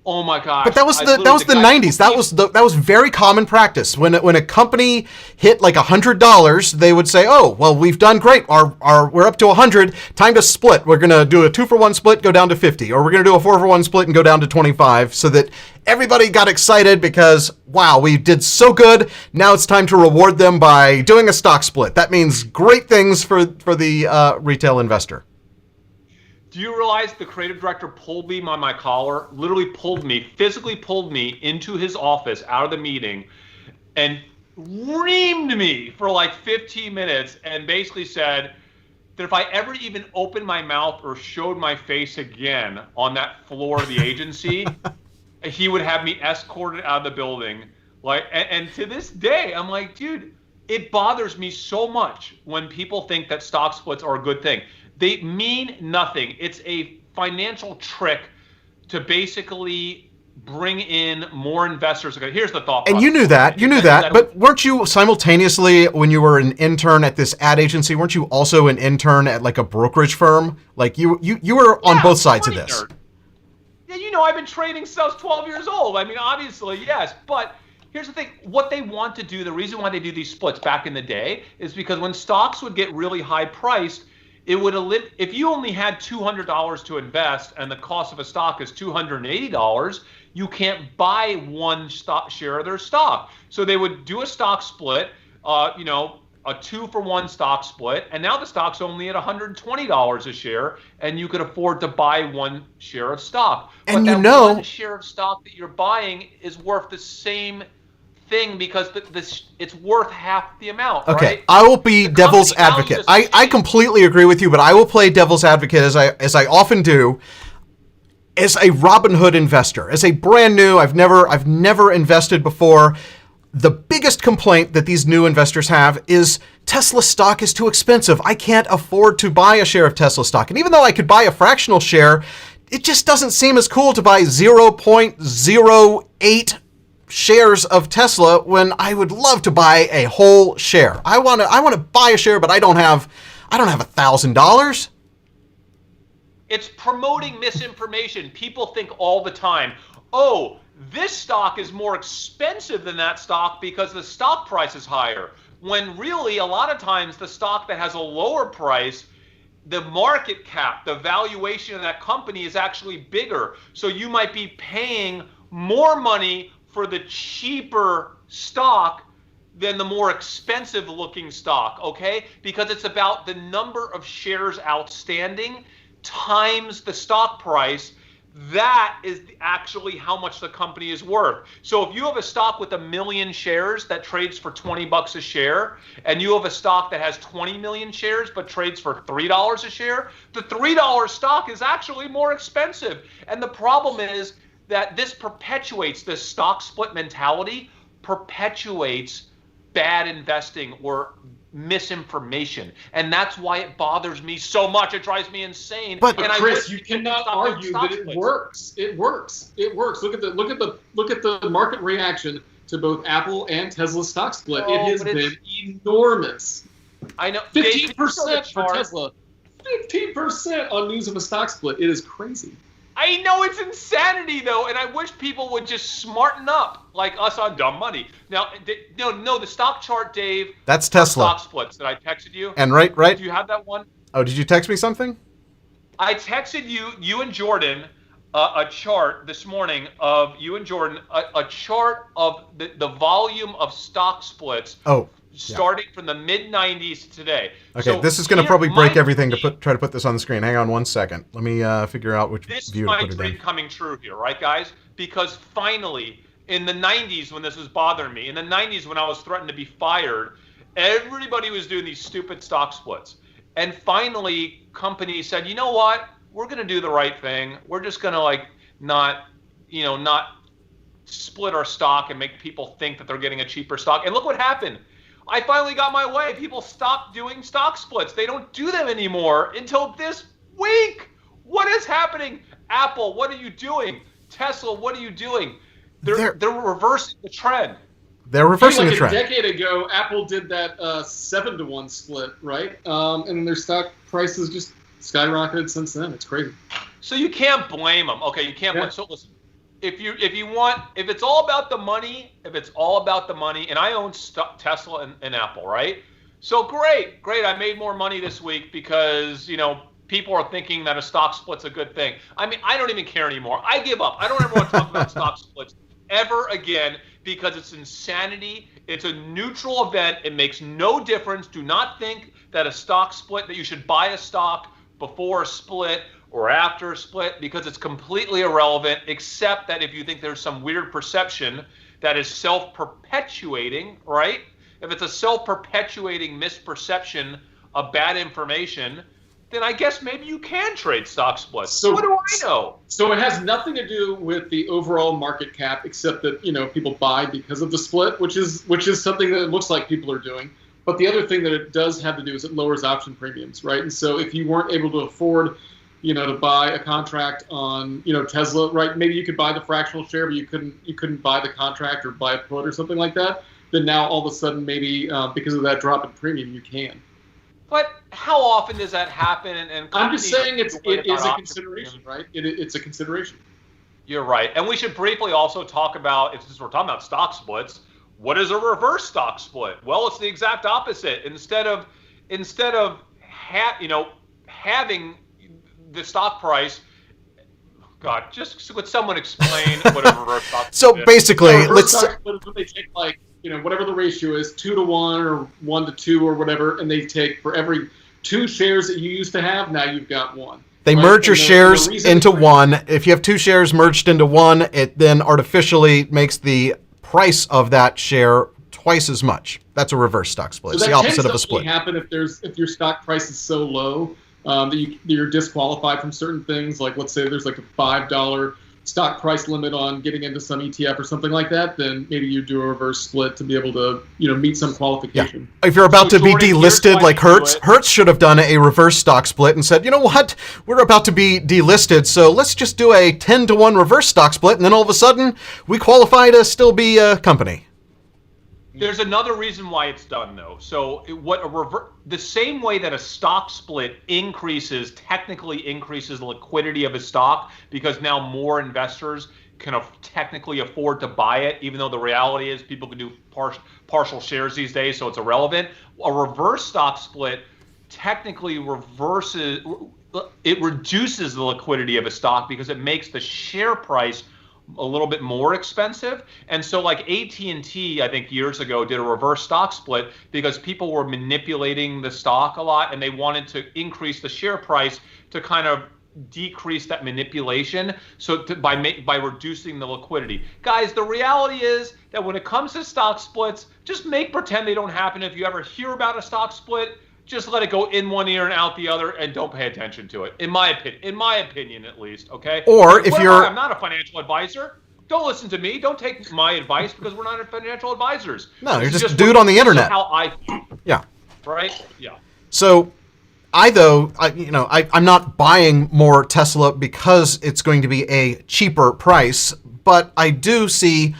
[SPEAKER 2] Oh my gosh!
[SPEAKER 1] But that was the 90s. That was very common practice. When a company hit like $100, they would say, "Oh, well, we've done great. We're up to 100. Time to split. We're gonna do a 2-for-1 split, go down to 50, or we're gonna do a 4-for-1 split and go down to 25." So that everybody got excited because, wow, we did so good. Now it's time to reward them by doing a stock split. That means great things for the retail investor.
[SPEAKER 2] Do you realize the creative director pulled me by my collar, literally physically pulled me into his office out of the meeting and reamed me for like 15 minutes and basically said that if I ever even opened my mouth or showed my face again on that floor of the agency, he would have me escorted out of the building. And to this day, I'm like, dude, it bothers me so much when people think that stock splits are a good thing. They mean nothing. It's a financial trick to basically bring in more investors. Here's the thought process.
[SPEAKER 1] And you knew that. But weren't you simultaneously, when you were an intern at this ad agency, weren't you also an intern at like a brokerage firm? Like you were on both sides of this.
[SPEAKER 2] Nerd. Yeah, I've been trading since I was 12 years old. I mean, obviously, yes. But here's the thing. What they want to do, the reason why they do these splits back in the day is because when stocks would get really high priced, it would if you only had $200 to invest and the cost of a stock is $280, you can't buy one stock share of their stock. So they would do a stock split, a 2-for-1 stock split, and now the stock's only at $120 a share, and you could afford to buy one share of stock.
[SPEAKER 1] And
[SPEAKER 2] but that one share of stock that you're buying is worth the same thing because it's worth half the amount.
[SPEAKER 1] Okay,
[SPEAKER 2] right?
[SPEAKER 1] I will be devil's advocate. I completely agree with you, but I will play devil's advocate as I often do. As a Robinhood investor, as a brand new, I've never invested before. The biggest complaint that these new investors have is Tesla stock is too expensive. I can't afford to buy a share of Tesla stock. And even though I could buy a fractional share, it just doesn't seem as cool to buy 0.08 shares of Tesla when I would love to buy a whole share. I want to buy a share, but I don't have $1,000.
[SPEAKER 2] It's promoting misinformation. People think all the time, oh, this stock is more expensive than that stock because the stock price is higher. When really, a lot of times, the stock that has a lower price, the market cap, the valuation of that company is actually bigger. So you might be paying more money for the cheaper stock than the more expensive looking stock, okay? Because it's about the number of shares outstanding times the stock price. That is actually how much the company is worth. So if you have a stock with 1 million shares that trades for $20 a share, and you have a stock that has 20 million shares but trades for $3 a share, the $3 stock is actually more expensive. And the problem is that this stock split mentality perpetuates bad investing or misinformation, and that's why it bothers me so much. It drives me insane.
[SPEAKER 3] But Chris, you cannot argue that it works. It works. Look at the market reaction to both Apple and Tesla stock split. It has been enormous.
[SPEAKER 2] I know
[SPEAKER 3] 15% for Tesla. 15% on news of a stock split. It is crazy.
[SPEAKER 2] I know it's insanity, though, and I wish people would just smarten up like us on dumb money. Now, no, the stock chart, Dave.
[SPEAKER 1] That's Tesla.
[SPEAKER 2] Stock splits that I texted you.
[SPEAKER 1] And right.
[SPEAKER 2] Do you have that one?
[SPEAKER 1] Oh, did you text me something?
[SPEAKER 2] I texted you and Jordan a chart this morning of you and Jordan, a chart of the volume of stock splits.
[SPEAKER 1] Oh.
[SPEAKER 2] Starting from the mid-90s to today.
[SPEAKER 1] Okay,
[SPEAKER 2] so
[SPEAKER 1] this is going to probably break everything to try to put this on the screen. Hang on one second. Let me figure out which view to put it in.
[SPEAKER 2] This is my dream coming true here, right, guys? Because finally, in the 90s when this was bothering me, in the 90s when I was threatened to be fired, everybody was doing these stupid stock splits. And finally, companies said, you know what? We're going to do the right thing. We're just going to not split our stock and make people think that they're getting a cheaper stock. And look what happened. I finally got my way. People stopped doing stock splits. They don't do them anymore until this week. What is happening? Apple, what are you doing? Tesla, what are you doing? They're reversing the trend.
[SPEAKER 1] They're reversing the trend.
[SPEAKER 3] A decade ago, Apple did that 7-to-1 split, right? And their stock prices just skyrocketed since then. It's crazy.
[SPEAKER 2] So you can't blame them. Okay, you can't blame. So listen, if it's all about the money, and I own Tesla and Apple, right? So great. I made more money this week because people are thinking that a stock split's a good thing. I mean, I don't even care anymore. I give up. I don't ever want to talk about stock splits ever again because it's insanity. It's a neutral event. It makes no difference. Do not think that a stock split, that you should buy a stock before a split or after a split, because it's completely irrelevant, except that if you think there's some weird perception that is self-perpetuating, right? If it's a self-perpetuating misperception of bad information, then I guess maybe you can trade stock splits. So what do I know?
[SPEAKER 3] So it has nothing to do with the overall market cap, except that people buy because of the split, which is something that it looks like people are doing. But the other thing that it does have to do is it lowers option premiums, right? And so if you weren't able to afford, to buy a contract on, Tesla, right? Maybe you could buy the fractional share, but you couldn't buy the contract or buy a put or something like that. Then now all of a sudden, maybe because of that drop in premium, you can.
[SPEAKER 2] But how often does that happen? And
[SPEAKER 3] I'm just saying it is a consideration, right? It's a consideration.
[SPEAKER 2] You're right. And we should briefly also talk about, since we're talking about stock splits, what is a reverse stock split? Well, it's the exact opposite. Instead of having the stock price, God, just would someone explain what a reverse stock split is?
[SPEAKER 1] So basically,
[SPEAKER 3] stock split is when they take whatever the ratio is, 2-to-1 or 1-to-2 or whatever, and they take for every 2 shares that you used to have, now you've got 1.
[SPEAKER 1] They merge your shares into 1. If you have 2 shares merged into 1, it then artificially makes the price of that share twice as much. That's a reverse stock split. It's the opposite of a split.
[SPEAKER 3] That tends to happen if your stock price is so low that you're disqualified from certain things. Like, let's say there's like a $5 stock price limit on getting into some ETF or something like that, then maybe you do a reverse split to be able to, meet some qualification.
[SPEAKER 1] Yeah. If you're about to be delisted like Hertz should have done a reverse stock split and said, you know what, we're about to be delisted, so let's just do a 10-to-1 reverse stock split, and then all of a sudden we qualify to still be a company.
[SPEAKER 2] There's another reason why it's done, though. So the same way that a stock split technically increases the liquidity of a stock, because now more investors can technically afford to buy it, even though the reality is people can do partial shares these days, so it's irrelevant. A reverse stock split technically reduces the liquidity of a stock because it makes the share price a little bit more expensive. And so like AT&T, I think years ago, did a reverse stock split because people were manipulating the stock a lot and they wanted to increase the share price to kind of decrease that manipulation, so by reducing the liquidity. Guys, the reality is that when it comes to stock splits, just pretend they don't happen. If you ever hear about a stock split, just let it go in one ear and out the other, and don't pay attention to it. In my opinion, at least. Okay.
[SPEAKER 1] Or if
[SPEAKER 2] I'm not a financial advisor. Don't listen to me. Don't take my advice because we're not financial advisors.
[SPEAKER 1] No, you're just a dude on the internet.
[SPEAKER 2] How I feel.
[SPEAKER 1] Yeah.
[SPEAKER 2] Right. Yeah.
[SPEAKER 1] So, I'm not buying more Tesla because it's going to be a cheaper price, but I do see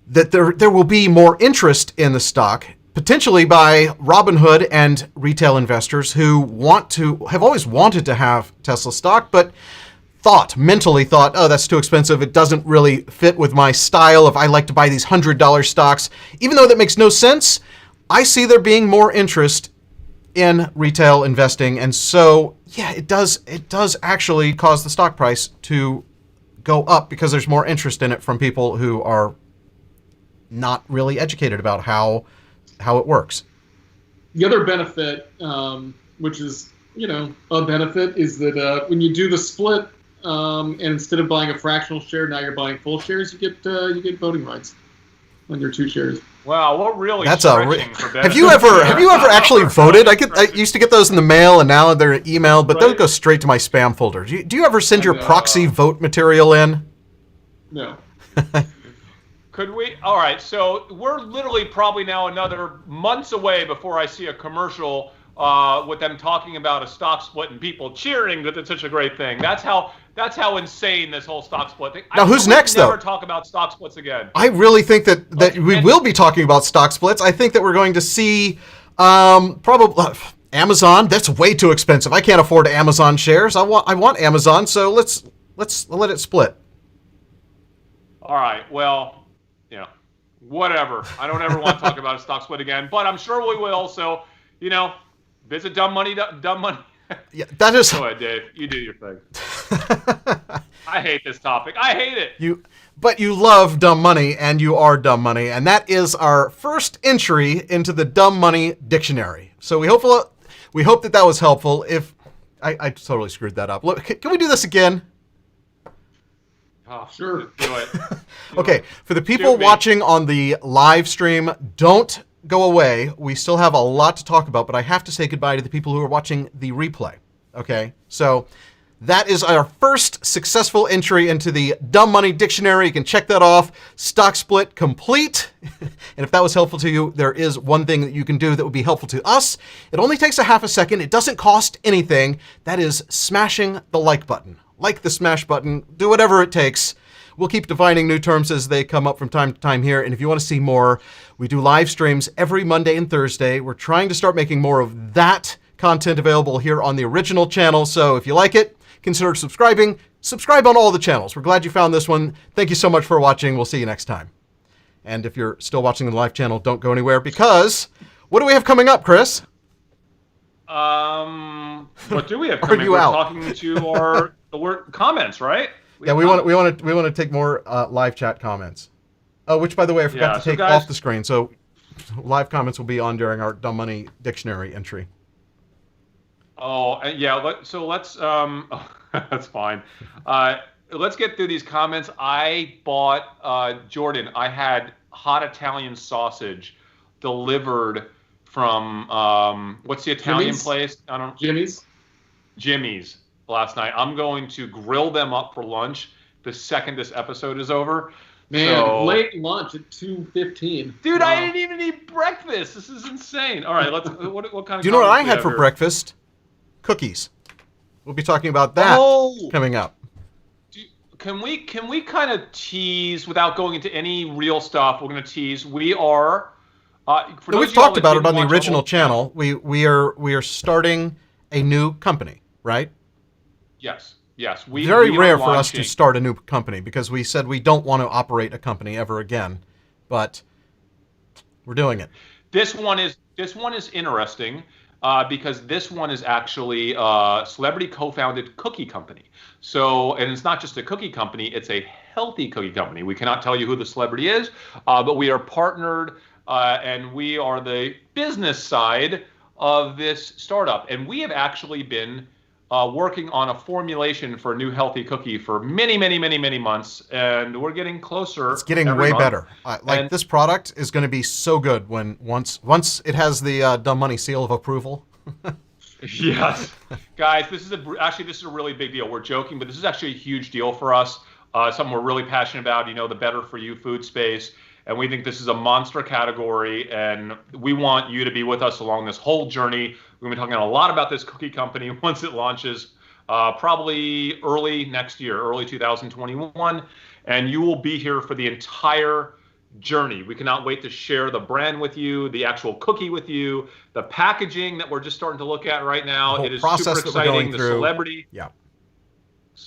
[SPEAKER 1] that there will be more interest in the stock, potentially by Robinhood and retail investors who have always wanted to have Tesla stock, but mentally thought, oh, that's too expensive. It doesn't really fit with my style if I like to buy these $100 stocks. Even though that makes no sense, I see there being more interest in retail investing. And so, yeah, it does actually cause the stock price to go up because there's more interest in it from people who are not really educated about how it works.
[SPEAKER 3] The other benefit, which is, a benefit, is that when you do the split, and instead of buying a fractional share, now you're buying full shares, you get voting rights. on your 2 shares.
[SPEAKER 2] Wow, we're really
[SPEAKER 1] That's
[SPEAKER 2] stretching for benefits.
[SPEAKER 1] have you ever actually voted? I used to get those in the mail, and now they're emailed, but those go straight to my spam folder. Do you ever send your proxy vote material in?
[SPEAKER 3] No.
[SPEAKER 2] Could we? All right, so we're literally probably now another months away before I see a commercial with them talking about a stock split and people cheering that it's such a great thing. That's how insane this whole stock split thing.
[SPEAKER 1] Now, who's next, though?
[SPEAKER 2] Never talk about stock splits again.
[SPEAKER 1] I really think that we will be talking about stock splits. I think that we're going to see probably Amazon. That's way too expensive. I can't afford Amazon shares. I want Amazon, so let's let it split.
[SPEAKER 2] All right. Well, whatever. I don't ever want to talk about a stock split again, but I'm sure we will. So, visit Dumb Money.
[SPEAKER 1] Yeah, that is.
[SPEAKER 2] Go ahead, Dave. You do your thing. I hate this topic. I hate it.
[SPEAKER 1] But you love Dumb Money, and you are Dumb Money, and that is our first entry into the Dumb Money dictionary. So we hope that was helpful. If I totally screwed that up. Look, can we do this again?
[SPEAKER 2] Oh, sure. Do it.
[SPEAKER 1] Okay, for the people watching on the live stream, don't go away. We still have a lot to talk about, but I have to say goodbye to the people who are watching the replay. Okay, so that is our first successful entry into the Dumb Money Dictionary. You can check that off. Stock split complete. And if that was helpful to you, there is one thing that you can do that would be helpful to us. It only takes a half a second. It doesn't cost anything. That is smashing the like button. Like the smash button. Do whatever it takes. We'll keep defining new terms as they come up from time to time here. And if you want to see more, we do live streams every Monday and Thursday. We're trying to start making more of that content available here on the original channel. So if you like it, consider subscribing. Subscribe on all the channels. We're glad you found this one. Thank you so much for watching. We'll see you next time. And if you're still watching the live channel, don't go anywhere, because what do we have coming up, Chris?
[SPEAKER 2] What do we have
[SPEAKER 1] Are
[SPEAKER 2] coming?
[SPEAKER 1] you
[SPEAKER 2] We're
[SPEAKER 1] out?
[SPEAKER 2] talking to our comments, right?
[SPEAKER 1] Yeah, we want to take more live chat comments. Oh, which by the way, I forgot to take off the screen. So live comments will be on during our Dumb Money Dictionary entry.
[SPEAKER 2] Oh, yeah. So let's. That's fine. Let's get through these comments. I bought Jordan. I had hot Italian sausage delivered from what's the Italian place? I don't. Jimmy's last night. I'm going to grill them up for lunch the second this episode is over.
[SPEAKER 3] Man, late lunch at 2:15.
[SPEAKER 2] Dude, wow. I didn't even eat breakfast. This is insane. All right, let's. What kind of?
[SPEAKER 1] Do you know what I had for breakfast? Cookies. We'll be talking about that coming up.
[SPEAKER 2] Can we kind of tease without going into any real stuff? We're going to tease. We are.
[SPEAKER 1] We've talked about it on the original channel. We are starting a new company, right?
[SPEAKER 2] Yes.
[SPEAKER 1] Very rare for us to start a new company, because we said we don't want to operate a company ever again, but we're doing it.
[SPEAKER 2] This one is interesting because this one is actually a celebrity co-founded cookie company. So, and it's not just a cookie company; it's a healthy cookie company. We cannot tell you who the celebrity is, but we are partnered, and we are the business side of this startup, and we have actually been working on a formulation for a new healthy cookie for many months, and we're getting closer.
[SPEAKER 1] It's getting way better. This product is going to be so good when once it has the Dumb Money seal of approval.
[SPEAKER 2] Yes, guys, this is a really big deal. We're joking, but this is actually a huge deal for us. Something we're really passionate about. The better for you food space. And we think this is a monster category, and we want you to be with us along this whole journey. We're going to be talking a lot about this cookie company once it launches, probably early next year, early 2021. And you will be here for the entire journey. We cannot wait to share the brand with you, the actual cookie with you, the packaging that we're just starting to look at right now. It is super exciting. The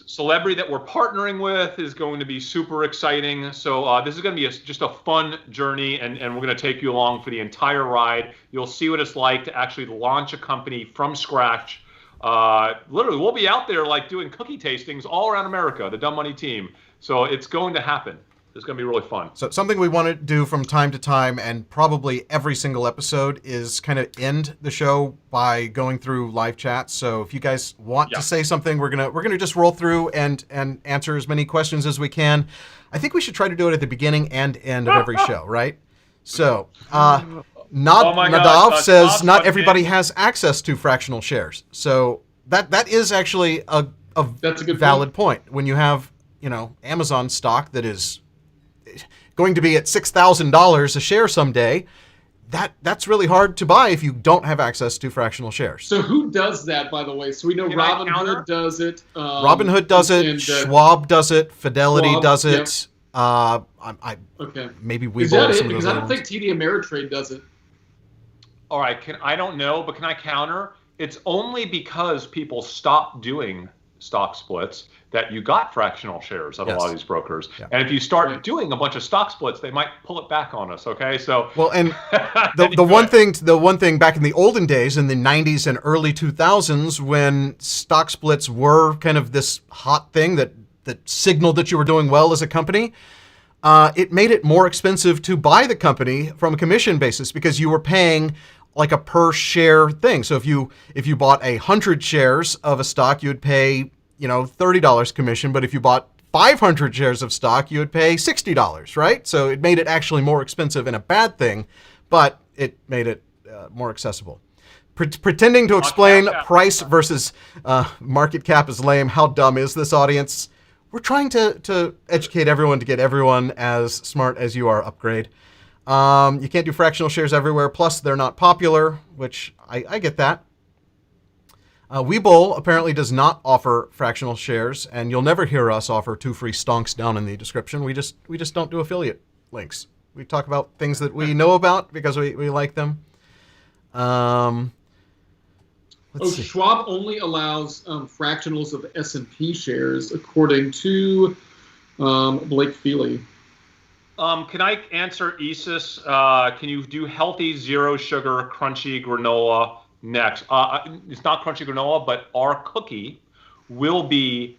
[SPEAKER 2] celebrity that we're partnering with is going to be super exciting. So this is going to be just a fun journey, and we're going to take you along for the entire ride. You'll see what it's like to actually launch a company from scratch. Literally, we'll be out there like doing cookie tastings all around America, the Dumb Money team. So it's going to happen. It's going to be really fun.
[SPEAKER 1] So something we want to do from time to time, and probably every single episode, is kind of end the show by going through live chat. So if you guys want to say something, we're gonna just roll through and answer as many questions as we can. I think we should try to do it at the beginning and end of every show, right? So Nadav says not everybody has access to fractional shares. So that is actually that's a good valid point. When you have Amazon stock that is going to be at $6,000 a share someday, that's really hard to buy if you don't have access to fractional shares.
[SPEAKER 3] So who does that, by the way? So we know Robinhood does it.
[SPEAKER 1] Robinhood does it. Schwab does it. Fidelity does it.
[SPEAKER 3] Yep.
[SPEAKER 1] Maybe we
[SPEAKER 3] is that it? Because I don't think TD Ameritrade does it.
[SPEAKER 2] All right, I don't know, but can I counter? It's only because people stopped doing stock splits that you got fractional shares at a lot of these brokers. Yeah. And if you start doing a bunch of stock splits, they might pull it back on us. Okay, so
[SPEAKER 1] and the one thing back in the olden days, in the 90s and early 2000s, when stock splits were kind of this hot thing that signaled that you were doing well as a company, it made it more expensive to buy the company from a commission basis because you were paying like a per share thing. So if you bought 100 shares of a stock, you would pay $30 commission, but if you bought 500 shares of stock, you would pay $60, right? So it made it actually more expensive, and a bad thing, but it made it more accessible. Pretending to explain price versus market cap is lame. How dumb is this audience? We're trying to educate everyone to get everyone as smart as you are, Upgrade. You can't do fractional shares everywhere, plus they're not popular, which I get that. Webull apparently does not offer fractional shares, and you'll never hear us offer 2 free stonks down in the description. We just don't do affiliate links. We talk about things that we know about because we like them. Let's see.
[SPEAKER 3] Schwab only allows fractionals of S&P shares, according to Blake Feely.
[SPEAKER 2] Can I answer Isis? Can you do healthy, zero sugar, crunchy granola next? It's not crunchy granola, but our cookie will be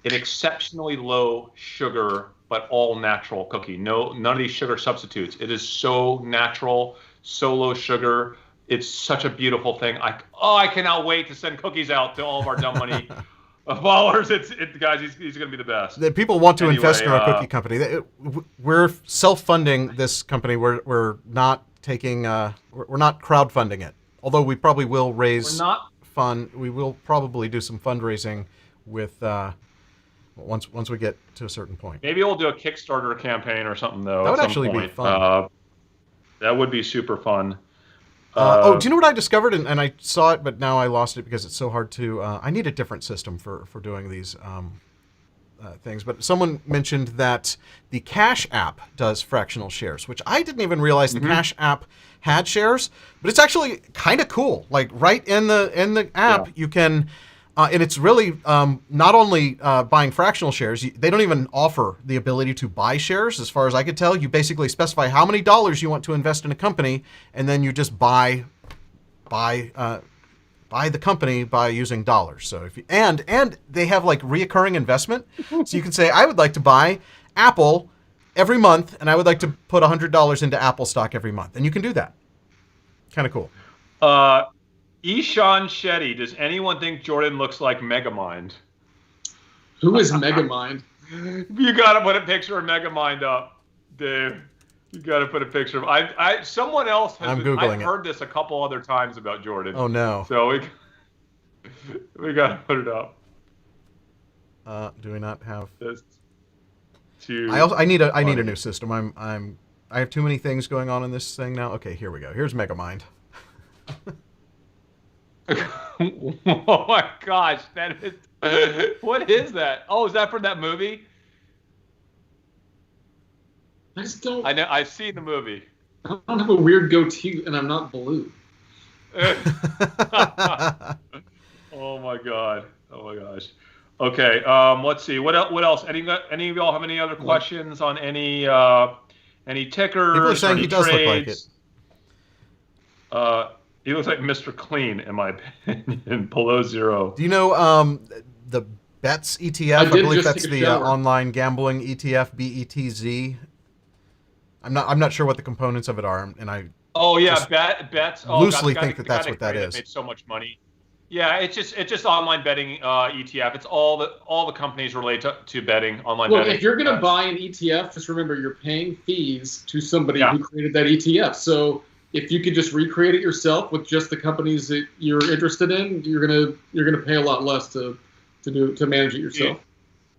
[SPEAKER 2] an exceptionally low sugar, but all natural cookie. None of these sugar substitutes. It is so natural, so low sugar. It's such a beautiful thing. I cannot wait to send cookies out to all of our dumb money followers. Guys, he's going to be the best.
[SPEAKER 1] The people want to invest in our cookie company. We're self-funding this company. We're not taking. We're not crowdfunding it. Although we probably will raise fund. We will probably do some fundraising with once we get to a certain point.
[SPEAKER 2] Maybe we'll do a Kickstarter campaign or something though.
[SPEAKER 1] That would actually be fun.
[SPEAKER 2] That would be super fun.
[SPEAKER 1] Do you know what I discovered? And I saw it, but now I lost it because it's so hard to. I need a different system for doing these things. But someone mentioned that the Cash app does fractional shares, which I didn't even realize the Cash app had shares. But it's actually kind of cool. Like right in the app, you can. And it's really not only buying fractional shares. They don't even offer the ability to buy shares, as far as I could tell. You basically specify how many dollars you want to invest in a company, and then you just buy the company by using dollars. So if you, and they have like reoccurring investment, so you can say I would like to buy Apple every month, and I would like to put $100 into Apple stock every month, and you can do that. Kind of cool.
[SPEAKER 2] Ishan Shetty, does anyone think Jordan looks like Megamind?
[SPEAKER 3] Who is Megamind?
[SPEAKER 2] You got to put a picture of Megamind up, Dave. You got to put a picture of. Someone else has. I've heard this a couple other times about Jordan.
[SPEAKER 1] Oh no.
[SPEAKER 2] So we got to put it up.
[SPEAKER 1] Do we not have?
[SPEAKER 2] I
[SPEAKER 1] need a new system. I have too many things going on in this thing now. Okay, here we go. Here's Megamind.
[SPEAKER 2] Oh my gosh, that is. What is that? Oh, is that from that movie?
[SPEAKER 3] I just don't.
[SPEAKER 2] I know. I've seen the movie.
[SPEAKER 3] I don't have a weird goatee, and I'm not blue.
[SPEAKER 2] Oh my god. Oh my gosh. Okay. Let's see. What else? Any of y'all have any other questions on any tickers?
[SPEAKER 1] People are saying he does
[SPEAKER 2] trades?
[SPEAKER 1] Look like it.
[SPEAKER 2] He looks like Mr. Clean, in my opinion. Below zero.
[SPEAKER 1] Do you know the Bets ETF. I
[SPEAKER 3] did
[SPEAKER 1] believe
[SPEAKER 3] just
[SPEAKER 1] that's
[SPEAKER 3] take a
[SPEAKER 1] the
[SPEAKER 3] shower.
[SPEAKER 1] online gambling ETF, BETZ. I'm not sure what the components of it are, and I
[SPEAKER 2] Oh yeah,
[SPEAKER 1] just
[SPEAKER 2] bets. Oh god,
[SPEAKER 1] loosely think that
[SPEAKER 2] the guy
[SPEAKER 1] that's
[SPEAKER 2] that
[SPEAKER 1] what that
[SPEAKER 2] created it
[SPEAKER 1] is.
[SPEAKER 2] made so much money. Yeah, it's just online betting ETF. It's all the companies relate to betting, online
[SPEAKER 3] Look,
[SPEAKER 2] betting.
[SPEAKER 3] if you're going to buy an ETF, just remember you're paying fees to somebody
[SPEAKER 2] Yeah.
[SPEAKER 3] who created that ETF. So if you could just recreate it yourself with just the companies that you're interested in, you're gonna pay a lot less to manage it yourself.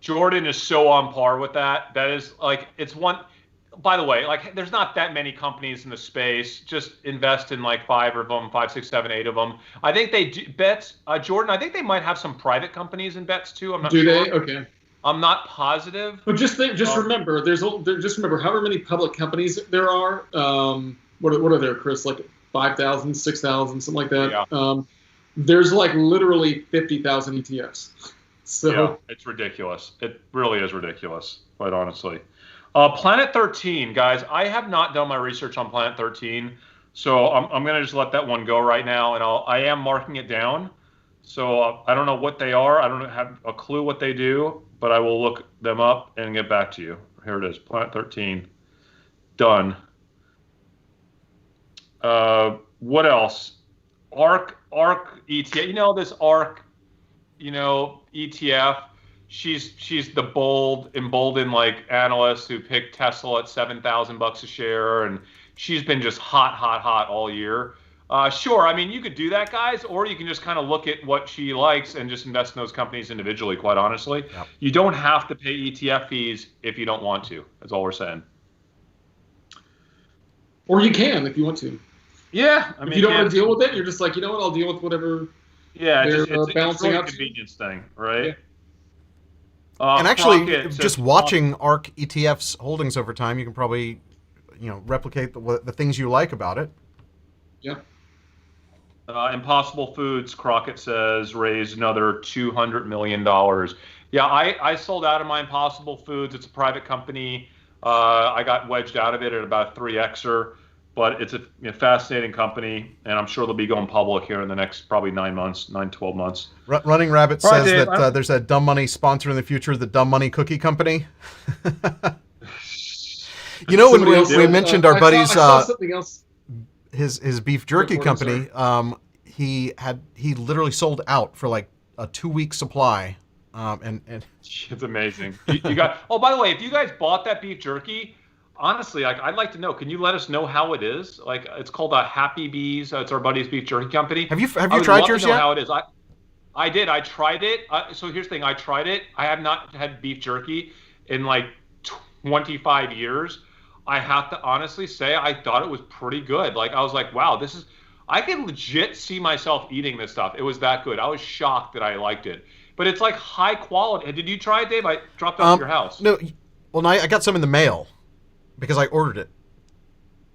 [SPEAKER 2] Jordan is so on par with that. That is like it's one. By the way, like there's not that many companies in the space. Just invest in like 5 of them, 5, 6, 7, 8 of them. I think they do bets. Jordan, I think they might have some private companies in bets too. I'm not
[SPEAKER 3] Do
[SPEAKER 2] sure.
[SPEAKER 3] they? Okay.
[SPEAKER 2] I'm not positive.
[SPEAKER 3] But just remember, just remember however many public companies there are. What are there, Chris? Like 5,000, 6,000, something like that.
[SPEAKER 2] Yeah.
[SPEAKER 3] There's like literally 50,000 ETFs. So
[SPEAKER 2] yeah, it's ridiculous. It really is ridiculous, quite honestly. Planet 13, guys. I have not done my research on Planet 13, so I'm gonna just let that one go right now, and I am marking it down. So I don't know what they are. I don't have a clue what they do, but I will look them up and get back to you. Here it is, Planet 13. Done. What else? ARC ETF. You know this ARC, ETF. She's the emboldened like analyst who picked Tesla at $7,000 a share, and she's been just hot all year. Sure, I mean you could do that, guys, or you can just kind of look at what she likes and just invest in those companies individually. Quite honestly,
[SPEAKER 1] Yep.
[SPEAKER 2] You don't have to pay ETF fees if you don't want to. That's all we're saying.
[SPEAKER 3] or you can if you want to.
[SPEAKER 2] Yeah, I mean,
[SPEAKER 3] if you don't want to deal with it, you're just like, you know what, I'll deal with whatever.
[SPEAKER 2] Yeah,
[SPEAKER 3] they're
[SPEAKER 2] it's
[SPEAKER 3] balancing
[SPEAKER 2] really a
[SPEAKER 3] out to.
[SPEAKER 2] convenience thing, right?
[SPEAKER 3] Yeah.
[SPEAKER 1] And actually,
[SPEAKER 2] Crockett
[SPEAKER 1] just
[SPEAKER 2] says,
[SPEAKER 1] watching ARC ETF's holdings over time, you can probably, replicate the things you like about it.
[SPEAKER 3] Yeah.
[SPEAKER 2] Impossible Foods, Crockett says, raised another $200 million. Yeah, I sold out of my Impossible Foods. It's a private company. I got wedged out of it at about a 3Xer, but it's a fascinating company, and I'm sure they'll be going public here in the next probably 9 months, 9-12 months.
[SPEAKER 1] Running Rabbit
[SPEAKER 2] All right,
[SPEAKER 1] says
[SPEAKER 2] Dave,
[SPEAKER 1] that there's a Dumb Money sponsor in the future, the Dumb Money Cookie Company. When we mentioned our buddy's
[SPEAKER 3] I saw something else.
[SPEAKER 1] his beef jerky company, he literally sold out for like a 2-week supply, and
[SPEAKER 2] It's amazing. You got. Oh, by the way, if you guys bought that beef jerky, honestly, like I'd like to know. Can you let us know how it is? Like it's called Happy Bees. It's our buddy's beef jerky company.
[SPEAKER 1] Have you
[SPEAKER 2] I would
[SPEAKER 1] tried
[SPEAKER 2] love
[SPEAKER 1] yours
[SPEAKER 2] to know
[SPEAKER 1] yet?
[SPEAKER 2] how it is. I did. I tried it. So here's the thing. I tried it. I have not had beef jerky in like 25 years. I have to honestly say I thought it was pretty good. Like I was like, wow, I can legit see myself eating this stuff. It was that good. I was shocked that I liked it. But it's like high quality. Did you try it, Dave? I dropped it off at your house.
[SPEAKER 1] No, well, I got some in the mail because I ordered it.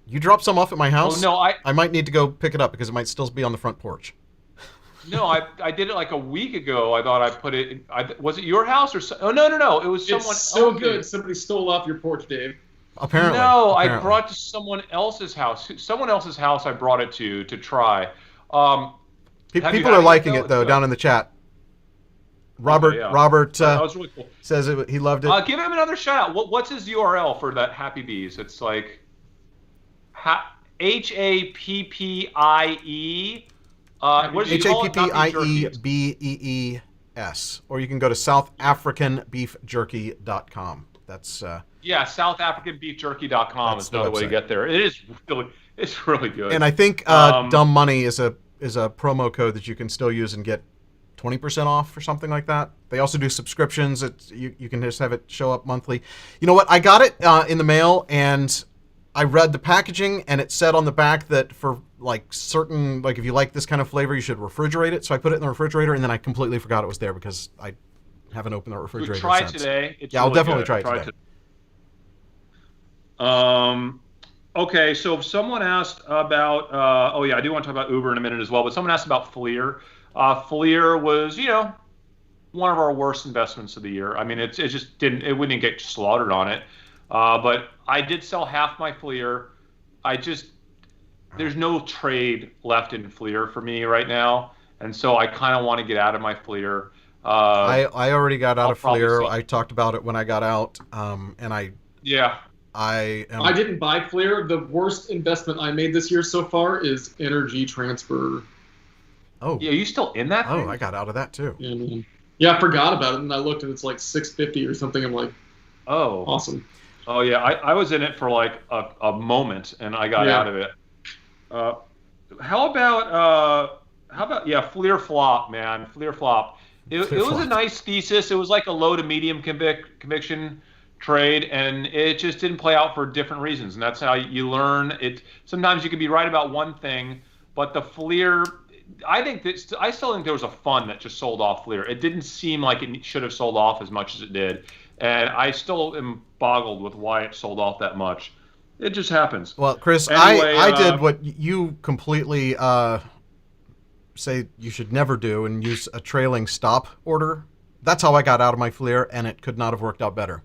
[SPEAKER 1] You dropped some off at my house?
[SPEAKER 2] Oh, no,
[SPEAKER 1] I might need to go pick it up because it might still be on the front porch.
[SPEAKER 2] No, I did it like a week ago. I thought I put it. Was it your house or? Oh no! It was someone.
[SPEAKER 3] It's so
[SPEAKER 2] else's.
[SPEAKER 3] good. Somebody stole off your porch, Dave.
[SPEAKER 1] Apparently.
[SPEAKER 2] No, I
[SPEAKER 1] apparently.
[SPEAKER 2] brought it to someone else's house. Someone else's house. I brought it to try.
[SPEAKER 1] People are liking it though down in the chat. Robert
[SPEAKER 2] that was really cool.
[SPEAKER 1] says he loved it.
[SPEAKER 2] Give him another shout out. What's his URL for that Happy Bees? It's like HAPPIE. What does he call it? Not beef jerky.
[SPEAKER 1] HAPPIEBEES, or you can go to SouthAfricanBeefJerky.com. That's
[SPEAKER 2] SouthAfricanBeefJerky.com is another way to get there. It's really good.
[SPEAKER 1] And I think Dumb Money is a promo code that you can still use and get 20% off or something like that. They also do subscriptions. You can just have it show up monthly. You know what? I got it in the mail, and I read the packaging, and it said on the back that for like certain, like if you like this kind of flavor, you should refrigerate it. So I put it in the refrigerator, and then I completely forgot it was there because I haven't opened the refrigerator
[SPEAKER 2] try
[SPEAKER 1] since.
[SPEAKER 2] Today. It's
[SPEAKER 1] I'll
[SPEAKER 2] really
[SPEAKER 1] definitely
[SPEAKER 2] good.
[SPEAKER 1] try it today.
[SPEAKER 2] Okay, so if someone asked about, I do want to talk about Uber in a minute as well, but someone asked about Fleer. Fleer was, one of our worst investments of the year. I mean, it wouldn't get slaughtered on it. But I did sell half my Fleer. There's no trade left in Fleer for me right now. And so I kind of want to get out of my Fleer.
[SPEAKER 1] I already got out
[SPEAKER 2] I'll
[SPEAKER 1] of FLIR.
[SPEAKER 2] probably see.
[SPEAKER 1] I talked about it when I got out, and
[SPEAKER 2] Yeah.
[SPEAKER 1] I am.
[SPEAKER 3] I didn't buy FLIR. The worst investment I made this year so far is Energy Transfer.
[SPEAKER 1] Oh,
[SPEAKER 2] Yeah, are you still in that thing?
[SPEAKER 1] I got out of that too.
[SPEAKER 3] And yeah, I forgot about it, and I looked, and it's like $650 or something. I'm like,
[SPEAKER 2] Oh.
[SPEAKER 3] awesome.
[SPEAKER 2] Oh yeah, I was in it for like a moment and I got
[SPEAKER 3] Yeah.
[SPEAKER 2] out of it. Uh, how about yeah, Fleer flop, man, Fleer flop. It was a
[SPEAKER 1] Flip-flop.
[SPEAKER 2] nice thesis. It was like a low to medium conviction trade, and it just didn't play out for different reasons. And that's how you learn. It sometimes you can be right about one thing, but the Fleer. I still think there was a fund that just sold off Fleer. It didn't seem like it should have sold off as much as it did, and I still am boggled with why it sold off that much. It just happens.
[SPEAKER 1] Well, Chris,
[SPEAKER 2] Anyway,
[SPEAKER 1] I did what you completely say you should never do and use a trailing stop order. That's how I got out of my FLIR, and it could not have worked out better.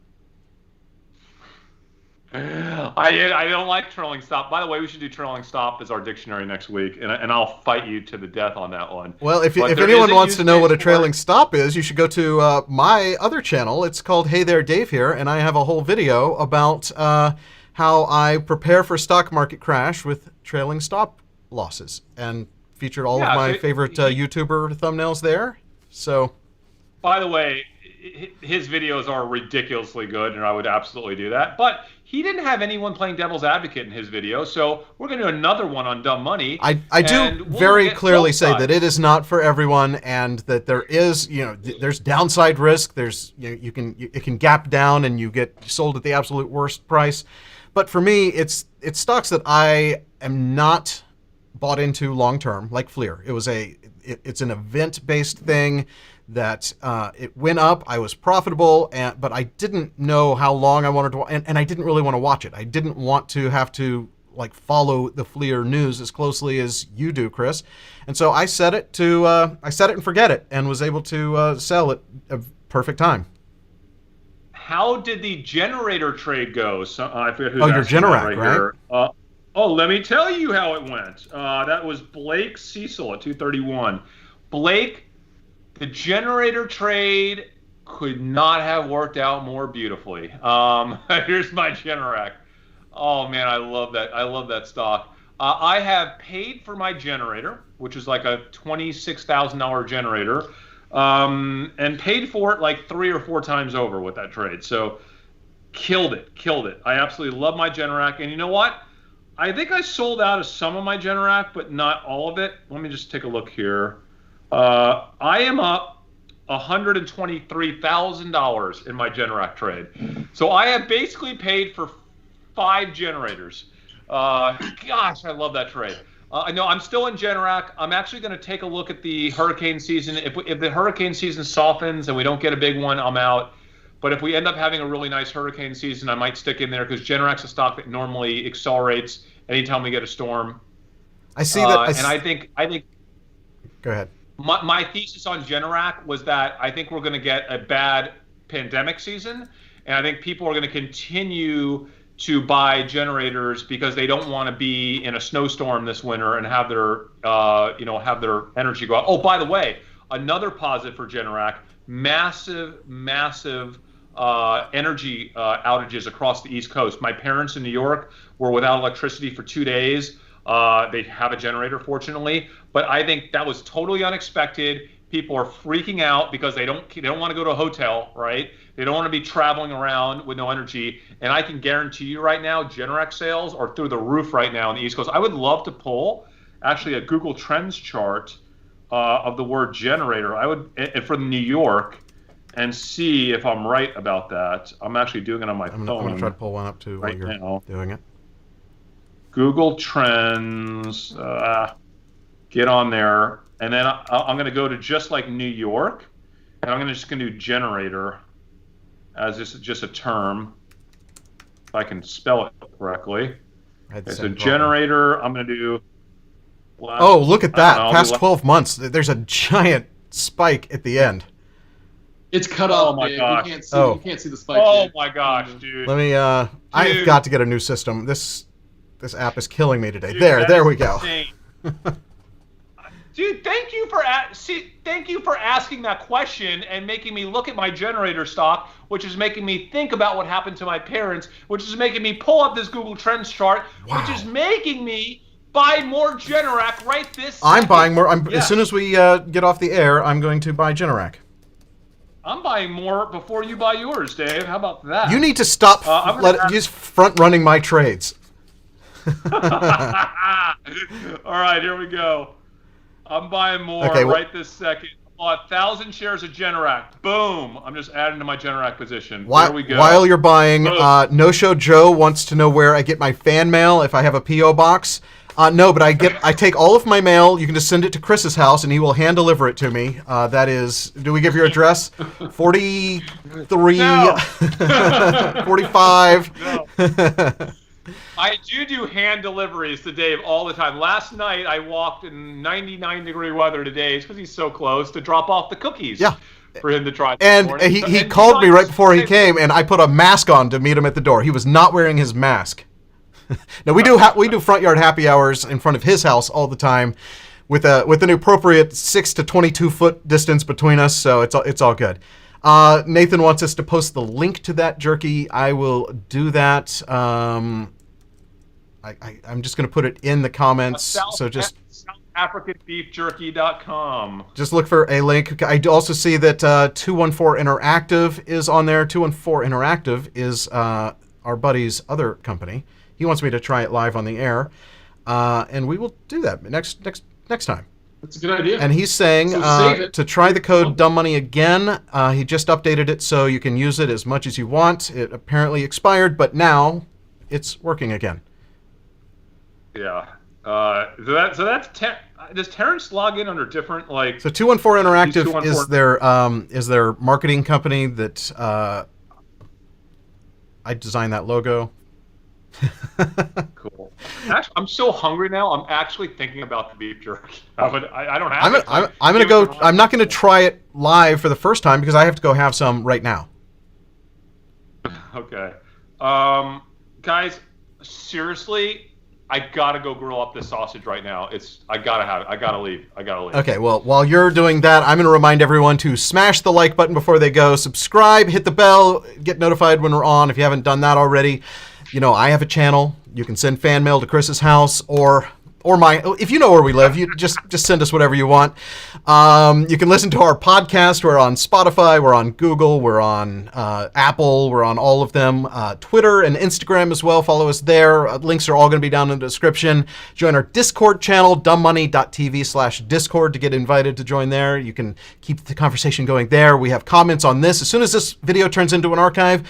[SPEAKER 2] I don't like trailing stop. By the way, we should do trailing stop as our dictionary next week, and I'll fight you to the death on that one.
[SPEAKER 1] Well, if
[SPEAKER 2] But there
[SPEAKER 1] anyone
[SPEAKER 2] is a
[SPEAKER 1] wants to
[SPEAKER 2] use
[SPEAKER 1] know what a
[SPEAKER 2] case for it.
[SPEAKER 1] trailing stop is, you should go to my other channel. It's called Hey There, Dave here, and I have a whole video about how I prepare for stock market crash with trailing stop losses, and featured all
[SPEAKER 2] Yeah,
[SPEAKER 1] of my
[SPEAKER 2] so
[SPEAKER 1] favorite YouTuber thumbnails there. So,
[SPEAKER 2] By the way, his videos are ridiculously good, and I would absolutely do that. But he didn't have anyone playing devil's advocate in his video, so we're going to do another one on dumb money.
[SPEAKER 1] I do
[SPEAKER 2] and we'll
[SPEAKER 1] very
[SPEAKER 2] get
[SPEAKER 1] clearly
[SPEAKER 2] both
[SPEAKER 1] say
[SPEAKER 2] sides.
[SPEAKER 1] that it is not for everyone, and that there is, there's downside risk. There's, it can gap down, and you get sold at the absolute worst price. But for me, it's stocks that I am not bought into long term, like FLIR. It's an event based thing that it went up. I was profitable, but I didn't know how long I wanted to, and I didn't really want to watch it. I didn't want to have to like follow the FLIR news as closely as you do, Chris. And so I set it and forget it, and was able to sell at a perfect time.
[SPEAKER 2] How did the generator trade go? So, I forget who's
[SPEAKER 1] Oh, your
[SPEAKER 2] asking that
[SPEAKER 1] Generac, right?
[SPEAKER 2] here. Let me tell you how it went. That was Blake Cecil at 231. Blake, the generator trade could not have worked out more beautifully. Here's my Generac. Oh man, I love that. I love that stock. I have paid for my generator, which is like a $26,000 generator, and paid for it like 3 or 4 times over with that trade. So killed it. I absolutely love my Generac. And you know what? I think I sold out of some of my Generac, but not all of it. Let me just take a look here. I am up $123,000 in my Generac trade. So I have basically paid for 5 generators. Gosh, I love that trade. I know I'm still in Generac. I'm actually going to take a look at the hurricane season. If the hurricane season softens and we don't get a big one, I'm out. But if we end up having a really nice hurricane season, I might stick in there because Generac's a stock that normally accelerates anytime we get a storm.
[SPEAKER 1] I see that.
[SPEAKER 2] And I think.
[SPEAKER 1] Go ahead.
[SPEAKER 2] My thesis on Generac was that I think we're going to get a bad pandemic season, and I think people are going to continue to buy generators because they don't want to be in a snowstorm this winter and have their energy go out. Oh, by the way, another positive for Generac: massive energy outages across the East Coast. My parents in New York were without electricity for 2 days. They have a generator, fortunately, but I think that was totally unexpected. People are freaking out because they don't want to go to a hotel, right? They don't want to be traveling around with no energy. And I can guarantee you right now, Generac sales are through the roof right now on the East Coast. I would love to pull actually a Google Trends chart of the word generator. I would for New York and see if I'm right about that. I'm actually doing it on my phone.
[SPEAKER 1] I'm going to try to pull one up too while
[SPEAKER 2] right
[SPEAKER 1] you're
[SPEAKER 2] now.
[SPEAKER 1] doing it.
[SPEAKER 2] Google Trends, get on there, and then I'm going to go to just like New York, and I'm just going to do generator as just a term, if I can spell it correctly. Okay, so generator, I'm going to do.
[SPEAKER 1] Oh, look at that! Past 12 months, there's a giant spike at the end.
[SPEAKER 3] It's cut off.
[SPEAKER 2] Oh my
[SPEAKER 3] Dave.
[SPEAKER 2] gosh!
[SPEAKER 3] You can't see the spike.
[SPEAKER 2] Oh
[SPEAKER 3] yet.
[SPEAKER 2] my gosh, dude!
[SPEAKER 1] Let me. I've got to get a new system. This app is killing me today.
[SPEAKER 2] Dude,
[SPEAKER 1] there we go.
[SPEAKER 2] Insane. Dude, thank you for asking that question and making me look at my generator stock, which is making me think about what happened to my parents, which is making me pull up this Google Trends chart, which is making me buy more Generac right this second.
[SPEAKER 1] I'm buying more. As soon as we get off the air, I'm going to buy Generac.
[SPEAKER 2] I'm buying more before you buy yours, Dave. How about that?
[SPEAKER 1] You need to stop just front running my trades.
[SPEAKER 2] All right, here we go. I'm buying more right this second. I bought 1,000 shares of Generac. Boom. I'm just adding to my Generac position. There we go.
[SPEAKER 1] While you're buying, No Show Joe wants to know where I get my fan mail, if I have a P.O. box. No, but I take all of my mail. You can just send it to Chris's house, and he will hand deliver it to me. That is, do we give your address? 43,
[SPEAKER 2] No.
[SPEAKER 1] 45.
[SPEAKER 2] No. I do hand deliveries to Dave all the time. Last night, I walked in 99-degree weather today, because he's so close, to drop off the cookies for him to try this
[SPEAKER 1] and
[SPEAKER 2] morning.
[SPEAKER 1] He called me right before he came, and I put a mask on to meet him at the door. He was not wearing his mask. Now, we do front yard happy hours in front of his house all the time with an appropriate 6 to 22 foot distance between us, so it's all good. Nathan wants us to post the link to that jerky. I will do that. I'm just going to put it in the comments.
[SPEAKER 2] SouthAfricanBeefJerky.com.
[SPEAKER 1] Just look for a link. I also see that 214 Interactive is on there. 214 Interactive is our buddy's other company. He wants me to try it live on the air, and we will do that next time.
[SPEAKER 3] That's a good idea.
[SPEAKER 1] And he's saying to try the code Dumb Money again. He just updated it so you can use it as much as you want. It apparently expired, but now it's working again.
[SPEAKER 2] Yeah. So that's does Terrence log in under different
[SPEAKER 1] So 214 Interactive is their marketing company that I designed that logo.
[SPEAKER 2] Cool. Actually, I'm so hungry now. I'm actually thinking about the beef jerky. I don't have it.
[SPEAKER 1] I'm gonna go. I'm not gonna try it live for the first time because I have to go have some right now.
[SPEAKER 2] Okay. Guys, seriously, I gotta go grill up this sausage right now. I gotta have it. I gotta leave.
[SPEAKER 1] Okay, well, while you're doing that, I'm gonna remind everyone to smash the like button before they go, subscribe, hit the bell, get notified when we're on if you haven't done that already. You know, I have a channel. You can send fan mail to Chris's house or my, if you know where we live, you just send us whatever you want. You can listen to our podcast. We're on Spotify, we're on Google, we're on Apple, we're on all of them. Twitter and Instagram as well. Follow us there. Links are all going to be down in the description. Join our Discord channel, dumbmoney.tv/Discord to get invited to join there. You can keep the conversation going there. We have comments on this. As soon as this video turns into an archive,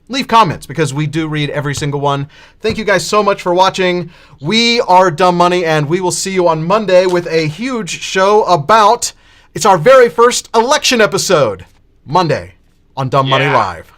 [SPEAKER 1] leave comments because we do read every single one. Thank you guys so much for watching. We are Dumb Money, and we will see you on Monday with a huge show about, it's our very first election episode, Monday on Dumb Money Live.